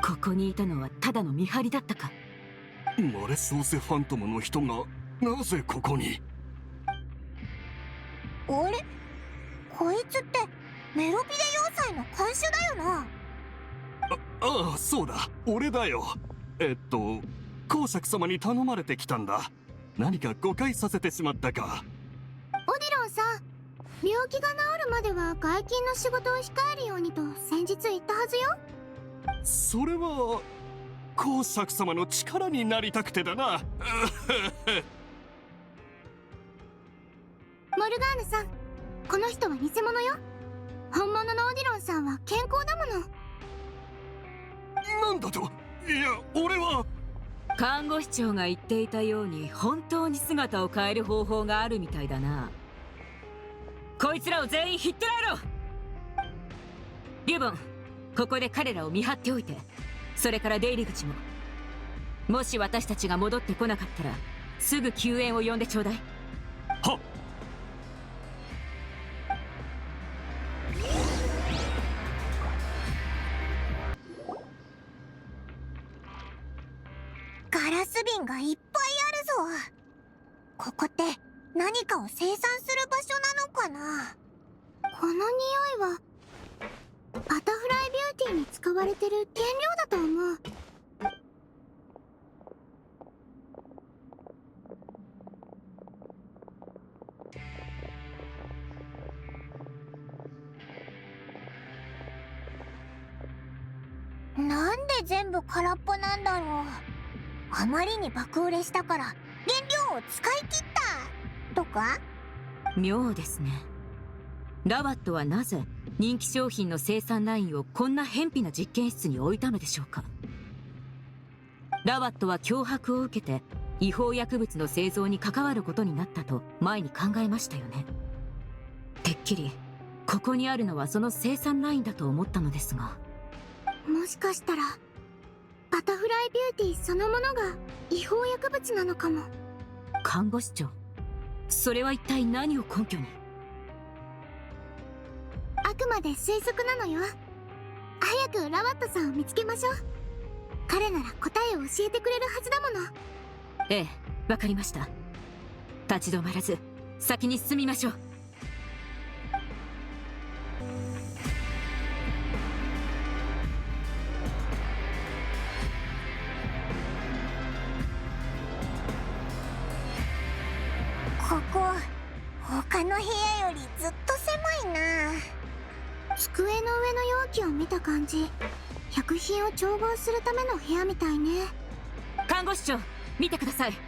L: ここにいたのはただの見張りだったか。
K: マレスオセファントムの人がなぜここに？
A: あれ？こいつってメロピデ要塞の看守だよな。
K: ああ、そうだ、俺だよ。公爵様に頼まれてきたんだ。何か誤解させてしまったか。
B: オディロンさん、病気が治るまでは外勤の仕事を控えるようにと先日言ったはずよ。
K: それは公爵様の力になりたくてだな。
B: モルガーヌさん、この人は偽物よ。本物のオディロンさんは健康だもの。
K: なんだと？いや、俺は。
L: 看護師長が言っていたように本当に姿を変える方法があるみたいだな。こいつらを全員ひっ捕らえろ。リュボン、ここで彼らを見張っておいて、それから出入り口も。もし私たちが戻ってこなかったらすぐ救援を呼んでちょうだい。
C: はっ。
A: ガラス瓶がいっぱいあるぞ。ここって何かを生産する場所なのかな。
B: この匂いはバタフライビューティーに使われてる原料だと思う。
A: なんで全部空っぽなんだろう。あまりに爆売れしたから原料を使い切ったとか。
L: 妙ですね。ラワットはなぜ人気商品の生産ラインをこんな偏僻な実験室に置いたのでしょうか。ラワットは脅迫を受けて違法薬物の製造に関わることになったと前に考えましたよね。てっきりここにあるのはその生産ラインだと思ったのですが。
B: もしかしたらバタフライビューティーそのものが違法薬物なのかも。
L: 看護師長、それは一体何を根拠に？
B: あくまで推測なのよ。早くラワットさんを見つけましょう。彼なら答えを教えてくれるはずだもの。
L: ええ、わかりました。立ち止まらず先に進みましょう。
A: 他の部屋よりずっと狭いな。
B: 机の上の容器を見た感じ、薬品を調合するための部屋みたいね。
L: 看護師長、見てください。
A: こ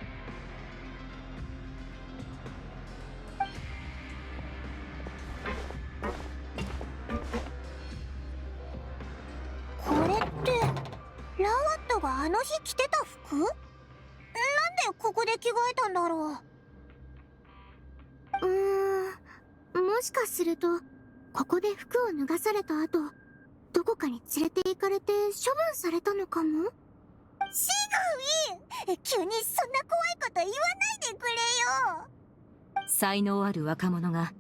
A: れってラワットがあの日着てた服？なんでここで着替えたんだろう。
B: もしかするとここで服を脱がされた後、どこかに連れて行かれて処分されたのかも。
A: シグウィン、急にそんな怖いこと言わないでくれよ。
L: 才能ある若者が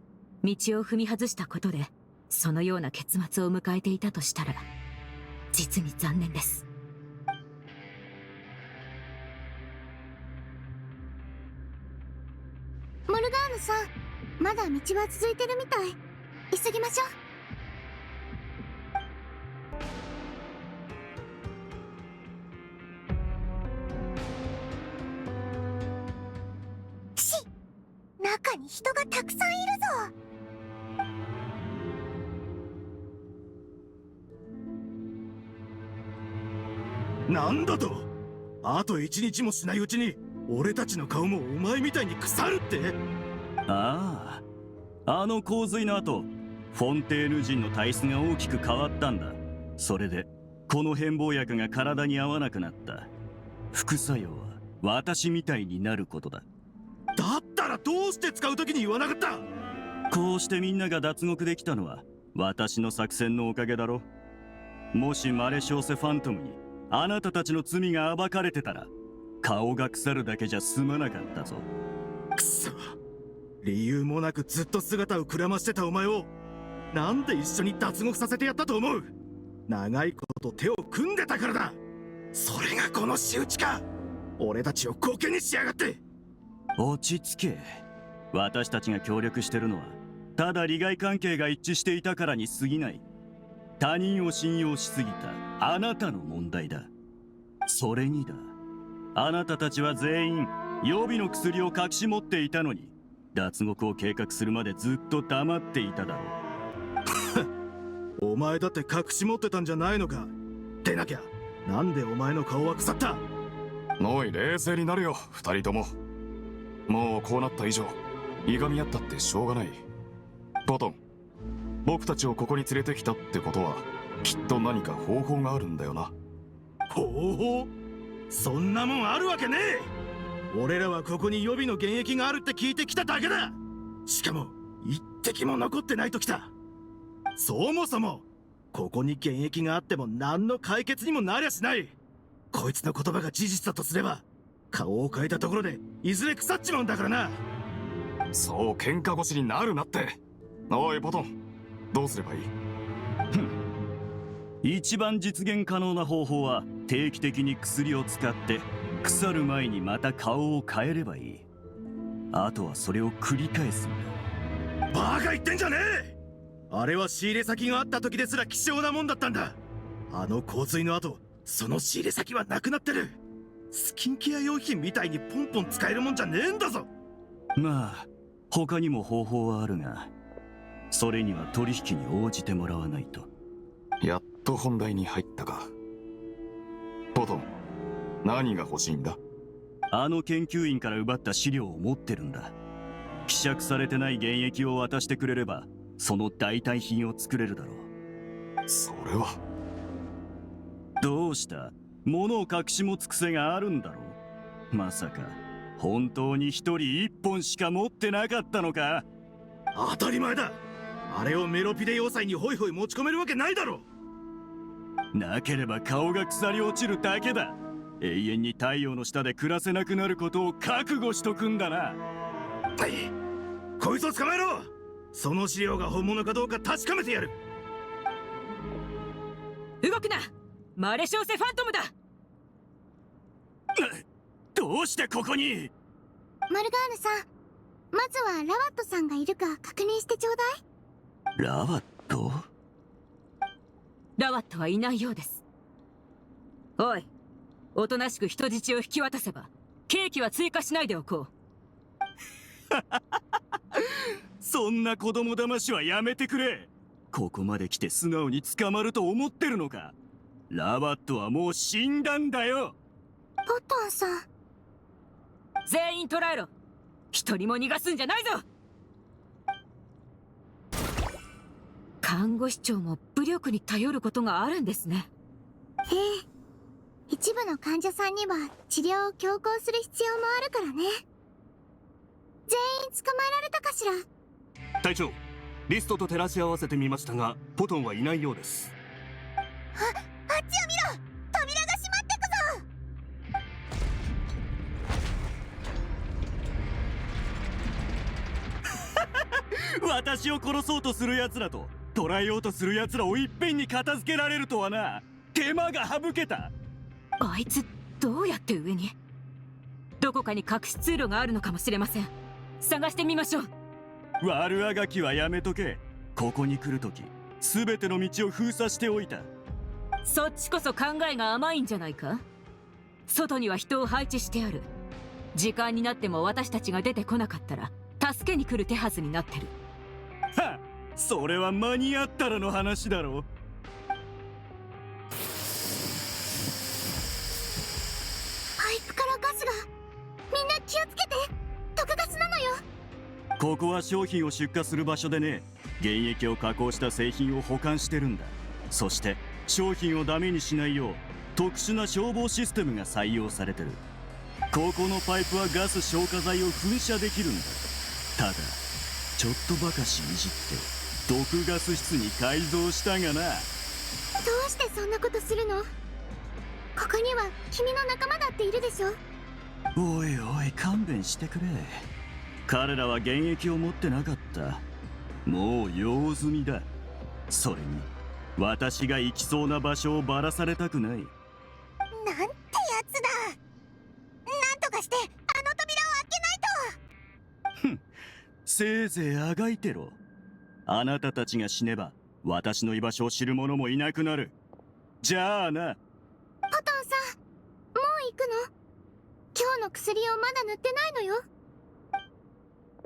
L: 道を踏み外したことでそのような結末を迎えていたとしたら実に残念です。
B: モルガーヌさん、まだ道は続いてるみたい。急ぎましょう。
A: 中に人がたくさんいるぞ。
F: なんだと？あと1日もしないうちに俺たちの顔もお前みたいに腐るって？
C: ああ、あの洪水の後、フォンテーヌ人の体質が大きく変わったんだ。それでこの変貌薬が体に合わなくなった。副作用は私みたいになることだ。
F: だったらどうして使う時に言わなかった？
C: こうしてみんなが脱獄できたのは私の作戦のおかげだろ。もしマレショーセ・ファントムにあなたたちの罪が暴かれてたら顔が腐るだけじゃ済まなかったぞ。
F: くそ、理由もなくずっと姿をくらましてたお前をなんで一緒に脱獄させてやったと思う？長いこと手を組んでたからだ。それがこの仕打ちか。俺たちをコケにしやがって。
C: 落ち着け。私たちが協力してるのはただ利害関係が一致していたからに過ぎない。他人を信用しすぎたあなたの問題だ。それにだ、あなたたちは全員予備の薬を隠し持っていたのに脱獄を計画するまでずっと黙っていただろ
F: う。お前だって隠し持ってたんじゃないのか。でなきゃなんでお前の顔は腐った？
H: おい、冷静になるよ二人とも。もうこうなった以上いがみ合ったってしょうがない。ポトン、僕たちをここに連れてきたってことはきっと何か方法があるんだよな。
F: 方法？そんなもんあるわけねえ。俺らはここに予備の原液があるって聞いてきただけだ。しかも一滴も残ってないときた。そもそもここに原液があっても何の解決にもなりゃしない。こいつの言葉が事実だとすれば顔を変えたところでいずれ腐っちまうんだからな。
H: そう喧嘩腰になるなって。おいポトン、どうすればいい？
C: 一番実現可能な方法は定期的に薬を使って腐る前にまた顔を変えればいい。あとはそれを繰り返すんだ。
F: バカ言ってんじゃねえ。あれは仕入れ先があった時ですら希少なもんだったんだ。あの洪水の後その仕入れ先はなくなってる。スキンケア用品みたいにポンポン使えるもんじゃねえんだぞ。
C: まあ他にも方法はあるが、それには取引に応じてもらわないと。
H: やっと本題に入ったか。ポトン、何が欲しいんだ？
C: あの研究員から奪った資料を持ってるんだ。希釈されてない原液を渡してくれればその代替品を作れるだろう。
H: それは。
C: どうした？物を隠し持つ癖があるんだろう。まさか本当に一人一本しか持ってなかったのか？
F: 当たり前だ。あれをメロピデ要塞にホイホイ持ち込めるわけないだろ。
C: なければ顔が腐り落ちるだけだ。永遠に太陽の下で暮らせなくなることを覚悟しとくんだな。
F: はい、こいつを捕まえろ。その資料が本物かどうか確かめてやる。
L: 動くな、マレショーセ・ファントムだ。
C: どうしてここに？
B: マルガーヌさん、まずはラワットさんがいるか確認してちょうだい。
C: ラワット？
L: ラワットはいないようです。おい、おとなしく人質を引き渡せば刑期は追加しないでおこう。
K: そんな子供騙しはやめてくれ。ここまで来て素直に捕まると思ってるのか。ラバットはもう死んだんだよ。
B: ポトンさん。
L: 全員捕らえろ。一人も逃がすんじゃないぞ。看護師長も武力に頼ることがあるんですね。
B: ええ、一部の患者さんには治療を強行する必要もあるからね。全員捕まえられたかしら。
K: 隊長、リストと照らし合わせてみましたがポトンはいないようです。
A: あっちを見ろ、扉が閉まってくぞ。
K: 私を殺そうとする奴らと捕らえようとする奴らをいっぺんに片付けられるとはな。手間が省けた。
L: あいつどうやって上に。どこかに隠し通路があるのかもしれません。探してみましょう。
K: 悪あがきはやめとけ。ここに来るとき全ての道を封鎖しておいた。
L: そっちこそ考えが甘いんじゃないか。外には人を配置してある。時間になっても私たちが出てこなかったら助けに来る手はずになってる。
K: はっ、それは間に合ったらの話だろ。
B: パイプからガスが。みんな気をつけて。毒ガスなのよ。
K: ここは商品を出荷する場所でね。原液を加工した製品を保管してるんだ。そして商品をダメにしないよう特殊な消防システムが採用されてる。ここのパイプはガス消火剤を噴射できるんだ。ただちょっとばかしいじって毒ガス室に改造したがな。
B: どうしてそんなことするの？ここには君の仲間だっているでしょ。
K: おいおい勘弁してくれ。彼らは原液を持ってなかった。もう用済みだ。それに私が行きそうな場所をばらされたくない。
A: なんてやつだ。なんとかしてあの扉を開けないと。
K: せいぜいあがいてろ。あなたたちが死ねば私の居場所を知る者もいなくなる。じゃあな。
B: ポトンさん、もう行くの？今日の薬をまだ塗ってないのよ。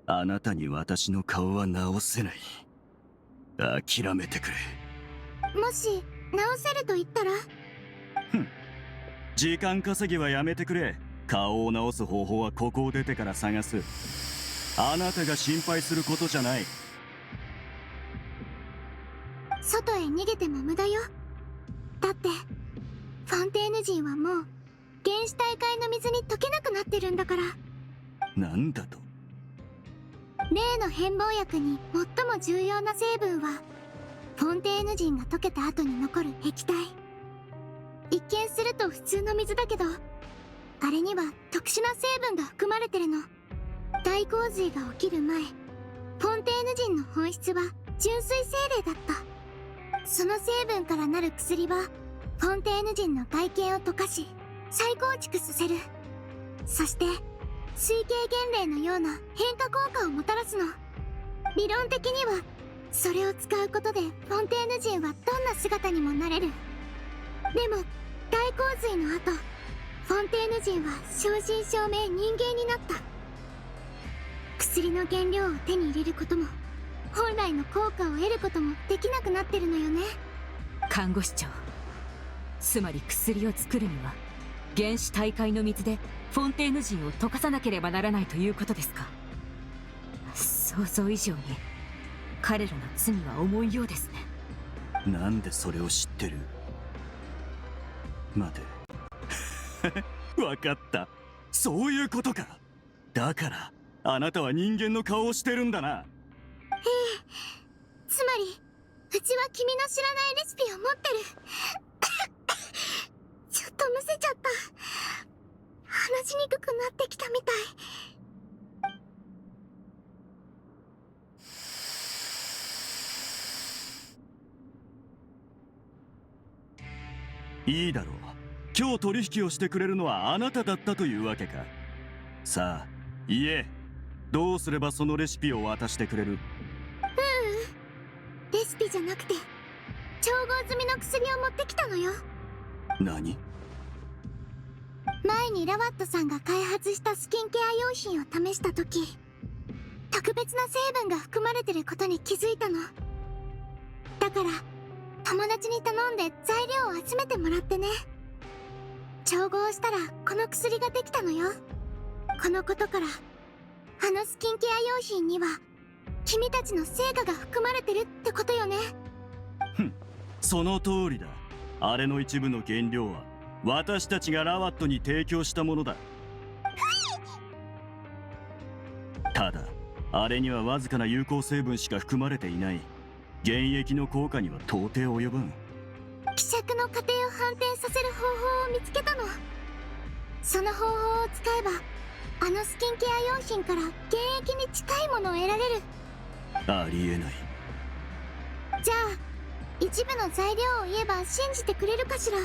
K: あなたに私の顔は直せない。諦めてくれ。
B: もし直せると言ったら？
K: 時間稼ぎはやめてくれ。顔を直す方法はここを出てから探す。あなたが心配することじゃない。
B: 外へ逃げても無駄よ。だってフォンテーヌ人はもう原始大海の水に溶けなくなってるんだから。
K: なんだと？
B: 例の変貌薬に最も重要な成分はフォンテーヌ人が溶けた後に残る液体。一見すると普通の水だけど、あれには特殊な成分が含まれてるの。大洪水が起きる前、フォンテーヌ人の本質は純粋精霊だった。その成分からなる薬はフォンテーヌ人の外見を溶かし再構築させる。そして水系原霊のような変化効果をもたらすの。理論的にはそれを使うことでフォンテーヌ人はどんな姿にもなれる。でも大洪水の後、フォンテーヌ人は正真正銘人間になった。薬の原料を手に入れることも本来の効果を得ることもできなくなってるのよね。
L: 看護師長、つまり薬を作るには原始大海の水でフォンテーヌ人を溶かさなければならないということですか。想像以上に彼らの罪は重いようですね。
K: なんでそれを知ってる？待て。わかった。そういうことか。だからあなたは人間の顔をしてるんだな。
B: ええ、つまりうちは君の知らないレシピを持ってる。ちょっとむせちゃった。話しにくくなってきたみたい。
K: いいだろう。今日取引をしてくれるのはあなただったというわけか。さあ言え。どうすればそのレシピを渡してくれる？
B: レシピじゃなくて調合済みの薬を持ってきたのよ。
K: 何？
B: 前にラワットさんが開発したスキンケア用品を試した時、特別な成分が含まれてることに気づいたの。だから友達に頼んで材料を集めてもらってね。調合したらこの薬ができたのよ。このことからあのスキンケア用品には君たちの成果が含まれてるってことよね。
C: その通りだ。あれの一部の原料は私たちがラワットに提供したものだ。ただあれにはわずかな有効成分しか含まれていない。原液の効果には到底及ばん。
B: 希釈の過程を反転させる方法を見つけたの。その方法を使えばあのスキンケア用品から原液に近いものを得られる。
C: ありえない。
B: じゃあ一部の材料を言えば信じてくれるかしら。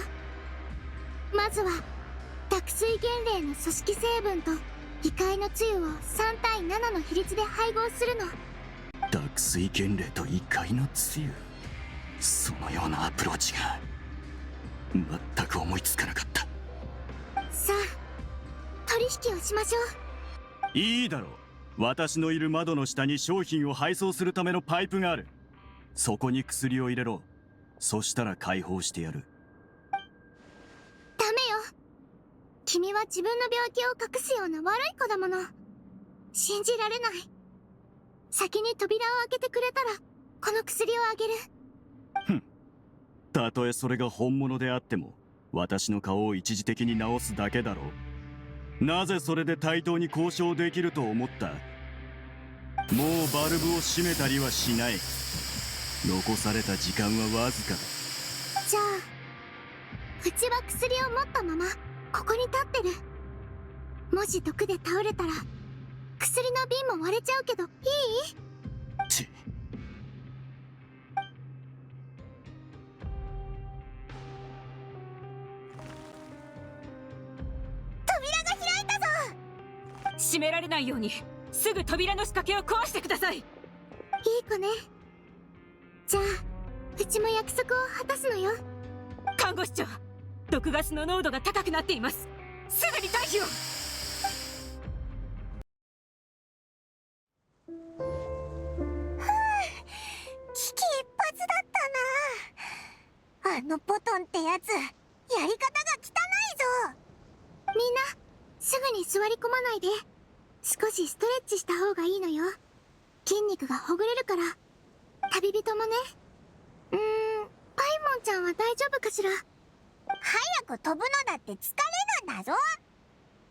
B: まずは濁水原霊の組織成分と異界のつゆを3対7の比率で配合するの。
C: 濁水原霊と異界のつゆ、そのようなアプローチが全く思いつかなかった。
B: さあ取引をしましょう。
C: いいだろう。私のいる窓の下に商品を配送するためのパイプがある。そこに薬を入れろ。そしたら解放してやる。
B: ダメよ。君は自分の病気を隠すような悪い子だもの。信じられない。先に扉を開けてくれたらこの薬をあげる。
C: たとえそれが本物であっても私の顔を一時的に治すだけだろう。なぜそれで対等に交渉できると思った？もうバルブを閉めたりはしない。残された時間はわずかだ。
B: じゃあうちは薬を持ったままここに立ってる。もし毒で倒れたら薬の瓶も割れちゃうけどいい？
C: ち
M: 扉が開いたぞ。
L: 閉められないようにすぐ扉の仕掛けを壊してください。
B: いい子ね。じゃあうちも約束を果たすのよ。
L: 看護師長、毒ガスの濃度が高くなっています。すぐに退避を。
A: 危機一髪だったな。あのポトンってやつやり方が汚いぞ。
B: みんなすぐに座り込まないで。少しストレッチした方がいいのよ。筋肉がほぐれるから。旅人もね。パイモンちゃんは大丈夫かしら。
A: 早く飛ぶのだって疲れるんだぞ。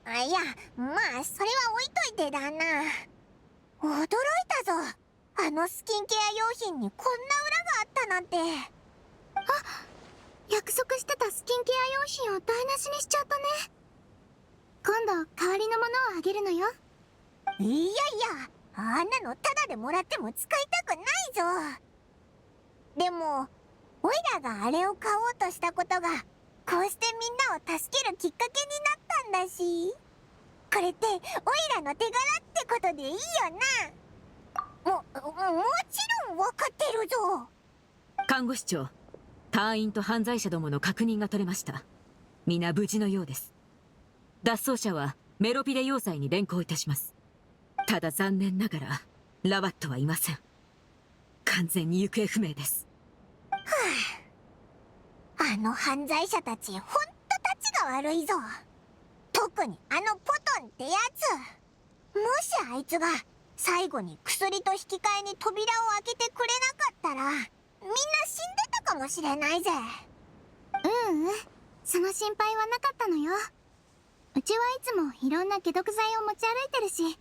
A: いや、まあそれは置いといてだな。驚いたぞ。あのスキンケア用品にこんな裏があったなんて。
B: 約束してたスキンケア用品を台無しにしちゃったね。今度代わりのものをあげるのよ。
A: いやいや、あんなのタダでもらっても使いたくないぞ。でもオイラがあれを買おうとしたことがこうしてみんなを助けるきっかけになったんだし、これってオイラの手柄ってことでいいよな。もちろん分かってるぞ。
L: 看護師長、隊員と犯罪者どもの確認が取れました。皆無事のようです。脱走者はメロピデ要塞に連行いたします。ただ残念ながらラバットはいません。完全に行方不明です。
A: あの犯罪者たちほんとたちが悪いぞ。特にあのポトンってやつ。もしあいつが最後に薬と引き換えに扉を開けてくれなかったらみんな死んでたかもしれないぜ。
B: その心配はなかったのよ。うちはいつもいろんな解毒剤を持ち歩いてるし、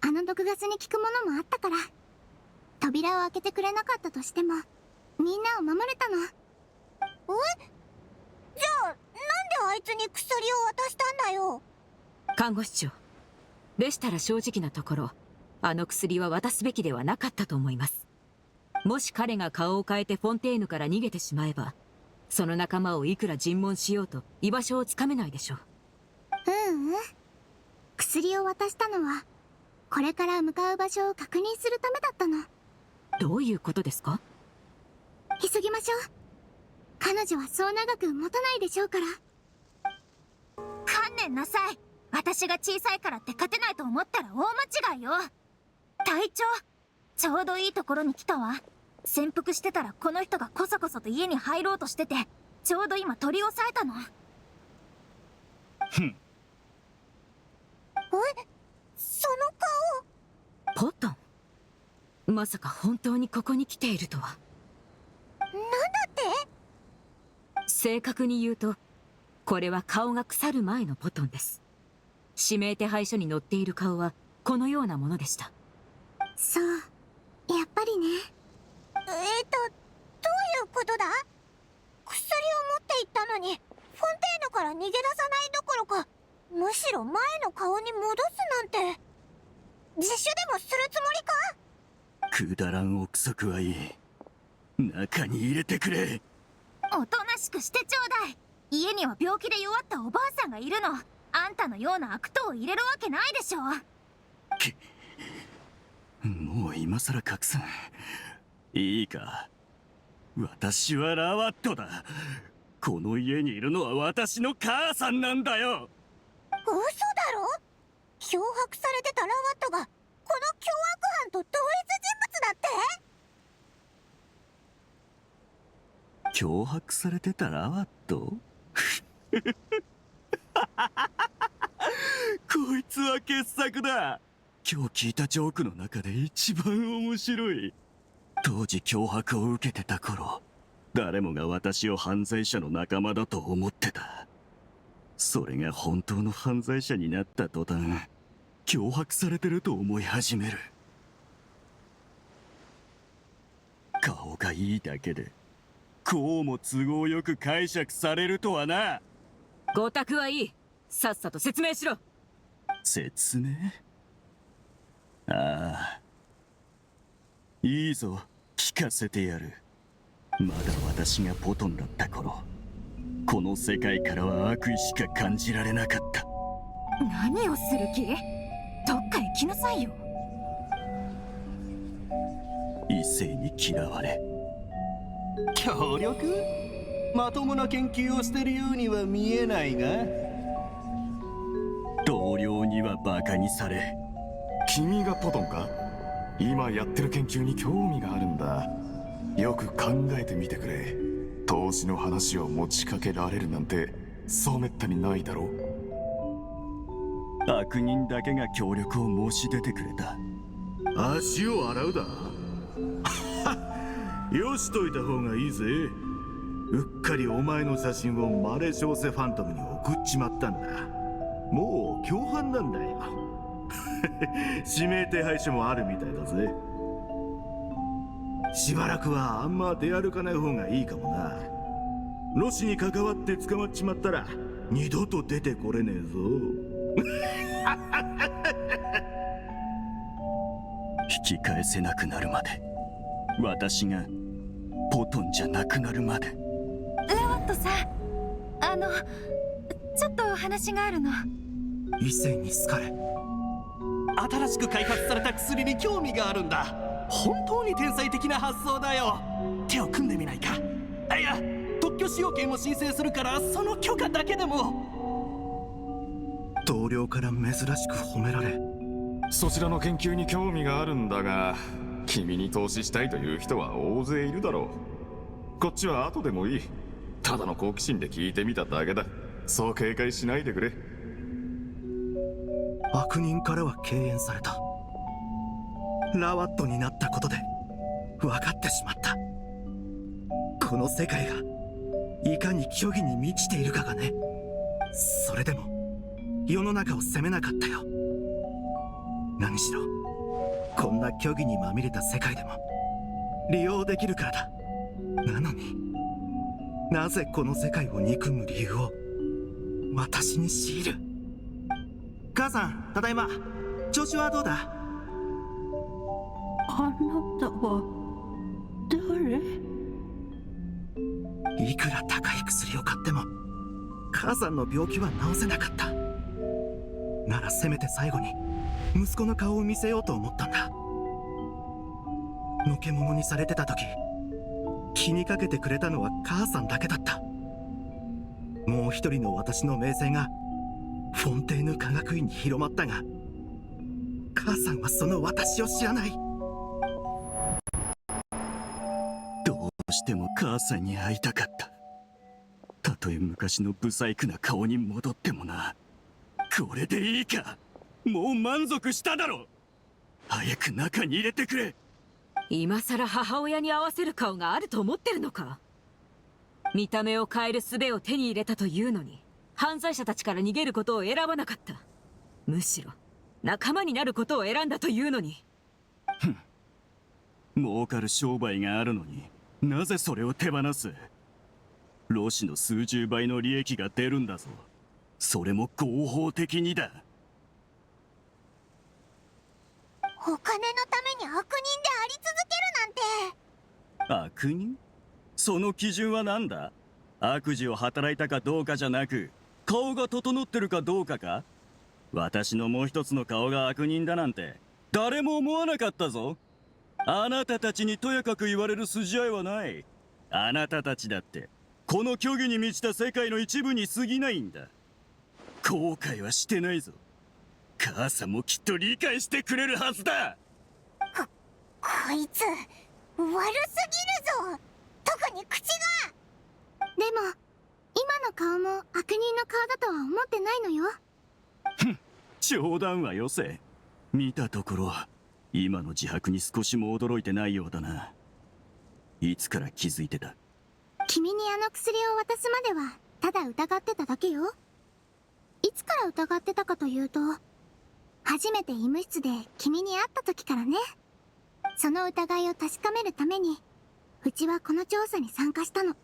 B: あの毒ガスに効くものもあったから。扉を開けてくれなかったとしてもみんなを守れたの。
A: じゃあなんであいつに薬を渡したんだよ。
L: 看護師長でしたら正直なところ、あの薬は渡すべきではなかったと思います。もし彼が顔を変えてフォンテーヌから逃げてしまえば、その仲間をいくら尋問しようと居場所をつかめないでしょう。
B: 薬を渡したのはこれから向かう場所を確認するためだったの。
L: どういうことですか？
B: 急ぎましょう。彼女はそう長く持たないでしょうから。
M: 観念なさい。私が小さいからって勝てないと思ったら大間違いよ。隊長、ちょうどいいところに来たわ。潜伏してたらこの人がこそこそと家に入ろうとしてて、ちょうど今取り押さえたの。
K: ふん。
A: その顔。
L: ポトン、まさか本当にここに来ているとは。
A: なんだって？
L: 正確に言うと、これは顔が腐る前のポトンです。指名手配書に載っている顔はこのようなものでした。
B: そう、やっぱりね。
A: どういうことだ？薬を持っていったのに、フォンテーヌから逃げ出さないどころか、むしろ前の顔に戻すなんて。自首でもするつもりか？
C: くだらん憶測はいい。中に入れてくれ。
M: おとなしくしてちょうだい。家には病気で弱ったおばあさんがいるの。あんたのような悪党を入れるわけないでしょ。
C: もう今さら隠さん。いいか。私はラワットだ。この家にいるのは私の母さんなんだよ。
A: 嘘だろ？脅迫されてたラワットが、この凶悪犯と同一人物だって？
C: 脅迫されてたラワット？こいつは傑作だ。今日聞いたジョークの中で一番面白い。当時脅迫を受けてた頃、誰もが私を犯罪者の仲間だと思ってた。それが本当の犯罪者になった途端、脅迫されてると思い始める。顔がいいだけでこうも都合よく解釈されるとはな。
L: ご託はいい。さっさと説明しろ。
C: 説明？ああ、いいぞ、聞かせてやる。まだ私がポトンだった頃、この世界からは悪意しか感じられなかった。
L: 何をする気？どっか行きなさいよ。
C: 異性に嫌われ。
K: 協力？まともな研究をしてるようには見えないが。
C: 同僚にはバカにされ。
H: 君がポトンか？今やってる研究に興味があるんだ。よく考えてみてくれ。投資の話を持ちかけられるなんてそうめったにないだろう。
C: 悪人だけが協力を申し出てくれた。
N: 足を洗うだ。よしといた方がいいぜ。うっかりお前の写真をマレショーセファントムに送っちまったんだ。もう共犯なんだよ。指名手配書もあるみたいだぜ。しばらくはあんま出歩かない方がいいかもな。ロシに関わって捕まっちまったら二度と出てこれねえぞ。
C: 引き返せなくなるまで、私がポトンじゃなくなるまで。
M: ラワットさん、ちょっと話があるの。
F: 異性に好かれ、
K: 新しく開発された薬に興味があるんだ。本当に天才的な発想だよ。手を組んでみないか？いや、特許使用権を申請するから、その許可だけでも。
F: 同僚から珍しく褒められ。
H: そちらの研究に興味があるんだが、君に投資したいという人は大勢いるだろう。こっちは後でもいい。ただの好奇心で聞いてみただけだ。そう警戒しないでくれ。
F: 悪人からは敬遠された。ラワットになったことで分かってしまった。この世界がいかに虚偽に満ちているかがね。それでも世の中を責めなかったよ。何しろこんな虚偽にまみれた世界でも利用できるからだ。なのになぜこの世界を憎む理由を私に強いる。母さん、ただいま。調子はどうだ？
O: あなたは誰？
F: いくら高い薬を買っても母さんの病気は治せなかった。ならせめて最後に息子の顔を見せようと思ったんだ。のけ者にされてた時、気にかけてくれたのは母さんだけだった。もう一人の私の名声がフォンテーヌ科学院に広まったが、母さんはその私を知らない。
C: どうしても母さんに会いたかった。たとえ昔のブサイクな顔に戻ってもな。これでいいか。もう満足しただろ。早く中に入れてくれ。
L: 今さら母親に合わせる顔があると思ってるのか。見た目を変える術を手に入れたというのに、犯罪者たちから逃げることを選ばなかった。むしろ仲間になることを選んだというのに。
C: 儲かる商売があるのになぜそれを手放す。ロシの数十倍の利益が出るんだぞ。それも合法的にだ。
A: お金のために悪人であり続けるなんて。
C: 悪人？その基準は何だ？悪事を働いたかどうかじゃなく、顔が整ってるかどうかか？私のもう一つの顔が悪人だなんて誰も思わなかったぞ。あなたたちにとやかく言われる筋合いはない。あなたたちだってこの虚偽に満ちた世界の一部に過ぎないんだ。後悔はしてないぞ。母さんもきっと理解してくれるはずだ。
A: こいつ悪すぎるぞ。特に口が。
B: でも今の顔も悪人の顔だとは思ってないのよ。
C: 冗談はよせ。見たところ今の自白に少しも驚いてないようだな。いつから気づいてた？
B: 君にあの薬を渡すまではただ疑ってただけよ。いつから疑ってたかというと、初めて医務室で君に会った時からね。その疑いを確かめるためにうちはこの調査に参加したの。
C: は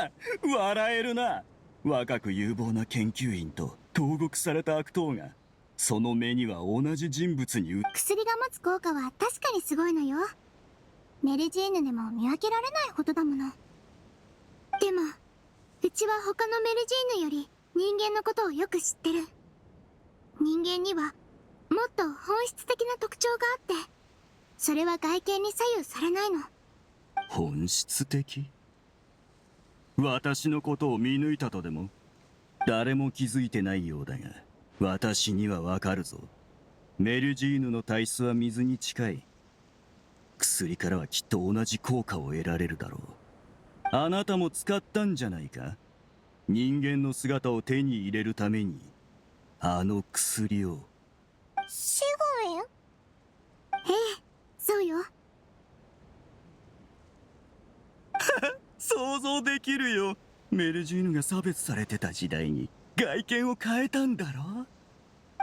C: っ、笑えるな。若く有望な研究員と投獄された悪党がその目には同じ人物に
B: 薬が持つ効果は確かにすごいのよ。メルジーヌでも見分けられないほどだもの。でもうちは他のメルジーヌより人間のことをよく知ってる。人間にはもっと本質的な特徴があって、それは外見に左右されないの。
C: 本質的？私のことを見抜いたとでも？誰も気づいてないようだが私にはわかるぞ。メルジーヌの体質は水に近い。薬からはきっと同じ効果を得られるだろう。あなたも使ったんじゃないか？人間の姿を手に入れるためにあの薬を。
A: シグウィン？
B: ええ、そうよ。
C: 想像できるよ。メルジーヌが差別されてた時代に外見を変えたんだろ。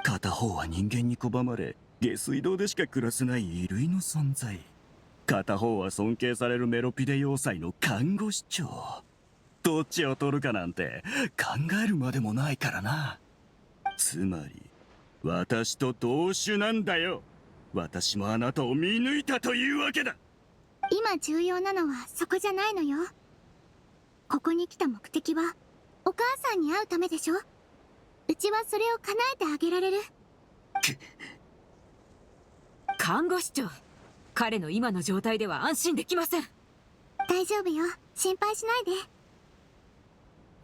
C: 片方は人間に拒まれ下水道でしか暮らせない異類の存在。片方は尊敬されるメロピデ要塞の看護師長。どっちを取るかなんて考えるまでもないからな。つまり私と同種なんだよ。私もあなたを見抜いたというわけだ。
B: 今重要なのはそこじゃないのよ。ここに来た目的はお母さんに会うためでしょ。うちはそれを叶えてあげられる。
L: 看護師長、彼の今の状態では安心できません。
B: 大丈夫よ、心配しないで。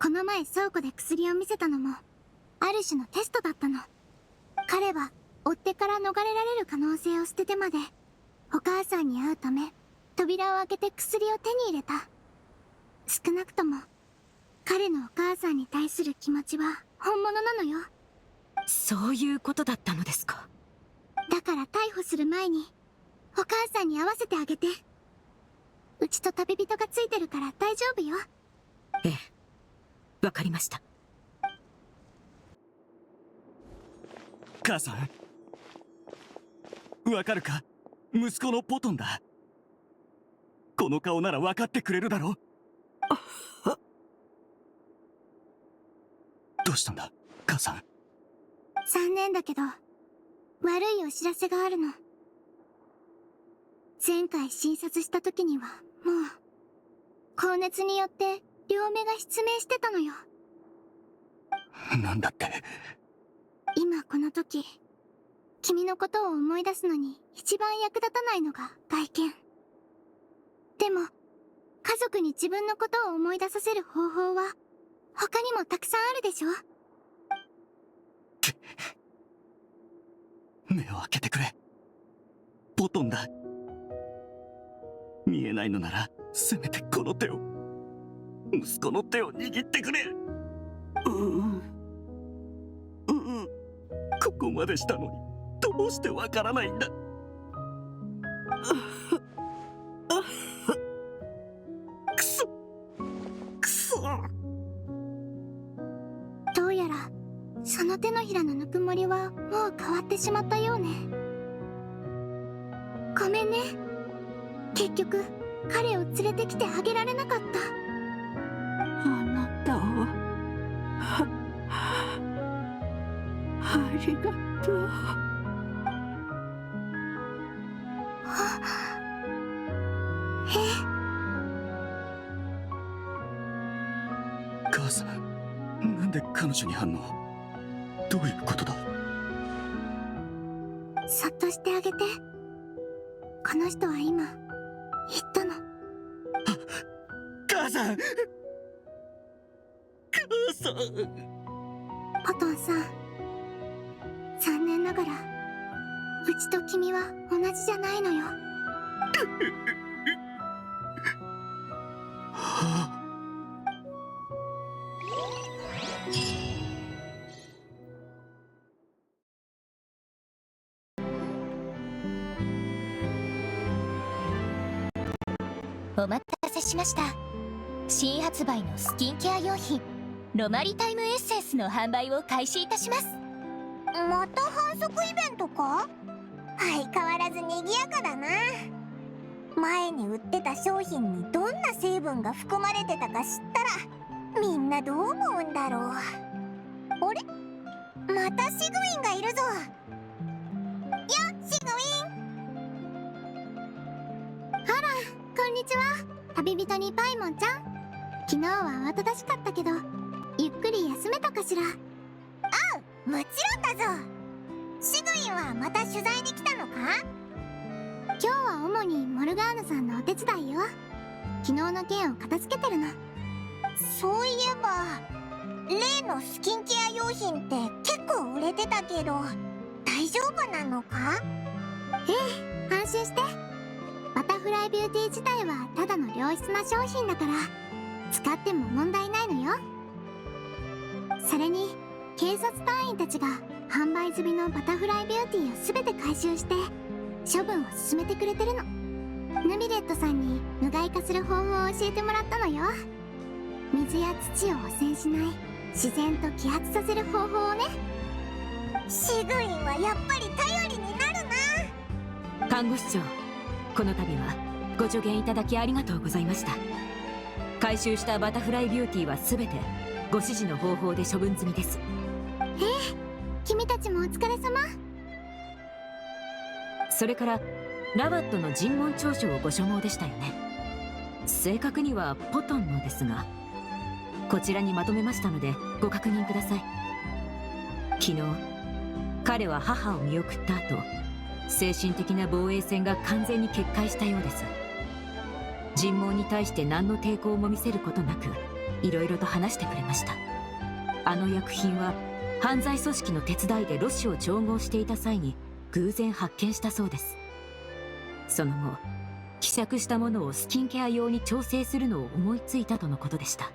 B: この前倉庫で薬を見せたのもある種のテストだったの。彼は追っ手から逃れられる可能性を捨ててまでお母さんに会うため扉を開けて薬を手に入れた。少なくとも彼のお母さんに対する気持ちは本物なのよ。
L: そういうことだったのですか。
B: だから逮捕する前にお母さんに会わせてあげて。うちと旅人がついてるから大丈夫よ。
L: ええ、わかりました。
C: 母さん、わかるか？息子のポトンだ。この顔なら分かってくれるだろう。どうしたんだ母さん。
B: 残念だけど悪いお知らせがあるの。前回診察した時にはもう高熱によって両目が失明してたのよ。
C: なんだって。
B: 今この時君のことを思い出すのに一番役立たないのが外見。でも家族に自分のことを思い出させる方法は他にもたくさんあるでしょ。
J: 目を開けてくれ。ポトンだ。見えないのならせめてこの手を、息子の手を握ってくれ。ここまでしたのにどうしてわからないんだ。くそくそ。
B: どうやらその手のひらのぬくもりはもう変わってしまったようね。ごめんね。結局彼を連れてきてあげられなかった。
O: あなたをありがとう。
J: 母さん、なんで彼女に反応？どういうことだ？
B: そっとしてあげて。この人は今言ったの。
J: 母さん、母さん。
B: ポトンさん、残念ながらうちと君は同じじゃないのよ。
E: お待たせしました。新発売のスキンケア用品ロマリタイムエッセンスの販売を開始いたします。
A: また反則イベントか？相変わらず賑やかだな。前に売ってた商品にどんな成分が含まれてたか知ったらみんなどう思うんだろう。あれ？またシグウィンがいるぞ。よっ、シグウィン。
B: こんにちは、旅人にパイモンちゃん。昨日は慌ただしかったけどゆっくり休めたかしら？
A: もちろんだぞ。シグウィンはまた取材に来たのか？
B: 今日は主にモルガーヌさんのお手伝いよ。昨日の件を片付けてるの。
A: そういえば例のスキンケア用品って結構売れてたけど大丈夫なのか？
B: ええ、安心して。バタフライビューティー自体はただの良質な商品だから使っても問題ないのよ。それに警察隊員たちが販売済みのバタフライビューティーを全て回収して処分を進めてくれてるの。ヌビレットさんに無害化する方法を教えてもらったのよ。水や土を汚染しない自然と揮発させる方法をね。
A: シグウィンはやっぱり頼りになるな。
L: 看護師長、この度はご助言いただきありがとうございました。回収したバタフライビューティーは全てご指示の方法で処分済みです。
B: 君たちもお疲れ様。
L: それからラバットの尋問調書をご所望でしたよね。正確にはポトンのですが、こちらにまとめましたのでご確認ください。昨日彼は母を見送った後、精神的な防衛戦が完全に決壊したようです。尋問に対して何の抵抗も見せることなくいろいろと話してくれました。あの薬品は犯罪組織の手伝いでロシを調合していた際に偶然発見したそうです。その後希釈したものをスキンケア用に調整するのを思いついたとのことでした。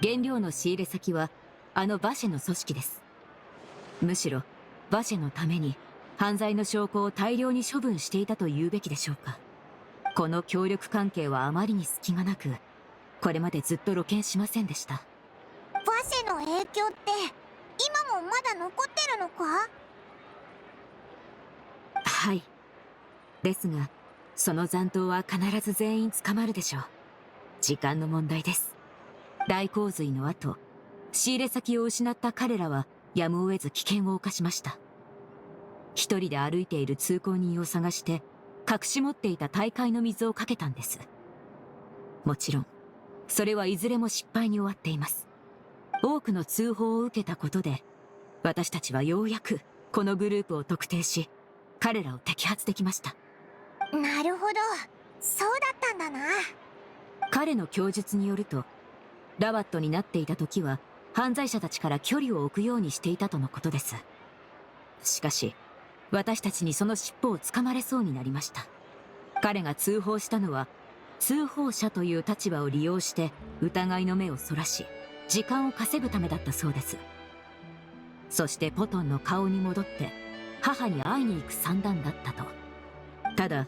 L: 原料の仕入れ先はあのバシェの組織です。むしろバシェのために犯罪の証拠を大量に処分していたと言うべきでしょうか。この協力関係はあまりに隙がなく、これまでずっと露見しませんでした。
A: バシェの影響って今もまだ残ってるのか？
L: はい。ですがその残党は必ず全員捕まるでしょう。時間の問題です。大洪水の後、仕入れ先を失った彼らはやむを得ず危険を冒しました。一人で歩いている通行人を探して隠し持っていた大海の水をかけたんです。もちろんそれはいずれも失敗に終わっています。多くの通報を受けたことで私たちはようやくこのグループを特定し彼らを摘発できました。
A: なるほど、そうだったんだな。
L: 彼の供述によると、ラバットになっていた時は犯罪者たちから距離を置くようにしていたとのことです。しかし私たちにその尻尾をつかまれそうになりました。彼が通報したのは通報者という立場を利用して疑いの目をそらし時間を稼ぐためだったそうです。そしてポトンの顔に戻って母に会いに行く算段だったと。ただ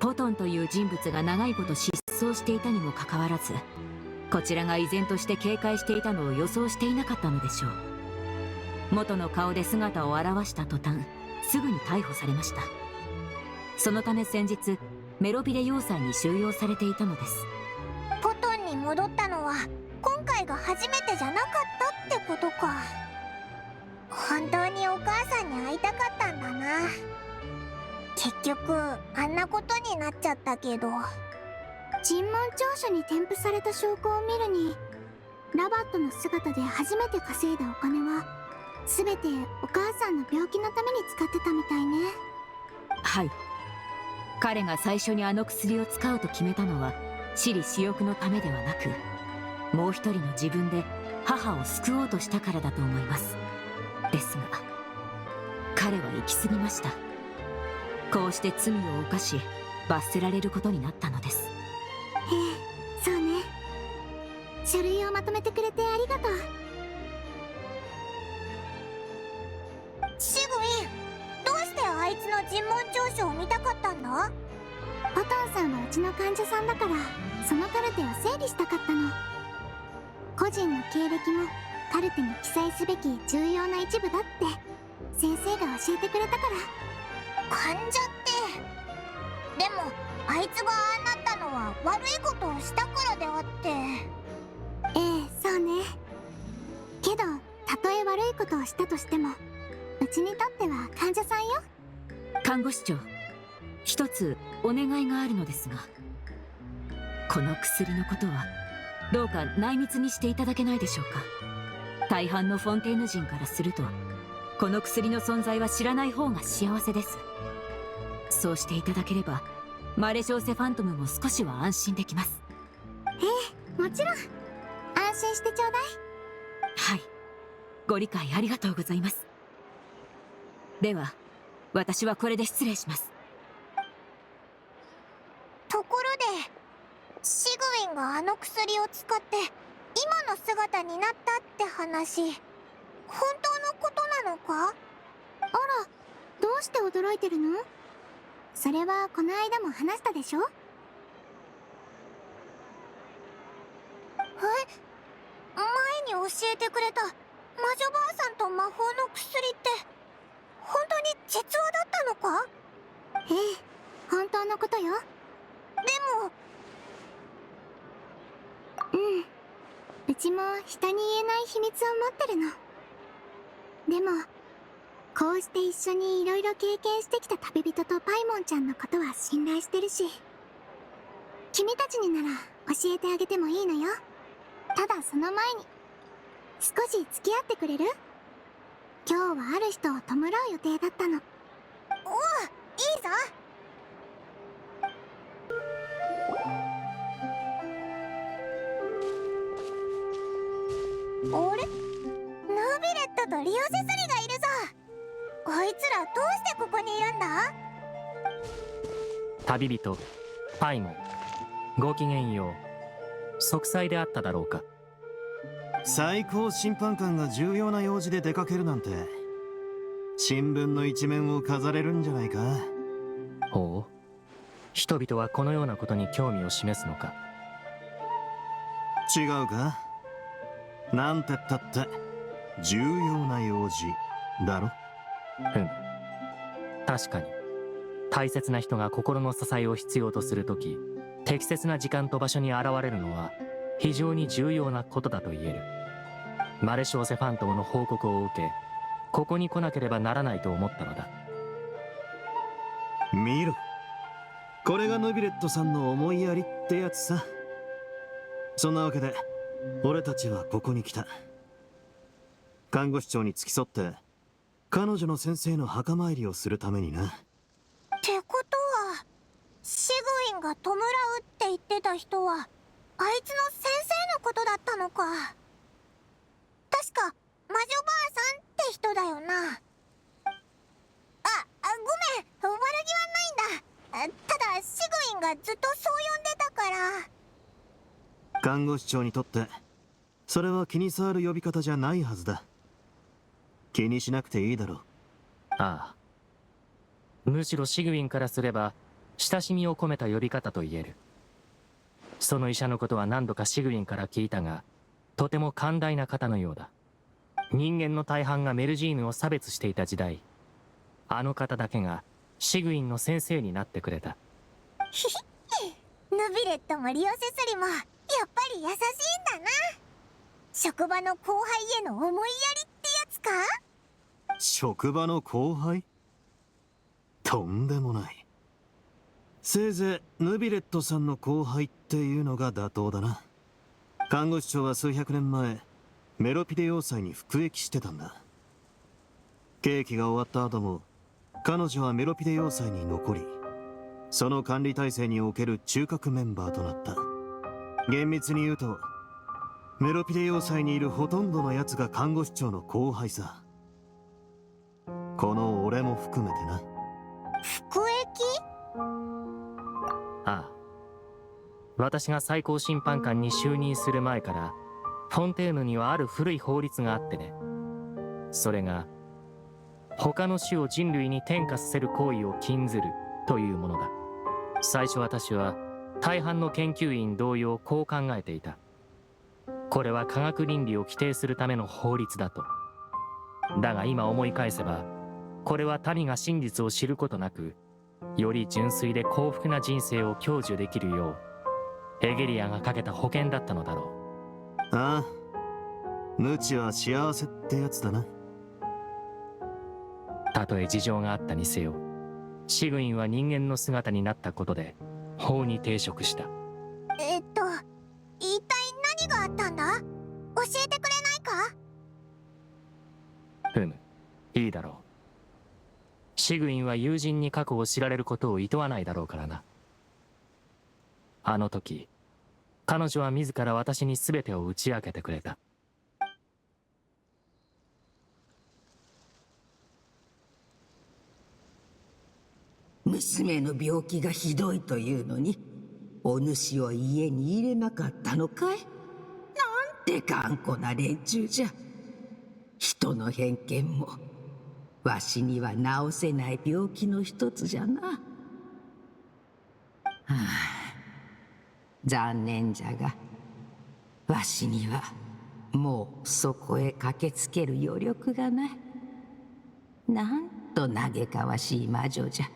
L: ポトンという人物が長いこと失踪していたにもかかわらず、こちらが依然として警戒していたのを予想していなかったのでしょう。元の顔で姿を現した途端すぐに逮捕されました。そのため先日メロビレ要塞に収容されていたのです。
A: ポトンに戻ったのは今回が初めてじゃなかったってことか。本当にお母さんに会いたかったんだな。結局あんなことになっちゃったけど。
B: 尋問調書に添付された証拠を見るに、ラバットの姿で初めて稼いだお金は全てお母さんの病気のために使ってたみたいね。
L: はい。彼が最初にあの薬を使うと決めたのは私利私欲のためではなく、もう一人の自分で母を救おうとしたからだと思います。ですが彼は行き過ぎました。こうして罪を犯し罰せられることになったのです。
B: ええ、そうね。書類をまとめてくれてありがとう。
A: シグウィン、どうしてあいつの尋問調書を見たかったんだ？
B: ポトンさんはうちの患者さんだから、そのカルテを整理したかったの。個人の経歴もカルテに記載すべき重要な一部だって先生が教えてくれたから。
A: 患者って。でもあいつがああなったのは悪いことをしたからであって。
B: ええ、そうね。けどたとえ悪いことをしたとしても、うちにとっては患者さんよ。
L: 看護師長、一つお願いがあるのですが、この薬のことはどうか内密にしていただけないでしょうか。大半のフォンテーヌ人からするとこの薬の存在は知らない方が幸せです。そうしていただければマレショーセファントムも少しは安心できます。
B: ええ、もちろん。安心してちょうだい。
L: はい、ご理解ありがとうございます。では私はこれで失礼します。
A: ところでシグウィンがあの薬を使って今の姿になったって話、本当のことなのか？
B: あら、どうして驚いてるの？それはこの間も話したでしょ？
A: 前に教えてくれた魔女ばあさんと魔法の薬って本当に実話だったのか？
B: ええ、本当のことよ。
A: でも
B: うちも人に言えない秘密を持ってるの。でもこうして一緒にいろいろ経験してきた旅人とパイモンちゃんのことは信頼してるし、君たちになら教えてあげてもいいのよ。ただその前に少し付き合ってくれる？今日はある人を弔う予定だったの。
A: おう、いいぞ。あれ？ヌビレットとリオセスリがいるぞ。こいつらどうしてここにいるんだ？
P: 旅人パイモン、ごきげんよう。息災であっただろうか。
G: 最高審判官が重要な用事で出かけるなんて、新聞の一面を飾れるんじゃないか。
P: ほう、人々はこのようなことに興味を示すのか。
G: 違うか？なんてったって重要な用事だろ。
P: 確かに大切な人が心の支えを必要とするとき、適切な時間と場所に現れるのは非常に重要なことだと言える。マレショーセファントムの報告を受け、ここに来なければならないと思ったのだ。
G: 見ろ、これがヌビレットさんの思いやりってやつさ。そんなわけで俺たちはここに来た。看護師長に付き添って彼女の先生の墓参りをするためにな。
A: ってことはシグウィンが弔うって言ってた人はあいつの先生のことだったのか。確か魔女ばあさんって人だよな。がずっとそう呼んでたから。
G: 看護師長にとってそれは気に障る呼び方じゃないはずだ。気にしなくていいだろう。
P: ああ。むしろシグウィンからすれば親しみを込めた呼び方と言える。その医者のことは何度かシグウィンから聞いたが、とても寛大な方のようだ。人間の大半がメルジーヌを差別していた時代、あの方だけがシグウィンの先生になってくれた。
A: ひひヌビレットもリオセスリもやっぱり優しいんだな。職場の後輩への思いやりってやつか。
G: 職場の後輩？とんでもない。せいぜいヌビレットさんの後輩っていうのが妥当だな。看護師長は数百年前メロピデ要塞に服役してたんだ。刑期が終わった後も彼女はメロピデ要塞に残り、その管理体制における中核メンバーとなった。厳密に言うとメロピデ要塞にいるほとんどのやつが看護師長の後輩さ。この俺も含めてな。
A: 服役？
P: ああ。私が最高審判官に就任する前からフォンテーヌにはある古い法律があってね。それが他の種を人類に転化させる行為を禁ずるというものだ。最初私は大半の研究員同様こう考えていた。これは科学倫理を規定するための法律だと。だが今思い返せば、これは民が真実を知ることなく、より純粋で幸福な人生を享受できるようエゲリアがかけた保険だったのだろう。
G: ああ、無知は幸せってやつだな。
P: たとえ事情があったにせよ、シグウィンは人間の姿になったことで法に抵触した。
A: 一体何があったんだ？教えてくれないか？
P: ふむ、いいだろう。シグウィンは友人に過去を知られることを厭わないだろうからな。あの時、彼女は自ら私に全てを打ち明けてくれた。
D: 娘の病気がひどいというのに、お主を家に入れなかったのかい？なんて頑固な連中じゃ。人の偏見もわしには治せない病気の一つじゃな。はあ、残念じゃが、わしにはもうそこへ駆けつける余力がない。なんと嘆かわしい魔女じゃ。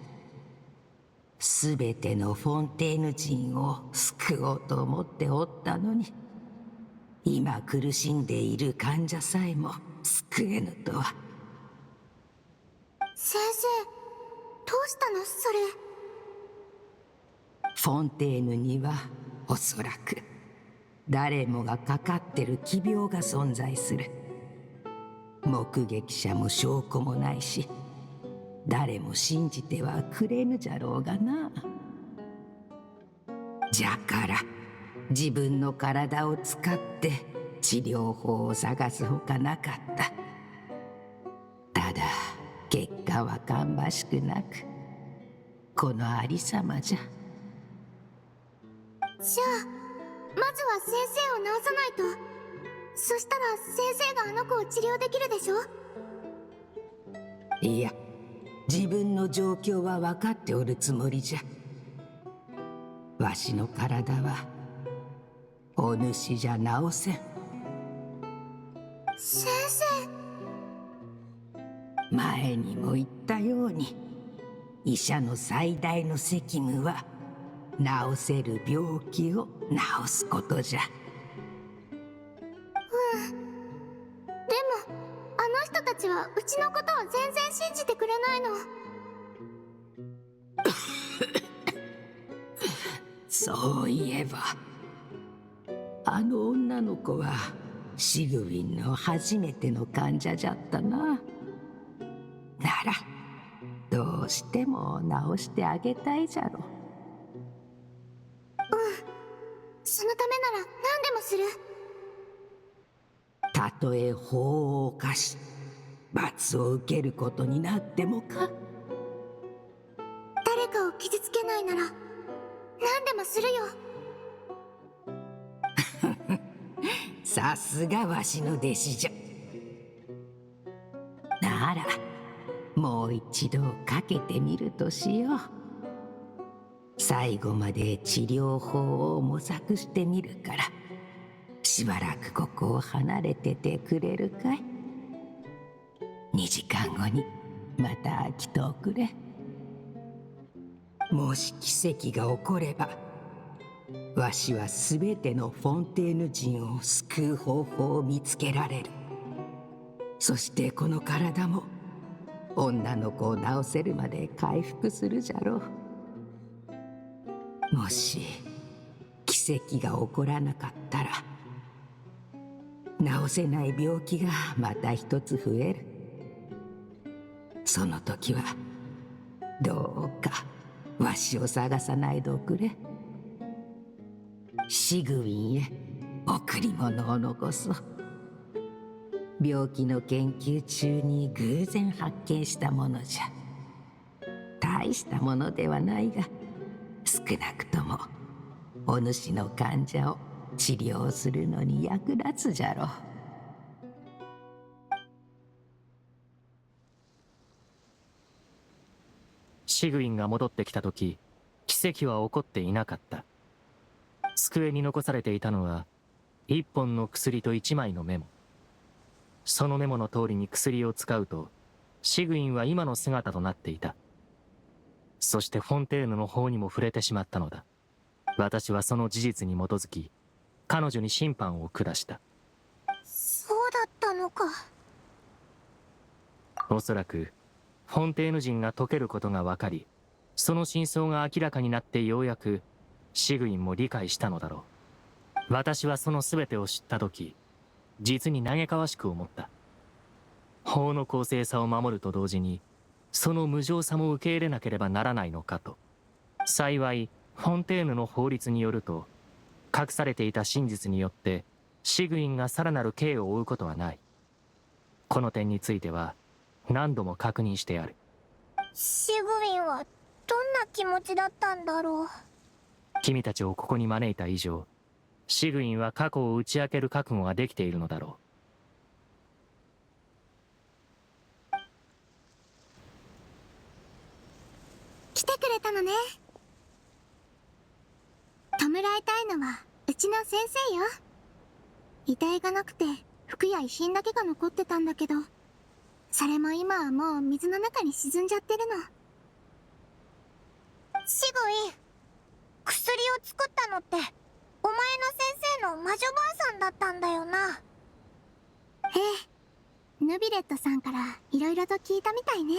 D: すべてのフォンテーヌ人を救おうと思っておったのに、今苦しんでいる患者さえも救えぬとは。
B: 先生、どうしたのそれ。
D: フォンテーヌにはおそらく誰もがかかってる奇病が存在する。目撃者も証拠もないし、誰も信じてはくれぬじゃろうがな。じゃから自分の体を使って治療法を探すほかなかった。ただ結果は芳しくなく、このありさまじゃ。
B: じゃあまずは先生を治さないと。そしたら先生があの子を治療できるでしょ。
D: いや、自分の状況は分かっておるつもりじゃ。わしの体はお主じゃ治せん。
B: 先生、
D: 前にも言ったように、医者の最大の責務は治せる病気を治すことじゃ。
B: でもあの人たちはうちのことを全然信じてくれないの。
D: そういえば、あの女の子はシグウィンの初めての患者じゃったな。ならどうしても治してあげたいじゃろ。
B: そのためなら何でもする。
D: たとえ法を犯し罰を受けることになってもか。
B: 誰かを傷つけないなら何でもするよ。
D: さすがわしの弟子じゃ。ならもう一度かけてみるとしよう。最後まで治療法を模索してみるから、しばらくここを離れててくれるかい。2時間後にまた来ておくれ。もし奇跡が起これば、わしは全てのフォンテーヌ人を救う方法を見つけられる。そしてこの体も女の子を治せるまで回復するじゃろう。もし奇跡が起こらなかったら、治せない病気がまた一つ増える。その時はどうかわしを探さないでおくれ。シグウィンへ贈り物を残そう。病気の研究中に偶然発見したものじゃ。大したものではないが、少なくともお主の患者を治療するのに役立つじゃろう。
P: シグウィンが戻ってきた時、奇跡は起こっていなかった。机に残されていたのは一本の薬と一枚のメモ。そのメモの通りに薬を使うと、シグウィンは今の姿となっていた。そしてフォンテーヌの方にも触れてしまったのだ。私はその事実に基づき、彼女に審判を下した。
A: そうだったのか。
P: おそらくフォンテーヌ人が解けることが分かり、その真相が明らかになってようやくシグウィンも理解したのだろう。私はその全てを知った時、実に嘆かわしく思った。法の公正さを守ると同時に、その無常さも受け入れなければならないのかと。幸いフォンテーヌの法律によると、隠されていた真実によってシグウィンがさらなる刑を負うことはない。この点については何度も確認してある。
A: シグウィンはどんな気持ちだったんだろう。
P: 君たちをここに招いた以上、シグウィンは過去を打ち明ける覚悟ができているのだろう。
B: 来てくれたのね。弔いたいのはうちの先生よ。遺体がなくて服や遺品だけが残ってたんだけど、それも今はもう水の中に沈んじゃってるの。
A: シグウィン、薬を作ったのってお前の先生の魔女ばあさんだったんだよな。
B: ええ、ヌビレットさんからいろいろと聞いたみたいね。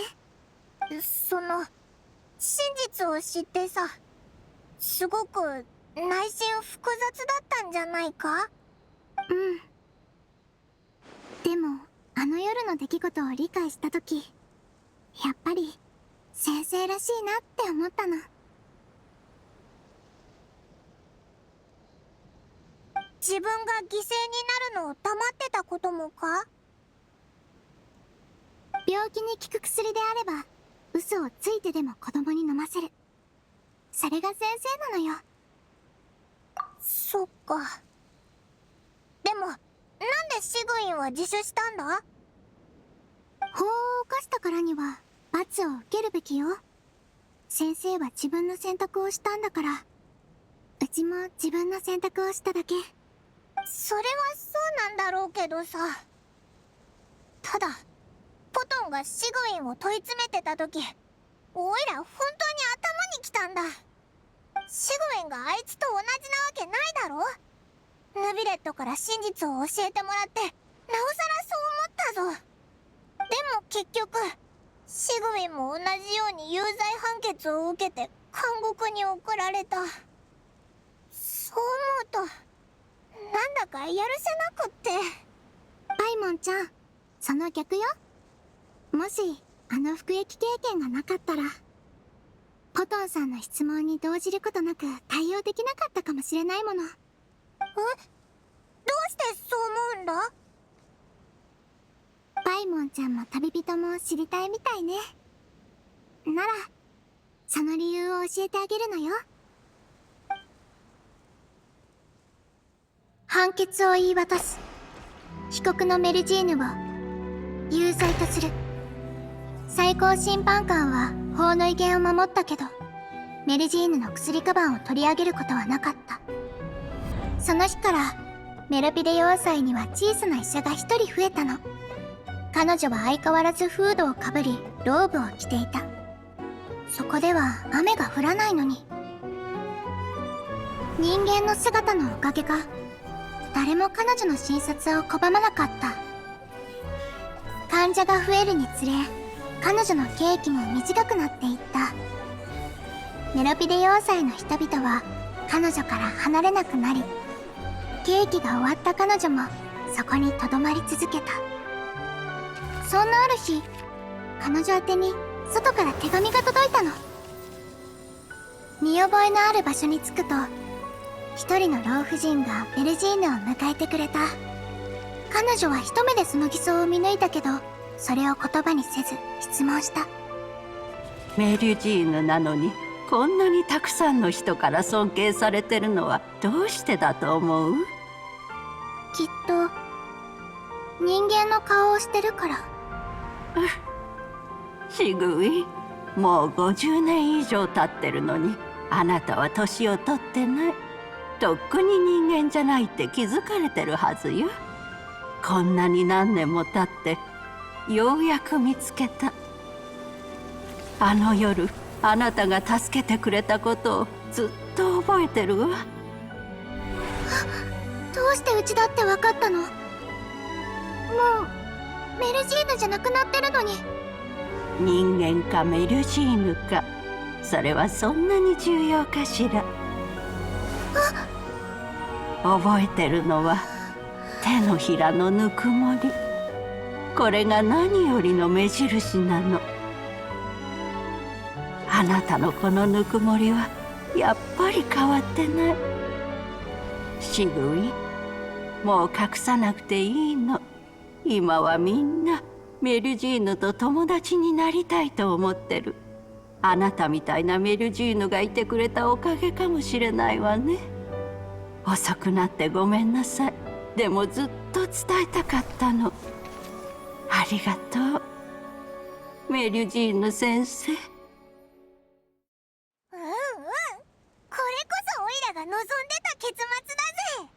A: その真実を知ってさ、すごく内心複雑だったんじゃないか？
B: うん。でもあの夜の出来事を理解したとき、やっぱり先生らしいなって思ったの。
A: 自分が犠牲になるのを黙ってたこともか？
B: 病気に効く薬であれば嘘をついてでも子供に飲ませる。それが先生なのよ。
A: そっか。でもなんでシグウィンは自首したんだ？
B: 法を犯したからには罰を受けるべきよ。先生は自分の選択をしたんだから、うちも自分の選択をしただけ。
A: それはそうなんだろうけどさ。ただポトンがシグウィンを問い詰めてた時、おいら本当に頭にきたんだ。シグウィンがあいつと同じなわけないだろ。ヌビレットから真実を教えてもらってなおさらそう思ったぞ。でも結局シグウィンも同じように有罪判決を受けて監獄に送られた。そう思うとなんだかやるせなくって。
B: パイモンちゃん、その逆よ。もしあの服役経験がなかったら、ポトンさんの質問に動じることなく対応できなかったかもしれないもの。
A: どうしてそう思うんだ？
B: パイモンちゃんも旅人も知りたいみたいね。ならその理由を教えてあげるのよ。判決を言い渡す。被告のメルジーヌを有罪とする。最高審判官は法の威厳を守ったけど、メルジーヌの薬カバンを取り上げることはなかった。その日からメロピデ要塞には小さな医者が一人増えたの。彼女は相変わらずフードをかぶりローブを着ていた。そこでは雨が降らないのに、人間の姿のおかげか誰も彼女の診察を拒まなかった。患者が増えるにつれ彼女の刑期も短くなっていった。メロピデ要塞の人々は彼女から離れなくなり、刑期が終わった彼女もそこにとどまり続けた。そんなある日、彼女宛てに外から手紙が届いたの。見覚えのある場所に着くと、一人の老婦人がメルジーヌを迎えてくれた。彼女は一目でその偽装を見抜いたけど、それを言葉にせず質問した。
O: メルジーヌなのにこんなにたくさんの人から尊敬されてるのはどうしてだと思う？
B: きっと人間の顔をしてるから。
O: シグイ、もう50年以上経ってるのにあなたは年を取ってない。とっくに人間じゃないって気づかれてるはずよ。こんなに何年も経ってようやく見つけた。あの夜あなたが助けてくれたことをずっと覚えてるわ。
B: どうしてうちだって分かったの？もうメルジーヌじゃなくなってるのに。
O: 人間かメルジーヌか、それはそんなに重要かしら。覚えてるのは手のひらのぬくもり。これが何よりの目印なの。あなたのこのぬくもりはやっぱり変わってない。シグイ、もう隠さなくていいの。今はみんなメルジーヌと友達になりたいと思ってる。あなたみたいなメルジーヌがいてくれたおかげかもしれないわね。遅くなってごめんなさい。でもずっと伝えたかったの。ありがとう、メルジーヌ先生。
A: これこそオイラが望んでた結末だぜ。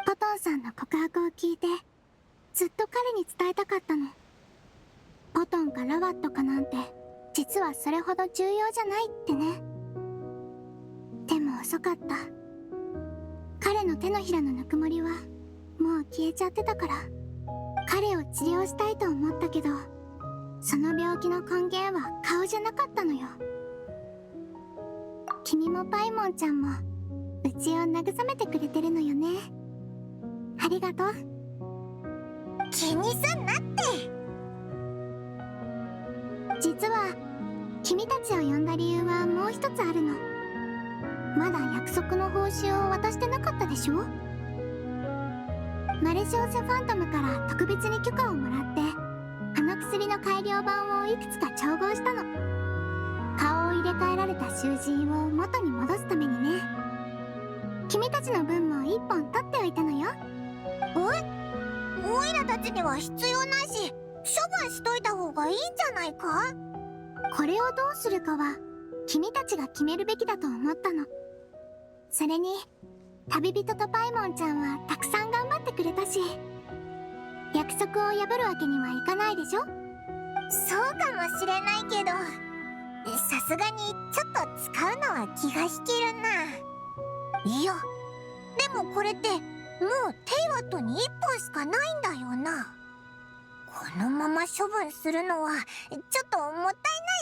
B: ポトンさんの告白を聞いてずっと彼に伝えたかったの。ポトンかラワットかなんて実はそれほど重要じゃないってね。でも遅かった。彼の手のひらのぬくもりはもう消えちゃってたから、彼を治療したいと思ったけど、その病気の根源は顔じゃなかったのよ。君もパイモンちゃんもうちを慰めてくれてるのよね。ありがとう。
A: 気にすんなって。
B: 実は君たちを呼んだ理由はもう一つあるの。まだ約束の報酬を渡してなかったでしょ。マレシオセファントムから特別に許可をもらって、あの薬の改良版をいくつか調合したの。顔を入れ替えられた囚人を元に戻すためにね。君たちの分も一本取っておいたのよ。
A: オイラたちには必要ないし、処分しといた方がいいんじゃないか？
B: これをどうするかは君たちが決めるべきだと思ったの。それに旅人とパイモンちゃんはたくさん頑張ってくれたし、約束を破るわけにはいかないでしょ。
A: そうかもしれないけど、さすがにちょっと使うのは気が引けるな。いや、でもこれってもうテイワットに1本しかないんだよな。このまま処分するのはちょっともったいない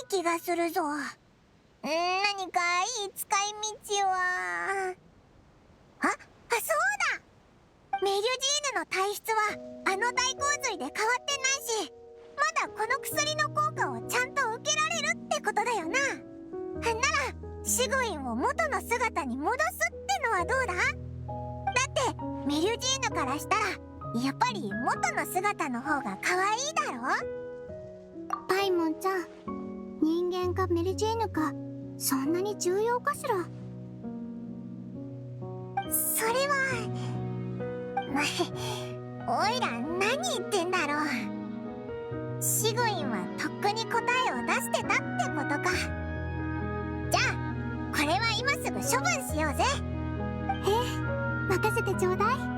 A: 気がするぞ。何かいい使い道は。そうだ、メリュジーヌの体質はあの大洪水で変わってないし、まだこの薬の効果をちゃんと受けられるってことだよな。ならシグウィンを元の姿に戻すってのはどうだ？だってメリュジーヌからしたらやっぱり元の姿の方が可愛いだろ？
B: パイモンちゃん、人間かメルジーヌかそんなに重要かしら？
A: それはおいら何言ってんだろう。シグウィンはとっくに答えを出してたってことか。じゃあこれは今すぐ処分しようぜ。
B: 任せてちょうだい。